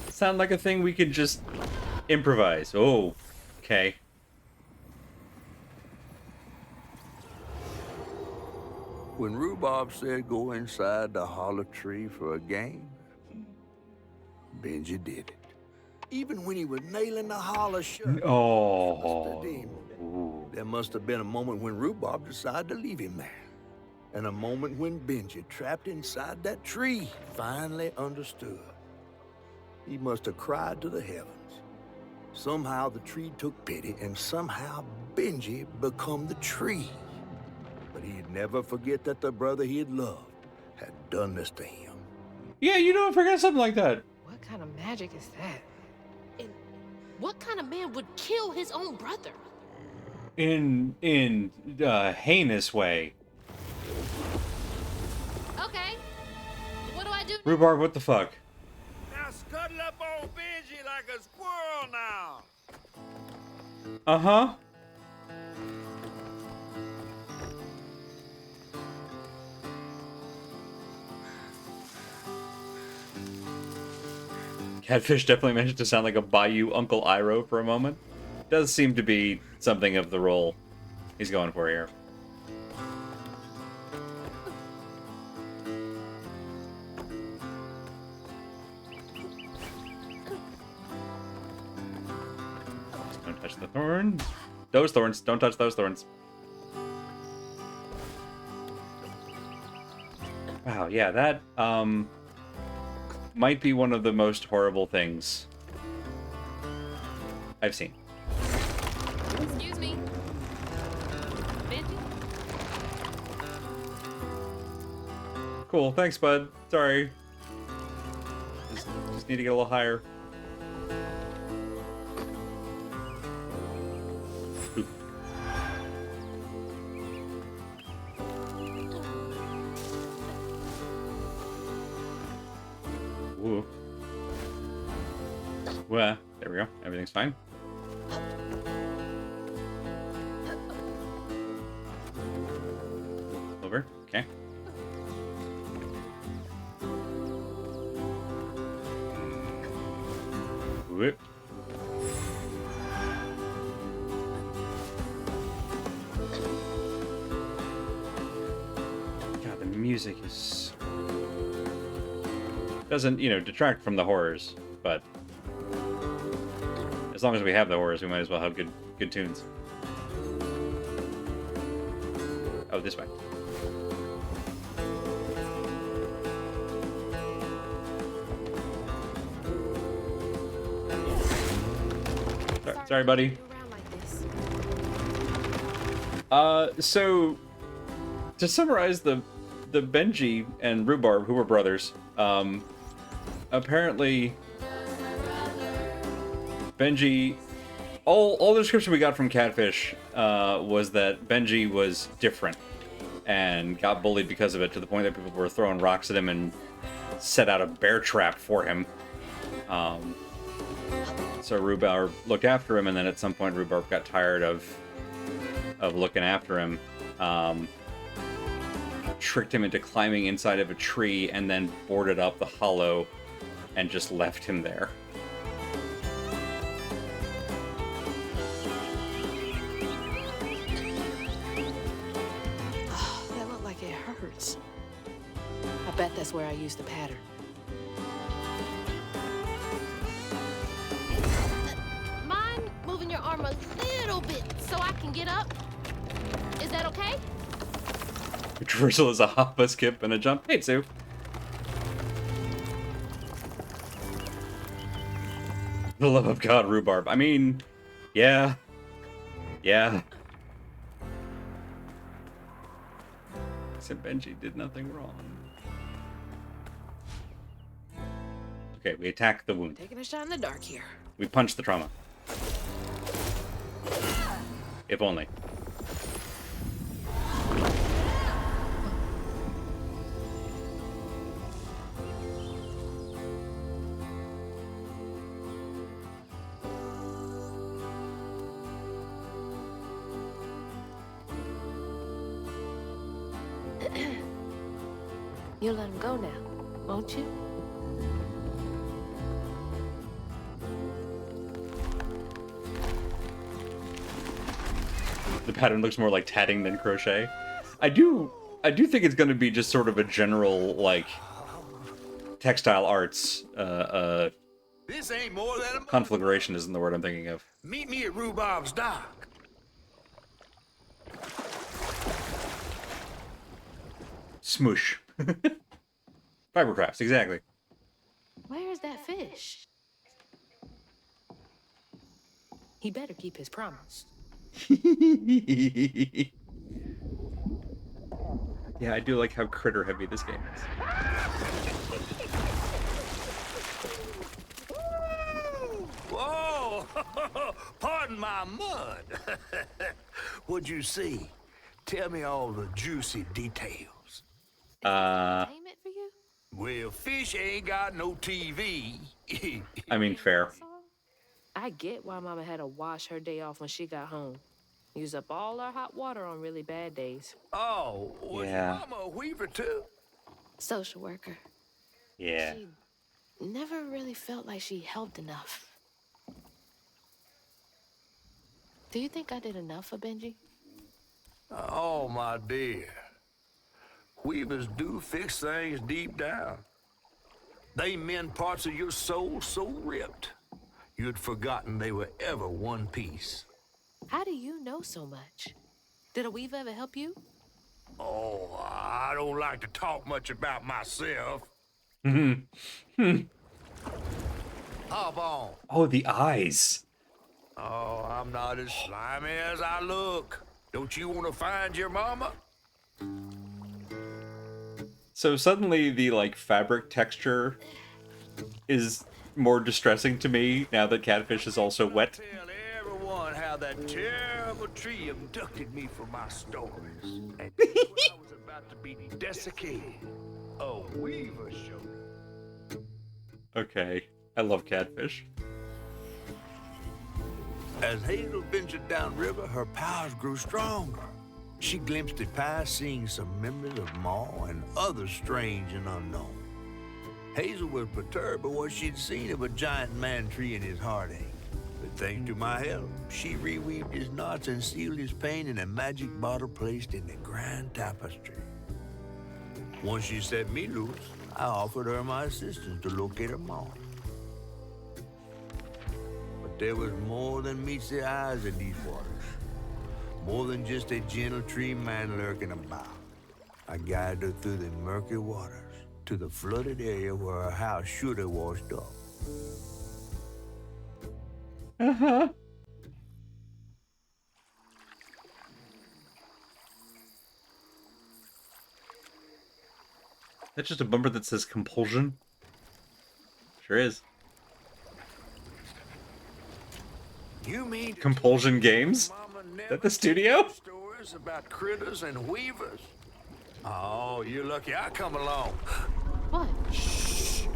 sound like a thing we could just improvise. Oh, okay. When Rhubarb said go inside the hollow tree for a game, Benji did it. Even when he was nailing the hollow shut. Oh. There must have been a moment when Rhubarb decided to leave him there. And a moment when Benji, trapped inside that tree, finally understood. He must have cried to the heavens. Somehow the tree took pity, and somehow Benji become the tree. But he'd never forget that the brother he had loved had done this to him. Yeah, you don't forget something like that. What kind of magic is that? And what kind of man would kill his own brother? In heinous way. Okay. What do I do? Rhubarb, what the fuck? Now scuttle up on Benji like a squirrel now. Uh-huh. Catfish definitely managed to sound like a Bayou Uncle Iroh for a moment. Does seem to be something of the role he's going for here. Don't touch the thorns. Those thorns. Don't touch those thorns. Wow, yeah, that might be one of the most horrible things I've seen. Excuse me. Benji? Cool, thanks, bud. Sorry. Just need to get a little higher. Oop. Woo. Well, there we go. Everything's fine. Over. Okay. Whoop. God, the music is... doesn't, detract from the horrors, but as long as we have the horrors, we might as well have good tunes. Oh, this way. Sorry, buddy. So to summarize the Benji and Rhubarb, who were brothers, apparently Benji, all the description we got from Catfish was that Benji was different and got bullied because of it, to the point that people were throwing rocks at him and set out a bear trap for him. So Rhubarb looked after him, and then at some point Rhubarb got tired of looking after him. Tricked him into climbing inside of a tree and then boarded up the hollow and just left him there. Oh, that looked like it hurts. I bet that's where I used the pattern. Mind moving your arm a little bit so I can get up? Is that okay? Traversal is a hop, a skip, and a jump. Hey, Sue. The love of God, Rhubarb. I mean, yeah. Yeah. Except Benji did nothing wrong. Okay, we attack the wound. Taking a shot in the dark here. We punch the trauma. If only. You'll let him go now, won't you? The pattern looks more like tatting than crochet. I do think it's going to be just sort of a general, like, textile arts This ain't more than a conflagration isn't the word I'm thinking of. Meet me at Rhubarb's dock. Smoosh. Fibercrafts, exactly. Where is that fish? He better keep his promise. Yeah, I do like how critter heavy this game is. Whoa! Pardon my mud. What'd you see? Tell me all the juicy details. Entertainment for you? Well, fish ain't got no TV. I mean, fair. I get why Mama had to wash her day off when she got home. Use up all her hot water on really bad days. Oh, was Yeah. Mama a weaver too? Social worker. Yeah. She never really felt like she helped enough. Do you think I did enough for Benji? Oh, my dear. Weavers do fix things deep down. They mend parts of your soul so ripped, you'd forgotten they were ever one piece. How do you know so much? Did a weaver ever help you? Oh, I don't like to talk much about myself. Hop on. Oh, the eyes. Oh, I'm not as slimy as I look. Don't you want to find your mama? So suddenly the like fabric texture is more distressing to me now that Catfish is also wet. Tell everyone how that terrible tree abducted me for my stories. And when I was about to be desiccated, a weaver showed up. Okay, I love Catfish. As Hazel ventured downriver, her powers grew stronger. She glimpsed at past, seeing some memories of Maw and others strange and unknown. Hazel was perturbed by what she'd seen of a giant man tree in his heartache. But thanks to my help, she reweaved his knots and sealed his pain in a magic bottle placed in the grand tapestry. Once she set me loose, I offered her my assistance to locate her Maw. But there was more than meets the eyes in these waters. More than just a gentle tree man lurking about. I guided her through the murky waters to the flooded area where her house should have washed up. Uh-huh. That's just a bumper that says compulsion. Sure is. You mean Compulsion Games? Mama Is never that the studio? told stories about critters and weavers? Oh, you're lucky I come along. What? Shh.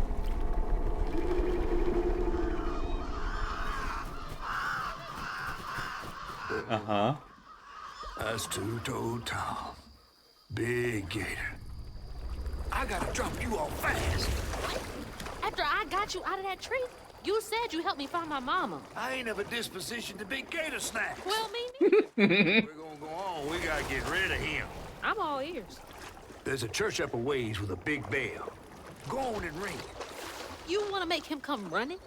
Uh-huh. That's Two-Toed Tom. Big gator. I gotta drop you off fast. After I got you out of that tree, you said you helped me find my mama. I ain't of a disposition to be gator snacks. Well, me neither. We're gonna go on. We gotta get rid of him. I'm all ears. There's a church up a ways with a big bell. Go on and ring it. You want to make him come running?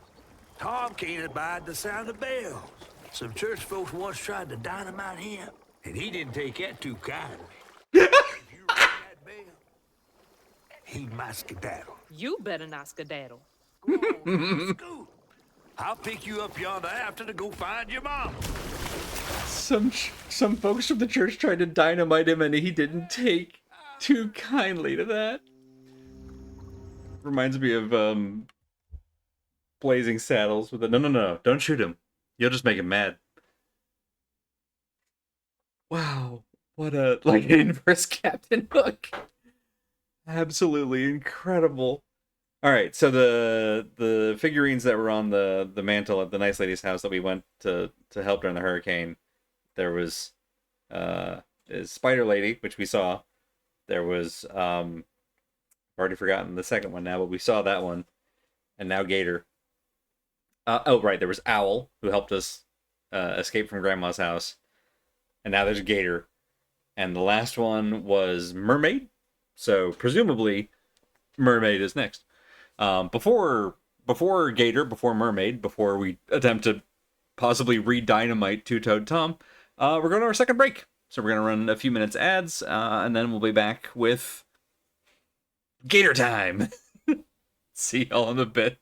Tom can't abide the sound of bells. Some church folks once tried to dynamite him, and he didn't take that too kindly. If you ring that bell, he might skedaddle. You better not skedaddle. Go on, scoot. I'll pick you up yonder after to go find your mom. Some folks from the church tried to dynamite him and he didn't take too kindly to that. Reminds me of Blazing Saddles with a no, don't shoot him. You'll just make him mad. Wow, what a like an inverse Captain Hook. Absolutely incredible. All right, so the figurines that were on the mantle at the nice lady's house that we went to help during the hurricane, there was Spider Lady, which we saw. There was I've already forgotten the second one now, but we saw that one, and now Gator. Oh right, there was Owl who helped us escape from Grandma's house, and now there's Gator, and the last one was Mermaid. So presumably, Mermaid is next. Before Gator, before Mermaid, before we attempt to possibly re-dynamite Two-Toed Tom, we're going to our second break. So we're going to run a few minutes ads, and then we'll be back with Gator time. See y'all in a bit.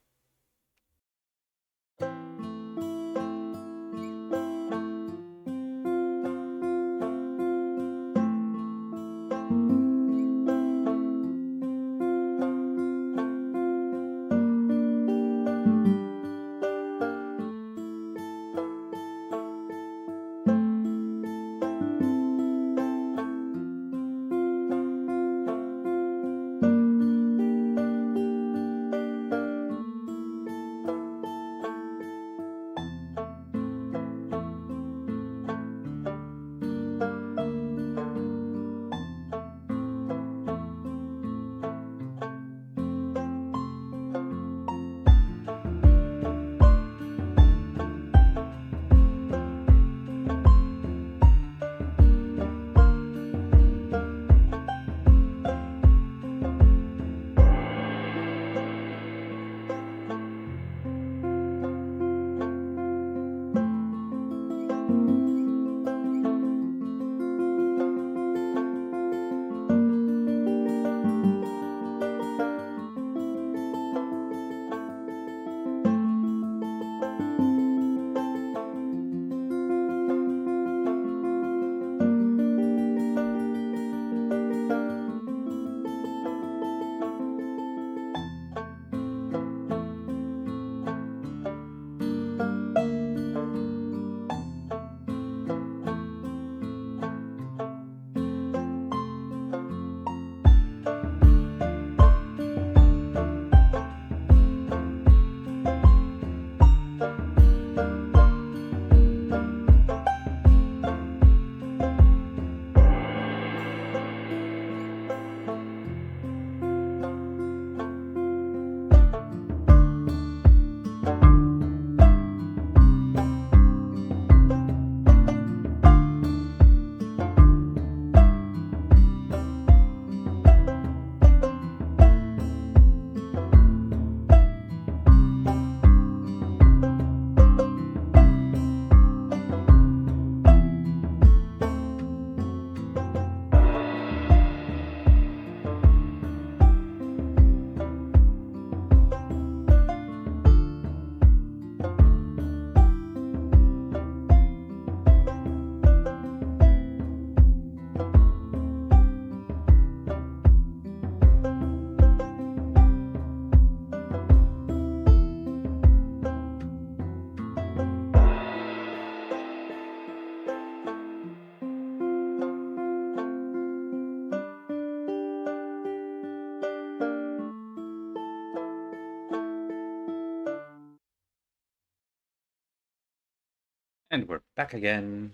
And we're back again.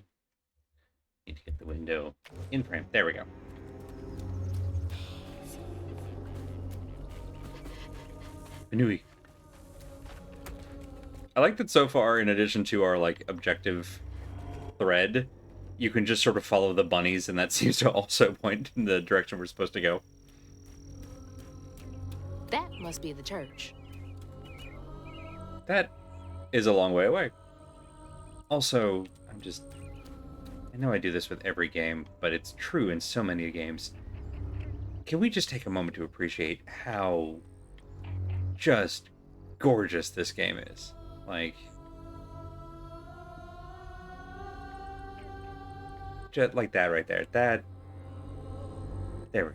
Need to get the window in frame. There we go. Anui. I like that so far, in addition to our, like, objective thread, you can just sort of follow the bunnies, and that seems to also point in the direction we're supposed to go. That must be the church. That is a long way away. Also, I know I do this with every game, but it's true in so many games. Can we just take a moment to appreciate how just gorgeous this game is? Like, just like that right there. There we go.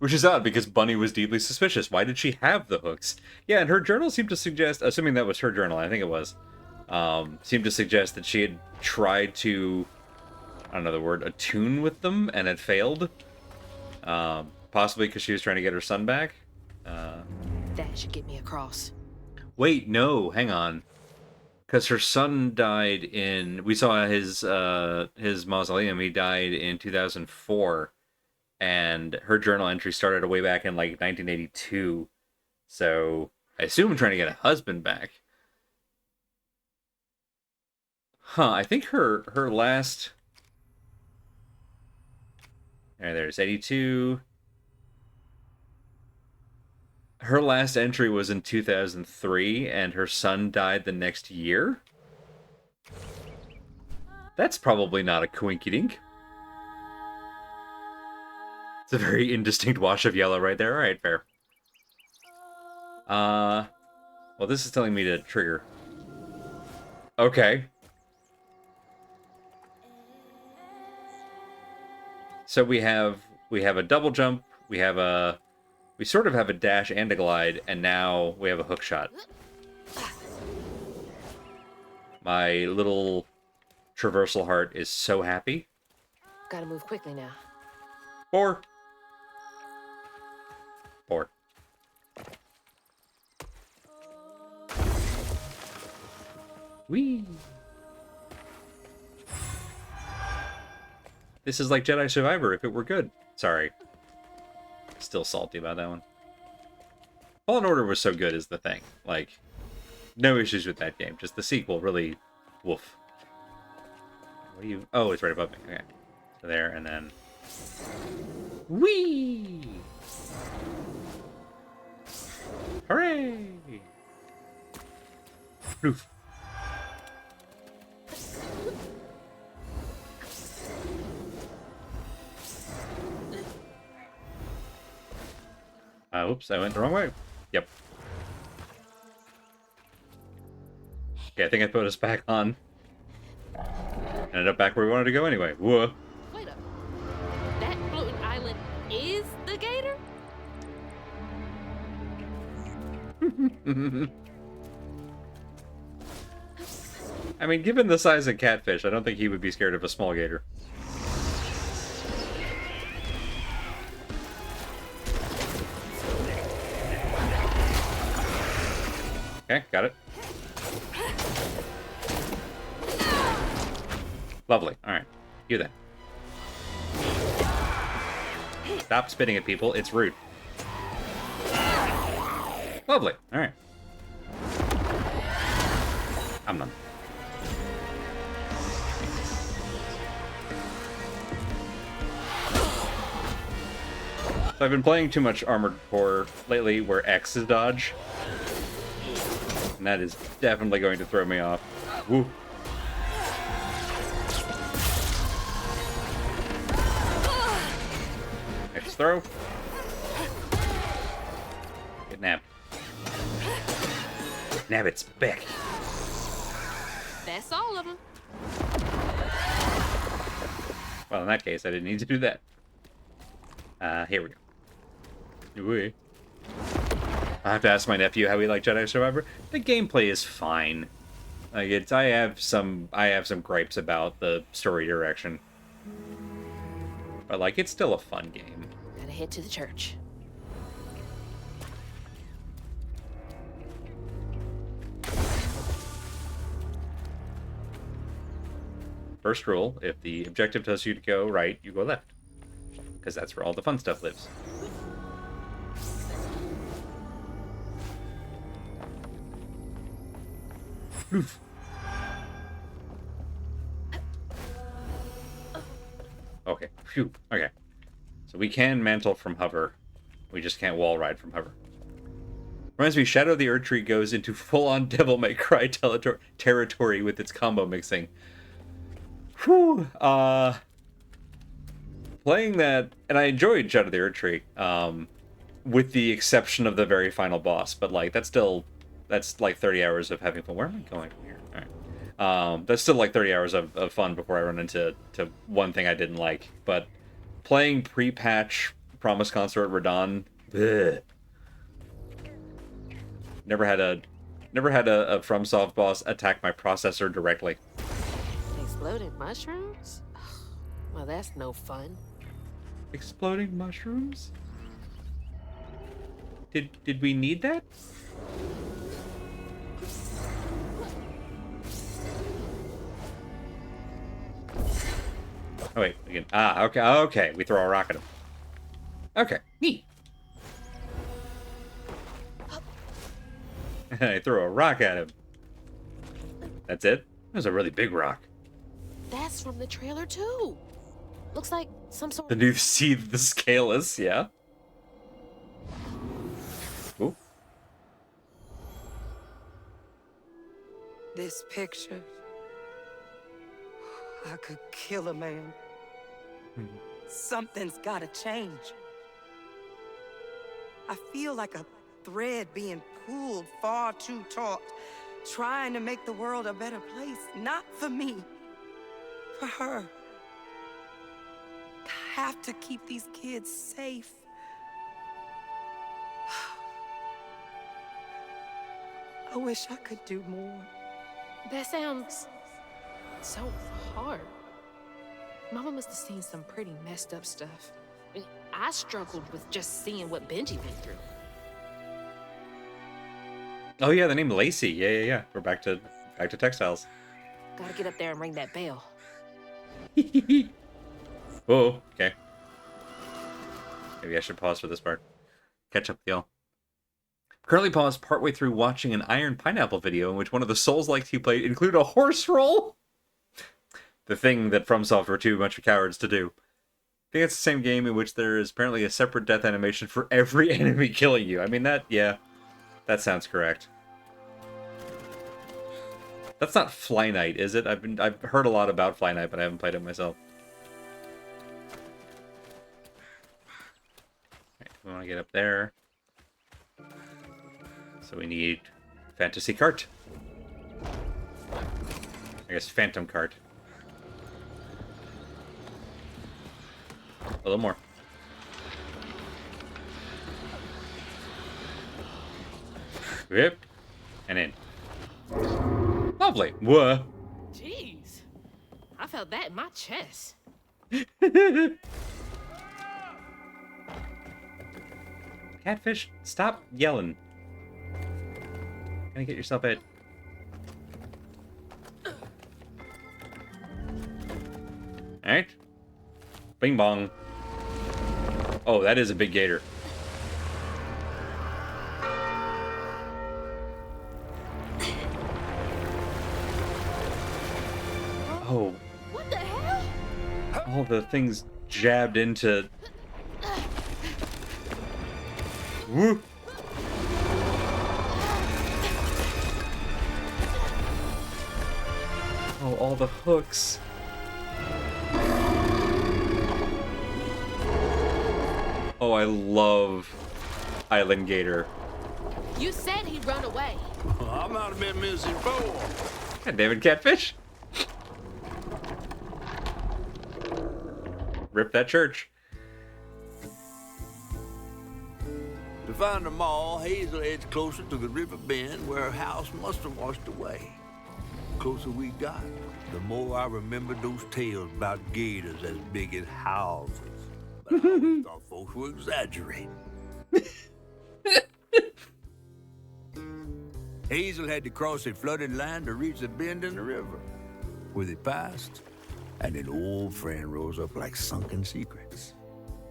Which is odd, because Bunny was deeply suspicious. Why did she have the hooks? Yeah, and her journal seemed to suggest, assuming that was her journal, I think it was, seemed to suggest that she had tried to, I don't know the word, attune with them, and had failed. Possibly because she was trying to get her son back. That should get me across. Wait, no, hang on. Because her son died in, we saw his mausoleum, he died in 2004. And her journal entry started way back in, like, 1982. So, I assume I'm trying to get a husband back. Huh, I think her last... There's 82. Her last entry was in 2003, and her son died the next year? That's probably not a coinkydink. It's a very indistinct wash of yellow right there. Alright, fair. Well, this is telling me to trigger. Okay. So we have a double jump, we sort of have a dash and a glide, and now we have a hook shot. My little traversal heart is so happy. Gotta move quickly now. 4. Whee! This is like Jedi Survivor if it were good. Sorry. Still salty about that one. Fallen Order was so good is the thing. Like, no issues with that game. Just the sequel really... woof. What do you... Oh, it's right above me. Okay. So there, and then... Whee! Hooray! Roof. Oops, I went the wrong way. Yep. Okay, I think I put us back on. Ended up back where we wanted to go anyway. Whoa. Wait up. That floating island is the gator? I mean, given the size of Catfish, I don't think he would be scared of a small gator. Okay, got it. Lovely. Alright. You then. Stop spitting at people. It's rude. Lovely. Alright. I'm done. So I've been playing too much Armored Core lately where X is dodge. And that is definitely going to throw me off. Woo. Next throw. Get nabbed. Nab its back. That's all of them. Well, in that case, I didn't need to do that. Here we go. Wee. I have to ask my nephew how he liked Jedi Survivor. The gameplay is fine. Like I have some gripes about the story direction, but like it's still a fun game. Gotta head to the church. First rule, if the objective tells you to go right, you go left. Because that's where all the fun stuff lives. Oof. Okay. Phew. Okay. So we can mantle from hover. We just can't wall ride from hover. Reminds me, Shadow of the Erdtree goes into full-on Devil May Cry territory with its combo mixing. Whew. Playing that, and I enjoyed Shadow of the Erdtree, with the exception of the very final boss. But like, that's like 30 hours of having fun. Where am I going from here? All right. That's still like 30 hours of fun before I run into one thing I didn't like. But playing pre-patch Promise Consort Radahn, bleh. Never had a FromSoft boss attack my processor directly. Exploding mushrooms? Well, that's no fun. Exploding mushrooms? Did we need that? Oh wait, again. Okay. We throw a rock at him. Okay, neat. I throw a rock at him. That's it? It was a really big rock. That's from the trailer too. Looks like some sort The new Seed the Scaleless, yeah. Ooh. This picture, I could kill a man. Something's gotta change. I feel like a thread being pulled far too taut, trying to make the world a better place. Not for me, for her. I have to keep these kids safe. I wish I could do more. That sounds so hard. Mama must have seen some pretty messed up stuff. I struggled with just seeing what Benji went through. Oh yeah, the name Lacey. Yeah. We're back to textiles. Gotta get up there and ring that bell. Oh, okay. Maybe I should pause for this part. Catch up with y'all. Currently paused partway through watching an Iron Pineapple video in which one of the Souls-like he played included a horse roll. The thing that FromSoft were too much of cowards to do. I think it's the same game in which there is apparently a separate death animation for every enemy killing you. I mean, that sounds correct. That's not Fly Night, is it? I've heard a lot about Fly Night, but I haven't played it myself. Right, we want to get up there. So we need Fantasy Cart. I guess Phantom Cart. A little more. Whip. And in. Lovely. Whoa. Jeez. I felt that in my chest. Catfish, stop yelling. Gonna get yourself it. Alright. Bing bong. Oh, that is a big gator. Oh. What the hell? All the things jabbed into... Woo! Oh, all the hooks. Oh, I love Island Gator. You said he'd run away. I might have been missing before. God damn it, Catfish. Rip that church. To find them all, Hazel heads closer to the river bend where her house must have washed away. The closer we got, the more I remembered those tales about gators as big as houses. But I always thought folks were exaggerating. Hazel had to cross a flooded line to reach a bend in the river. Where they passed, and an old friend rose up like sunken secrets.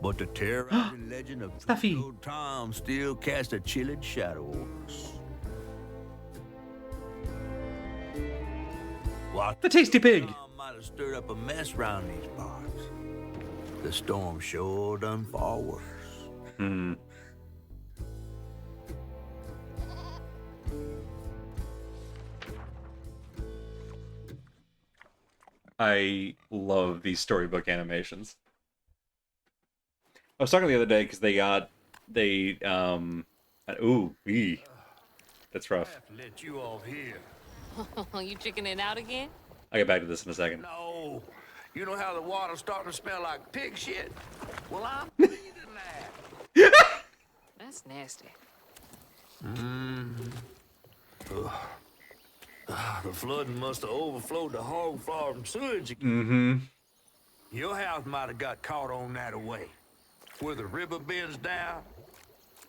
But the terrorizing legend of Stuffy. Old Tom still casts a chilling shadow over us. What The Tasty Pig. Tom might have stirred up a mess round these parts. The storm sure done far worse. Hmm. I love these storybook animations. I was talking the other day because that's rough. Let you off here. You chickening out again? I'll get back to this in a second. No. You know how the water's starting to smell like pig shit? Well, I'm breathing that. That's nasty. The flooding must have overflowed the hog farm sewage again. Mm-hmm. Your house might have got caught on that away, where the river bends down.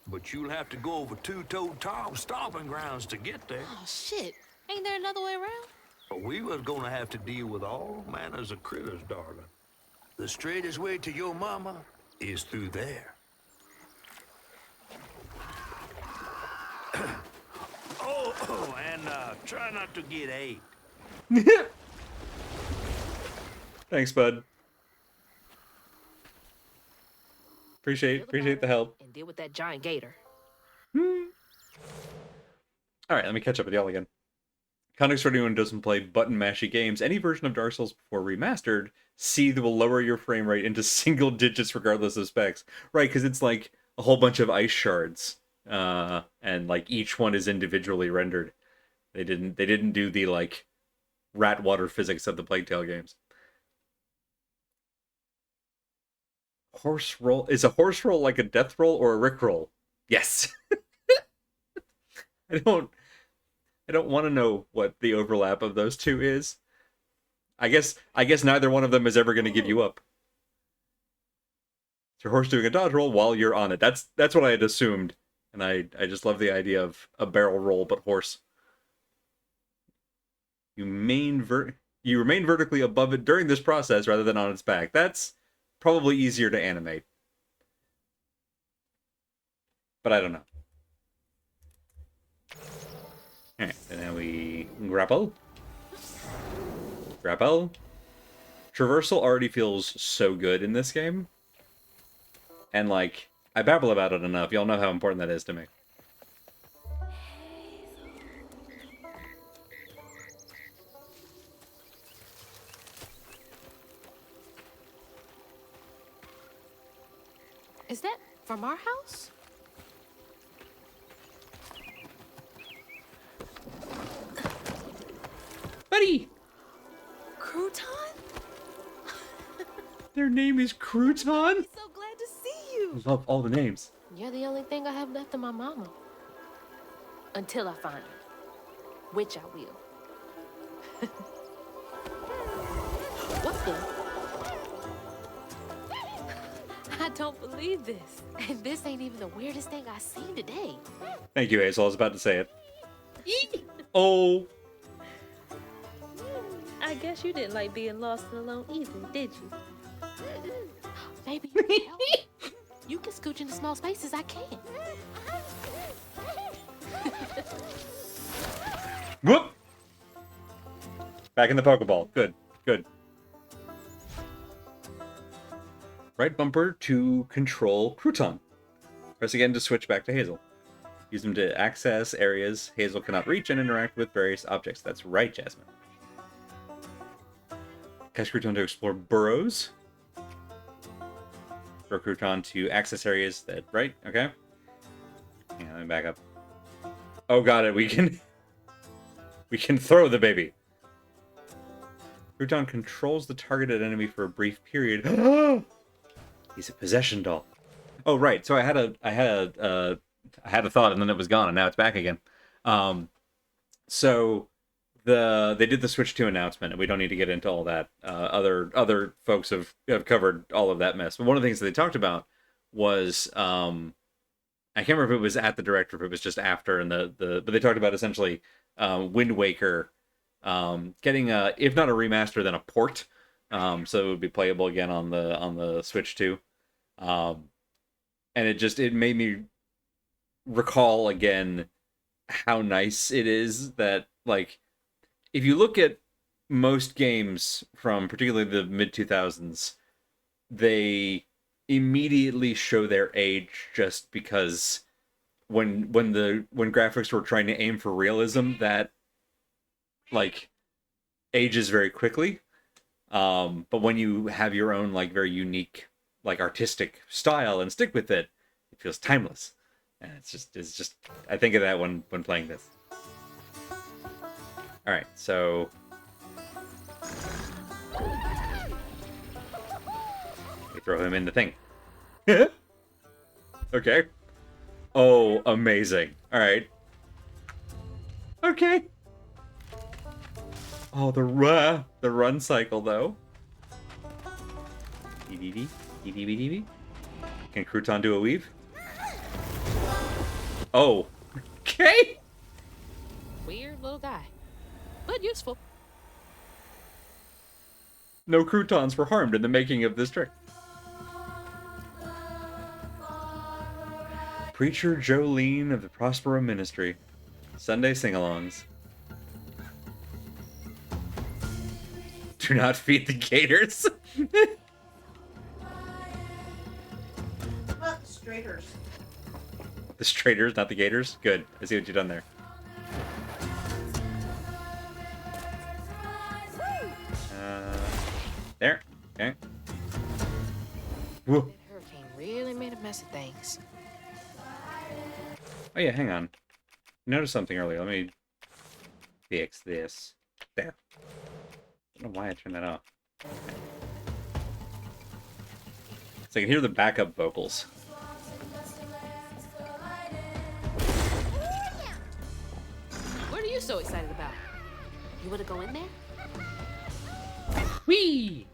But you'll have to go over Two-Toed Tom's stomping grounds to get there. Oh, shit. Ain't there another way around? But we was gonna have to deal with all manners of critters, darling. The straightest way to your mama is through there. And try not to get ate. Thanks, bud. Appreciate the help. And deal with that giant gator. All right, let me catch up with y'all again. Context for anyone who doesn't play button mashy games, any version of Dark Souls before remastered, Seethe will lower your frame rate into single digits regardless of specs. Right, because it's like a whole bunch of ice shards, and like each one is individually rendered. They didn't do the like rat water physics of the Plague Tale games. Horse roll is a horse roll like a death roll or a Rick roll? Yes. I don't want to know what the overlap of those two is. I guess neither one of them is ever going to give you up. It's your horse doing a dodge roll while you're on it. That's what I had assumed, and I just love the idea of a barrel roll but horse. You remain vertically above it during this process rather than on its back. That's probably easier to animate. But I don't know. Alright, and then we grapple. Grapple. Traversal already feels so good in this game. And like, I babble about it enough. Y'all know how important that is to me. Is that from our house? Buddy! Crouton? Their name is Crouton? So glad to see you. I love all the names. You're the only thing I have left of my mama. Until I find her. Which I will. What's the... I don't believe this. And this ain't even the weirdest thing I've seen today. Thank you, Hazel. I was about to say it. Oh. I guess you didn't like being lost and alone either, did you? Maybe you can help me. You can scooch into small spaces, I can't. Whoop! Back in the Pokeball. Good, good. Right bumper to control Crouton. Press again to switch back to Hazel. Use them to access areas Hazel cannot reach and interact with various objects. That's right, Jasmine. Catch Crouton to explore burrows. Throw Crouton to access areas that... Right? Okay. Yeah, let me back up. Oh, got it. We can throw the baby. Crouton controls the targeted enemy for a brief period. He's a possession doll. Oh, right. So I had a thought, and then it was gone, and now it's back again. So they did the Switch 2 announcement, and we don't need to get into all that. Other folks have covered all of that mess. But one of the things that they talked about was I can't remember if it was at the Direct or if it was just after, and but they talked about essentially Wind Waker getting if not a remaster, then a port so it would be playable again on the Switch too. And it made me recall again how nice it is that, like, if you look at most games from particularly the mid 2000s, they immediately show their age just because when graphics were trying to aim for realism, that like ages very quickly. But when you have your own like very unique like artistic style and stick with it, it feels timeless. And it's just I think of that when playing this. All right, so we throw him in the thing. Okay. Oh, amazing. All right. Okay. Oh, the run cycle though. Can Crouton do a weave? Oh. Okay. Weird little guy, but useful. No croutons were harmed in the making of this trick. Preacher Jolene of the Prospero Ministry. Sunday sing-alongs. Do not feed the gators. Not the straighters. The straighters, not the gators? Good. I see what you've done there. There. Okay. Whoa. That hurricane really made a mess of things. Oh yeah, hang on. Notice something earlier. Let me fix this. There. I don't know why I turned that off. So I can hear the backup vocals. What are you so excited about? You want to go in there? Whee!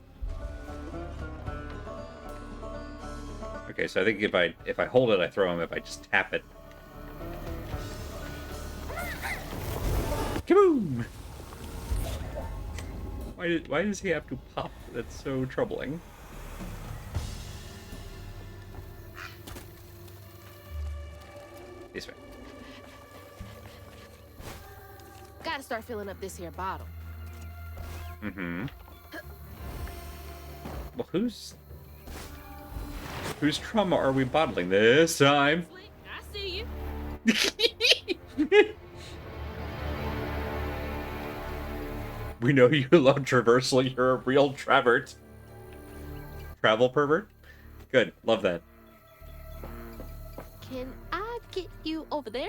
Okay, so I think if I hold it, I throw him. If I just tap it, kaboom! Why does he have to pop? That's so troubling. This way. Gotta start filling up this here bottle. Mm-hmm. Well, whose trauma are we bottling this time? I see you. We know you love traversal. You're a real travert. Travel pervert? Good. Love that. Can I get you over there?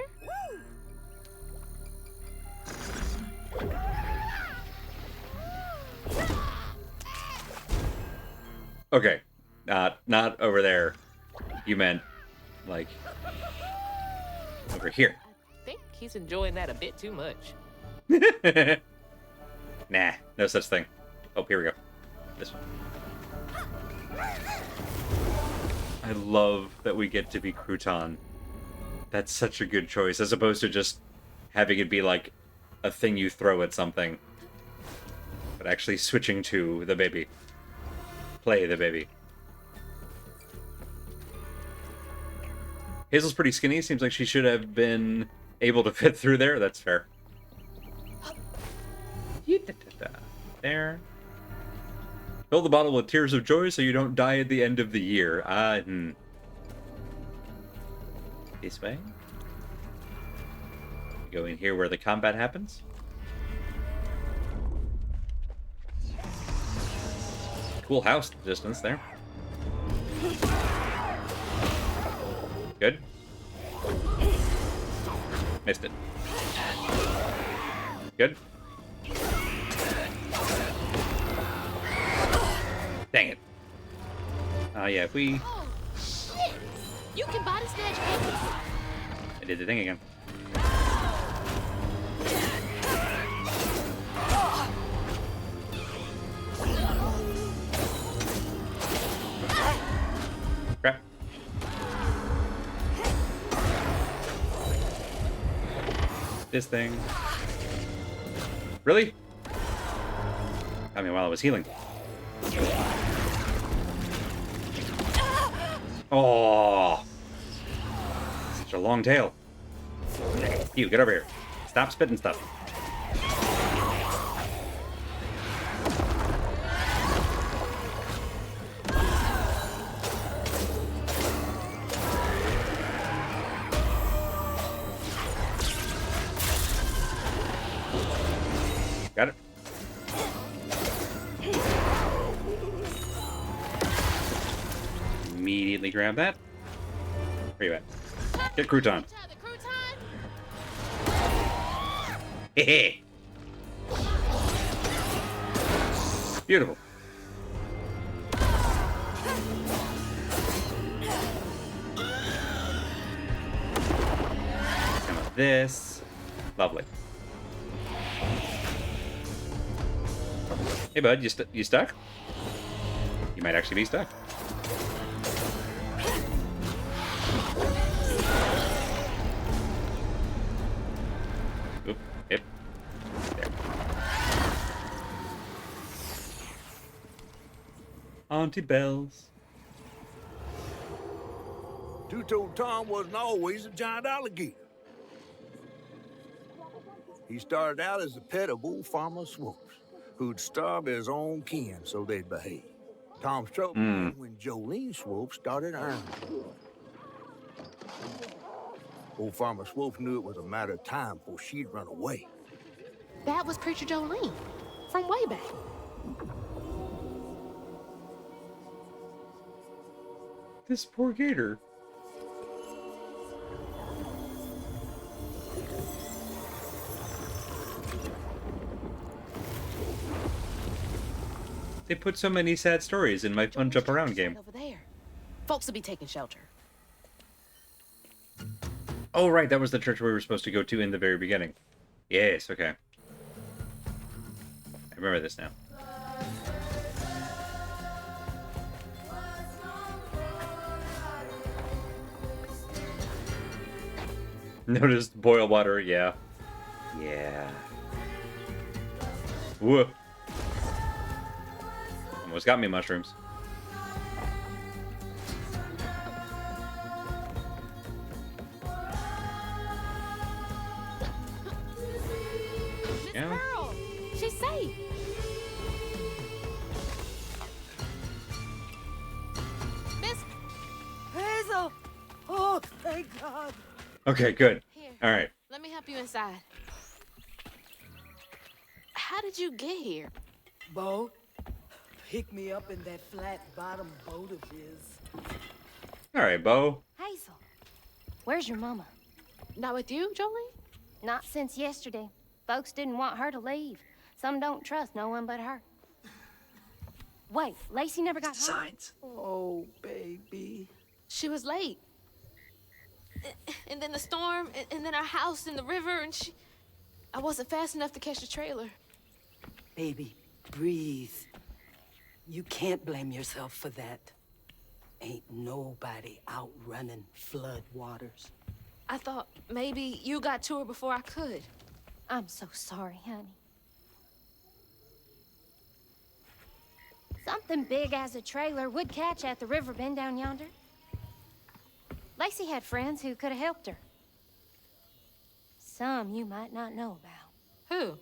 Okay. Not over there. You meant, like, over here. I think he's enjoying that a bit too much. Nah, no such thing. Oh, here we go. This one. I love that we get to be Crouton. That's such a good choice, as opposed to just having it be like a thing you throw at something. But actually switching to the baby. Play the baby. Hazel's pretty skinny. Seems like she should have been able to fit through there. That's fair. There. Fill the bottle with tears of joy so you don't die at the end of the year. This way. Go in here where the combat happens. Cool house distance there. Good. Missed it. Good. Dang it. Yeah, if we... Oh, shit! You can body snatch babies. I did the thing again. Crap. This thing. Really? I mean, while I was healing. Oh, such a long tail. You get over here. Stop spitting stuff. Got it. Immediately grab that. Where you at? Get crouton. Hehe. Beautiful. Some of this. Lovely. Hey, bud, you stuck? You might actually be stuck. Oop, yep. There. Auntie Bells. Two-Toed Tom wasn't always a giant alligator. He started out as a pet of old Farmer Swoops, who'd starve his own kin so they'd behave. Tom's trouble came when Jolene Swope started ironing. Old Farmer Swope knew it was a matter of time before she'd run away. That was Preacher Jolene from way back. This poor gator. They put so many sad stories in my fun jump around game. Over there. Folks will be taking shelter. Oh, right, that was the church we were supposed to go to in the very beginning. Yes, okay. I remember this now. Noticed boil water, yeah. Yeah. Whoa. Almost got me mushrooms. Yeah. Girl, she's safe. Miss Hazel! Oh, thank God. Okay, good. Here. All right. Let me help you inside. How did you get here? Bo, pick me up in that flat bottom boat of his. All right, Bo. Hazel, where's your mama? Not with you, Jolene? Not since yesterday. Folks didn't want her to leave. Some don't trust no one but her. Wait, Lacey never got home? Oh, baby. She was late. And then the storm, and then our house in the river, and I wasn't fast enough to catch the trailer. Baby, breathe. You can't blame yourself for that. Ain't nobody outrunning flood waters. I thought maybe you got to her before I could. I'm so sorry, honey. Something big as a trailer would catch at the river bend down yonder. Lacey had friends who could have helped her. Some you might not know about. Who?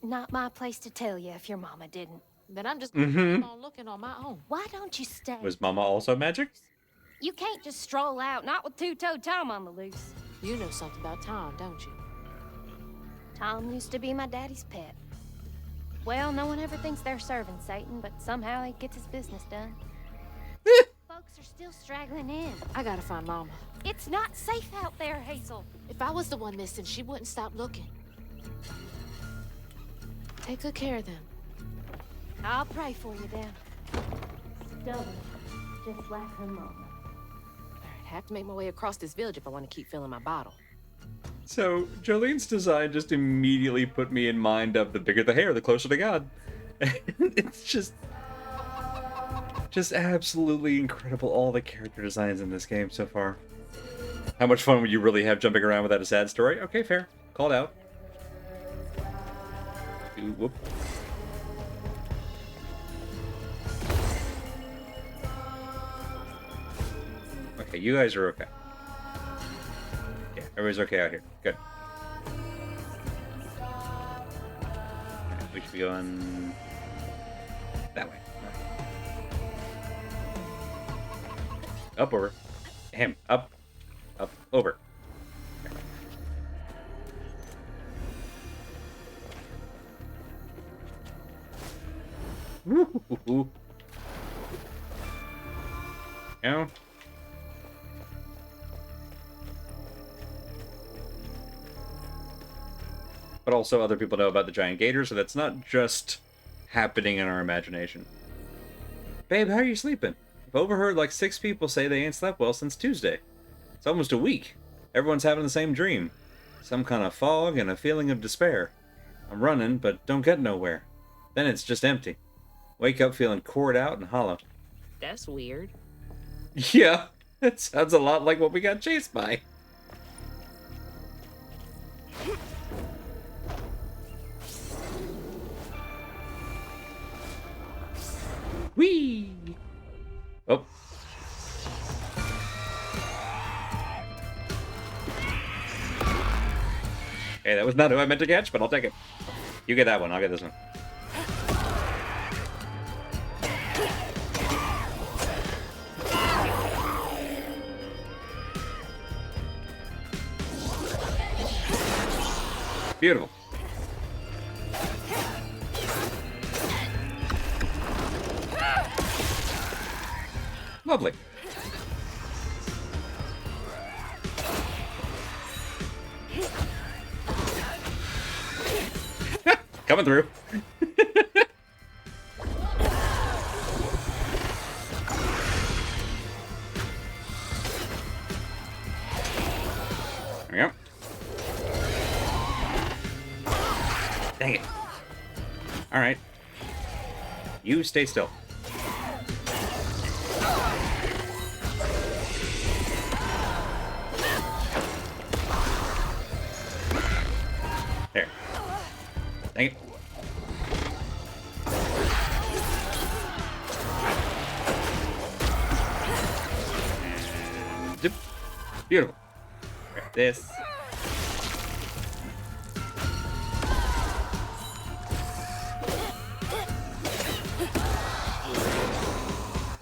Not my place to tell you if your mama didn't. Then I'm just gonna keep on looking on my own. Why don't you stay? Was Mama also magic? You can't just stroll out, not with Two-Toed Tom on the loose. You know something about Tom, don't you? Tom used to be my daddy's pet. Well, no one ever thinks they're serving Satan, but somehow he gets his business done. Folks are still straggling in. I gotta find Mama. It's not safe out there, Hazel. If I was the one missing, she wouldn't stop looking. Take good care of them. I'll pray for you then. Stubborn, just like her mama. I'd have to make my way across this village if I want to keep filling my bottle. So, Jolene's design just immediately put me in mind of the bigger the hair, the closer to God. It's just absolutely incredible, all the character designs in this game so far. How much fun would you really have jumping around without a sad story? Okay, fair. Called out. Ooh, whoop. Okay, you guys are okay. Yeah, everybody's okay out here. Good. Okay, we should be going that way. Up, over. Him. Up. Up. Over. Woo-hoo-hoo-hoo. No. But also other people know about the giant gator, so that's not just happening in our imagination. Babe, how are you sleeping? I've overheard like 6 people say they ain't slept well since Tuesday. It's almost a week. Everyone's having the same dream. Some kind of fog and a feeling of despair. I'm running, but don't get nowhere. Then it's just empty. Wake up feeling cored out and hollow. That's weird. Yeah, it sounds a lot like what we got chased by. Whee! Oh. Hey, that was not who I meant to catch, but I'll take it. You get that one, I'll get this one. Beautiful. Lovely. Coming through. There we go. Dang it. Alright. You stay still. There. Dang it. Zip. Beautiful. Grab this.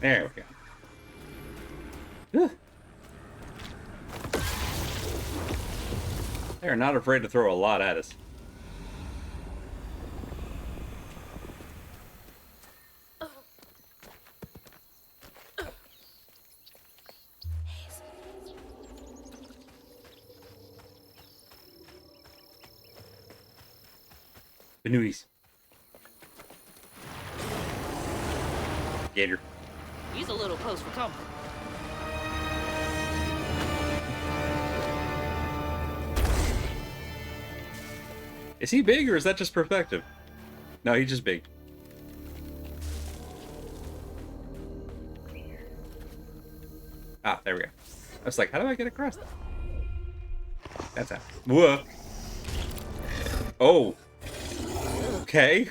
There we go. Whew. They're not afraid to throw a lot at us. Benouilles. Gator. He's a little close for comfort. Is he big or is that just perspective? No, he's just big. Ah, there we go. I was like, how do I get across that? That's how. Whoa. Oh. Okay.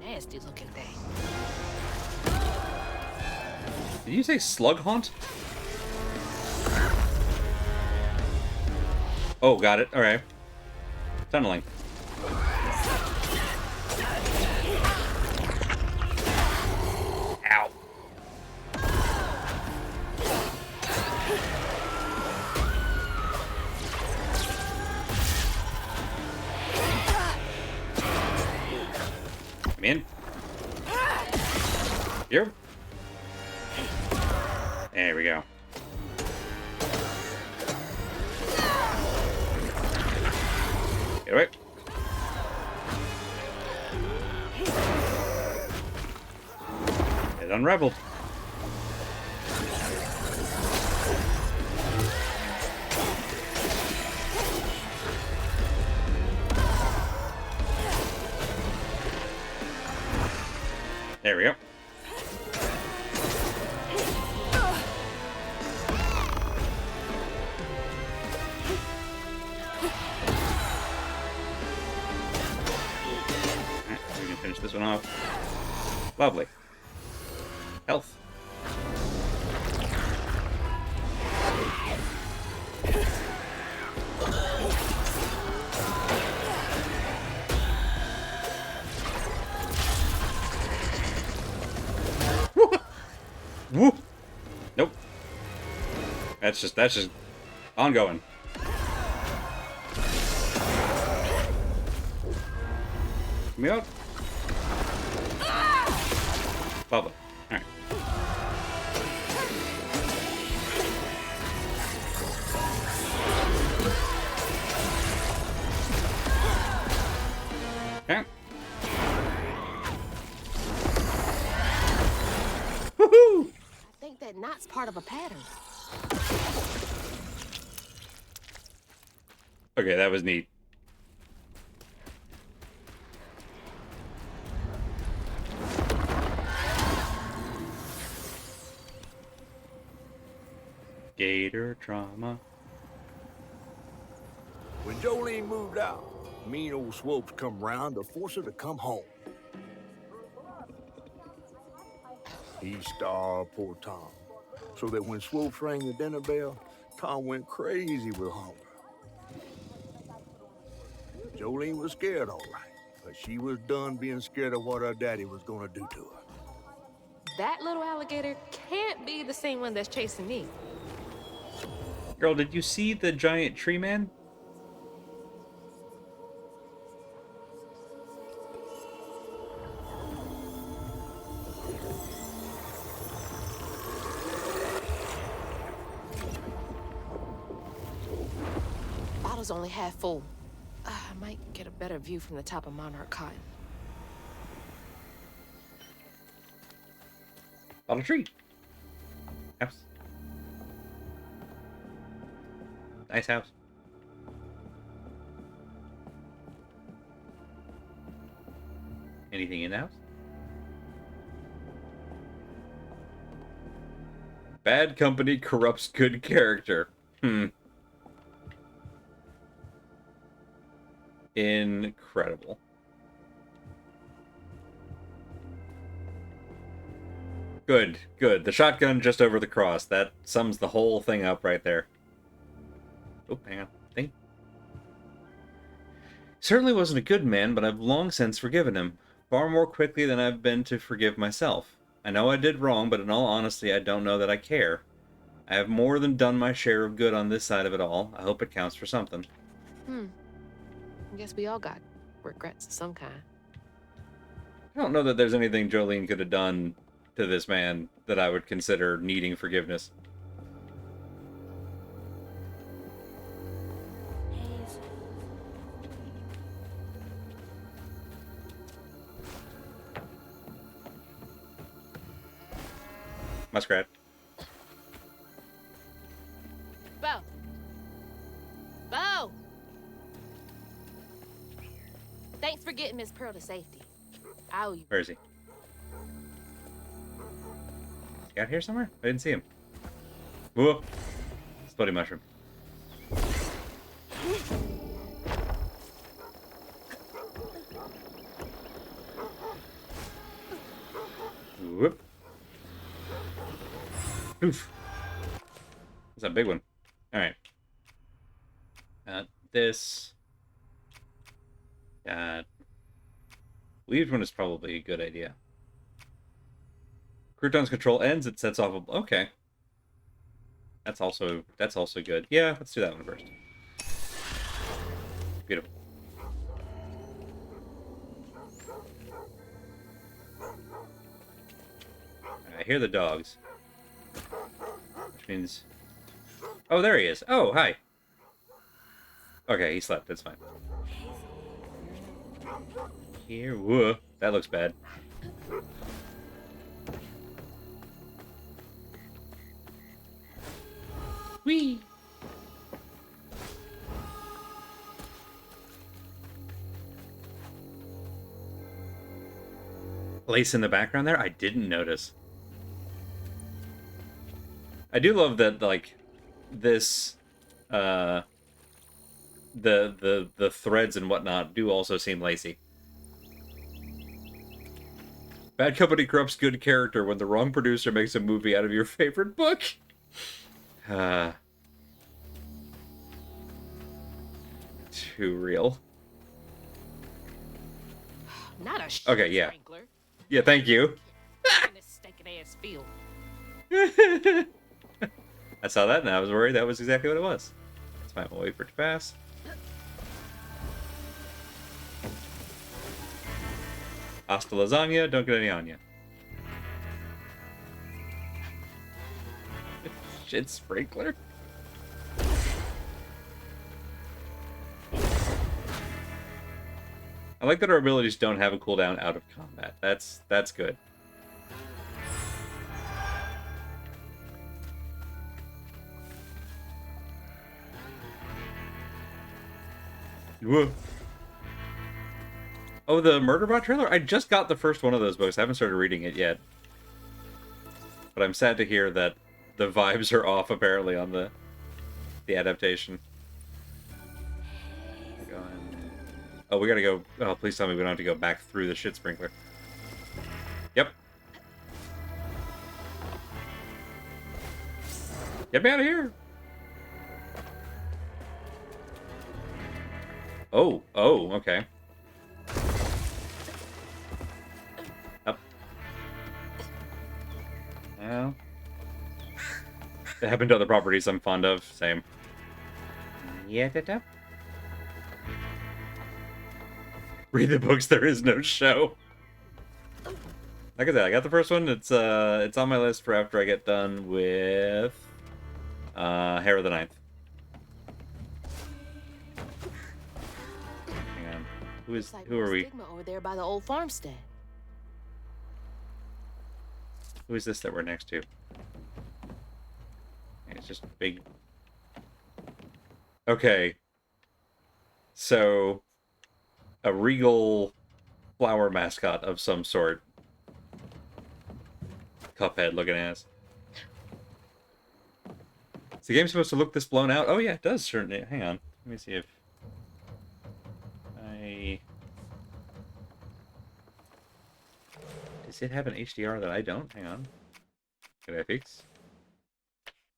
Nasty looking thing. Did you say slug haunt? Oh, got it. Alright. Tunneling. Ow. Come in. Here. There we go. Get away. It unraveled. There we go. We can finish this one off. Lovely. Health. that's just ongoing. Me out. Lovely. All right. Okay. Woohoo! I think that knot's part of a pattern. Okay, that was neat. Gator trauma. When Jolene moved out, mean old Swopes come round to force her to come home. He starved poor Tom, so that when Swopes rang the dinner bell, Tom went crazy with hunger. Jolene was scared, all right, but she was done being scared of what her daddy was gonna do to her. That little alligator can't be the same one that's chasing me. Girl, did you see the giant tree man? Bottle's only half full. I might get a better view from the top of Monarch Cotton. Bottle tree. House. Nice house. Anything in the house? Bad company corrupts good character. Incredible. Good, good. The shotgun just over the cross. That sums the whole thing up right there. Oh, hang on. Thing. Certainly wasn't a good man, but I've long since forgiven him. Far more quickly than I've been to forgive myself. I know I did wrong, but in all honesty, I don't know that I care. I have more than done my share of good on this side of it all. I hope it counts for something. I guess we all got regrets of some kind. I don't know that there's anything Jolene could have done to this man that I would consider needing forgiveness. Muskrat. Bo! Bo! Thanks for getting Miss Pearl to safety. I owe you. Where is he? He out here somewhere? I didn't see him. Whoa! Bloody mushroom. Whoop. Oof. That's a big one. Alright. This. Leave one is probably a good idea. Crouton's control ends, it sets off a... Okay. That's also good. Yeah, let's do that one first. Beautiful. I hear the dogs. Which means... Oh, there he is. Oh, hi. Okay, he slept. That's fine. Here, whoa. That looks bad. Whee! Lace in the background there? I didn't notice. I do love that, like, this, the threads and whatnot do also seem lacy. Bad company corrupts good character when the wrong producer makes a movie out of your favorite book. Too real. Not a shit Okay, yeah. sprinkler. Yeah, thank you. In this stinking ass field. I saw that and I was worried that was exactly what it was. That's fine. We'll wait for it to pass. Hasta lasagna, don't get any on you. Shit sprinkler? I like that our abilities don't have a cooldown out of combat. That's good. Whoa. Oh, the Murderbot trailer? I just got the first one of those books. I haven't started reading it yet. But I'm sad to hear that the vibes are off, apparently, on the adaptation. Oh, we gotta go... Oh, please tell me we don't have to go back through the shit sprinkler. Yep. Get me out of here! Oh, okay. Up. Well... It happened to other properties I'm fond of. Same. Yeah, up. Read the books, there is no show. Like I said, I got the first one. It's on my list for after I get done with Hair of the Ninth. Hang on. Who are we? Over there by the old farmstead. Who is this that we're next to? It's just big. Okay. So a regal flower mascot of some sort. Cuphead looking ass. Is the game supposed to look this blown out? Oh yeah, it does certainly. Hang on. Let me see if does it have an HDR that I don't? Hang on. Graphics.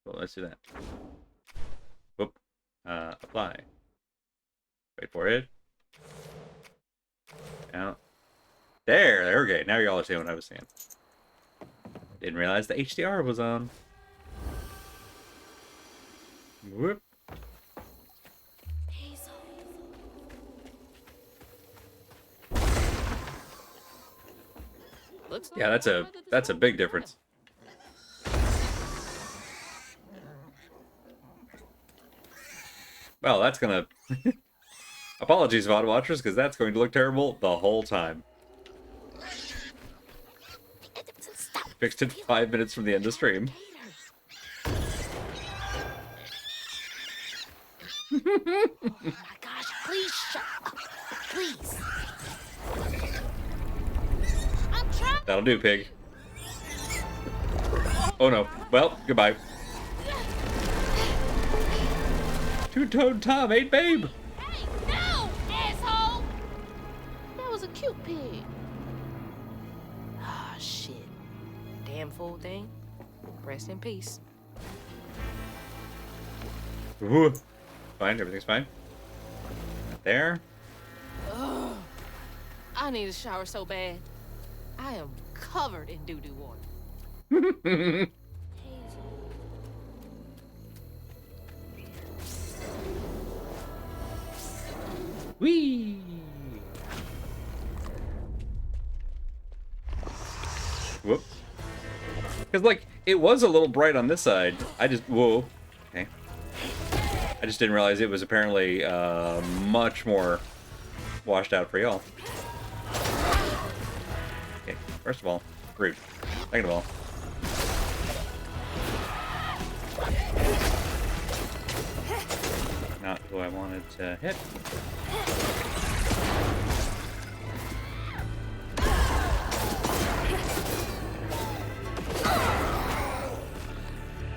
Well, let's do that. Whoop. Apply. Wait for it. Out. There, okay. Now you're all seeing what I was saying. Didn't realize the HDR was on. Whoop. Yeah, that's a big difference. Well, that's gonna... Apologies, VOD watchers, because that's going to look terrible the whole time. Fixed it 5 minutes from the end of stream. Oh my gosh, please shut up. Please. I'm trying. That'll do, pig. Oh no. Well, goodbye. Two-toed Tom ate babe. Hey, no, asshole! That was a cute pig. Ah, shit. Damn fool thing. Rest in peace. Ooh. Fine, everything's fine. There. Ugh. I need a shower so bad. I am covered in doo-doo water. Whee! Whoop. Because, like, it was a little bright on this side. I just... Whoa. Okay. I just didn't realize it was apparently much more washed out for y'all. Okay, first of all, rude. Second of all... Not who I wanted to hit.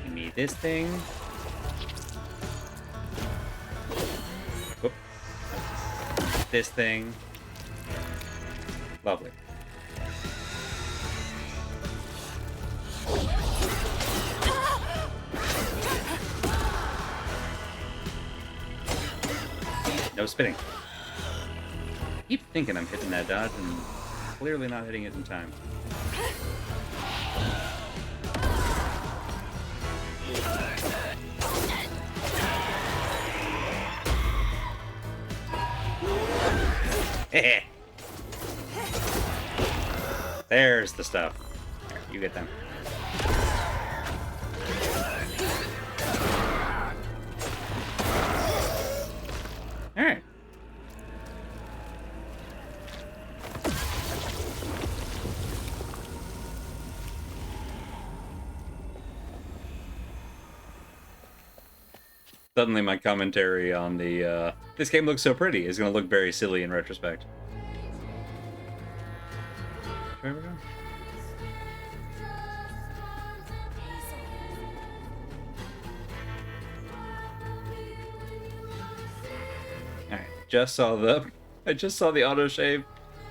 Give me this thing. Whoop. This thing. Lovely. No spinning. I keep thinking I'm hitting that dodge and clearly not hitting it in time. There's the stuff. There, you get them. Alright. Suddenly my commentary on the, this game looks so pretty is going to look very silly in retrospect. Where we go? Alright, I just saw the autosave.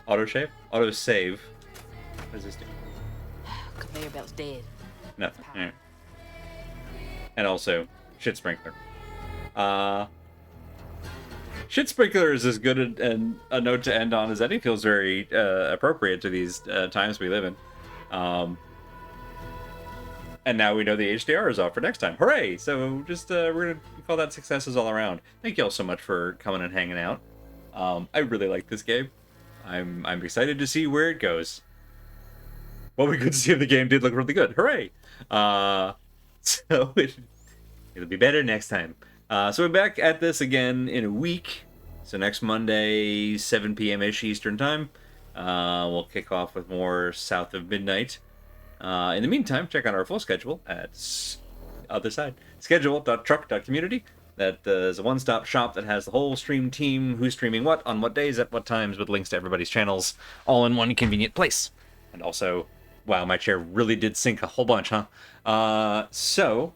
Autosave? What does this do? Conveyor belt's dead. Nothing. Alright. And also, shit sprinkler. Shit sprinkler is as good a note to end on as any. Feels very appropriate to these times we live in. And now we know the HDR is off for next time. Hooray! So just we're gonna call that successes all around. Thank you all so much for coming and hanging out. I really like this game. I'm excited to see where it goes. Well, we could see if the game did look really good. Hooray! So it'll be better next time. So we're back at this again in a week. So next Monday, 7 p.m.-ish Eastern Time. We'll kick off with more South of Midnight. In the meantime, check out our full schedule at other side. Schedule.truck.community. That is a one-stop shop that has the whole stream team, who's streaming what, on what days, at what times, with links to everybody's channels, all in one convenient place. And also, wow, my chair really did sink a whole bunch, huh? So,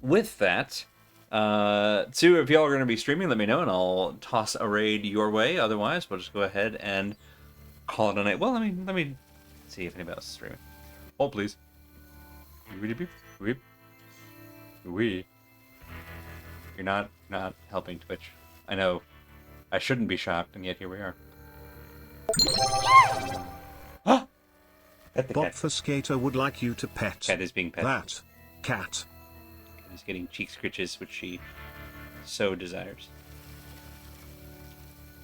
with that, too, if y'all are going to be streaming, let me know, and I'll toss a raid your way. Otherwise, we'll just go ahead and call it a night. Well, let me see if anybody else is streaming. Hold, please. You're not helping Twitch. I know. I shouldn't be shocked, and yet here we are. Huh? Pet the cat. Botfuscator would like you to pet. Cat is being petted. That cat. Cat is getting cheek scritches, which she so desires.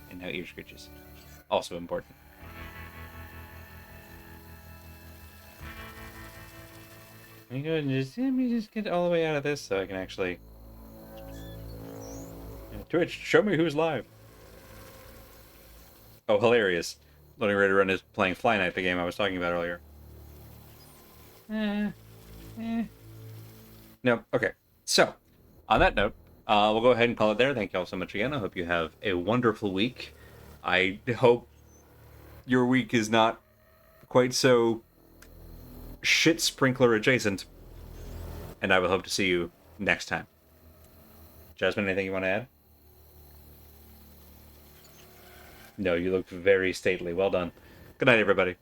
And now ear scritches. Also important. Let me just get all the way out of this so I can actually... Twitch, show me who's live. Oh, hilarious. Loading Ready to Run is playing Fly Night, the game I was talking about earlier. No, okay. So, on that note, we'll go ahead and call it there. Thank you all so much again. I hope you have a wonderful week. I hope your week is not quite so shit sprinkler adjacent. And I will hope to see you next time. Jasmine, anything you want to add? No, you look very stately. Well done. Good night, everybody.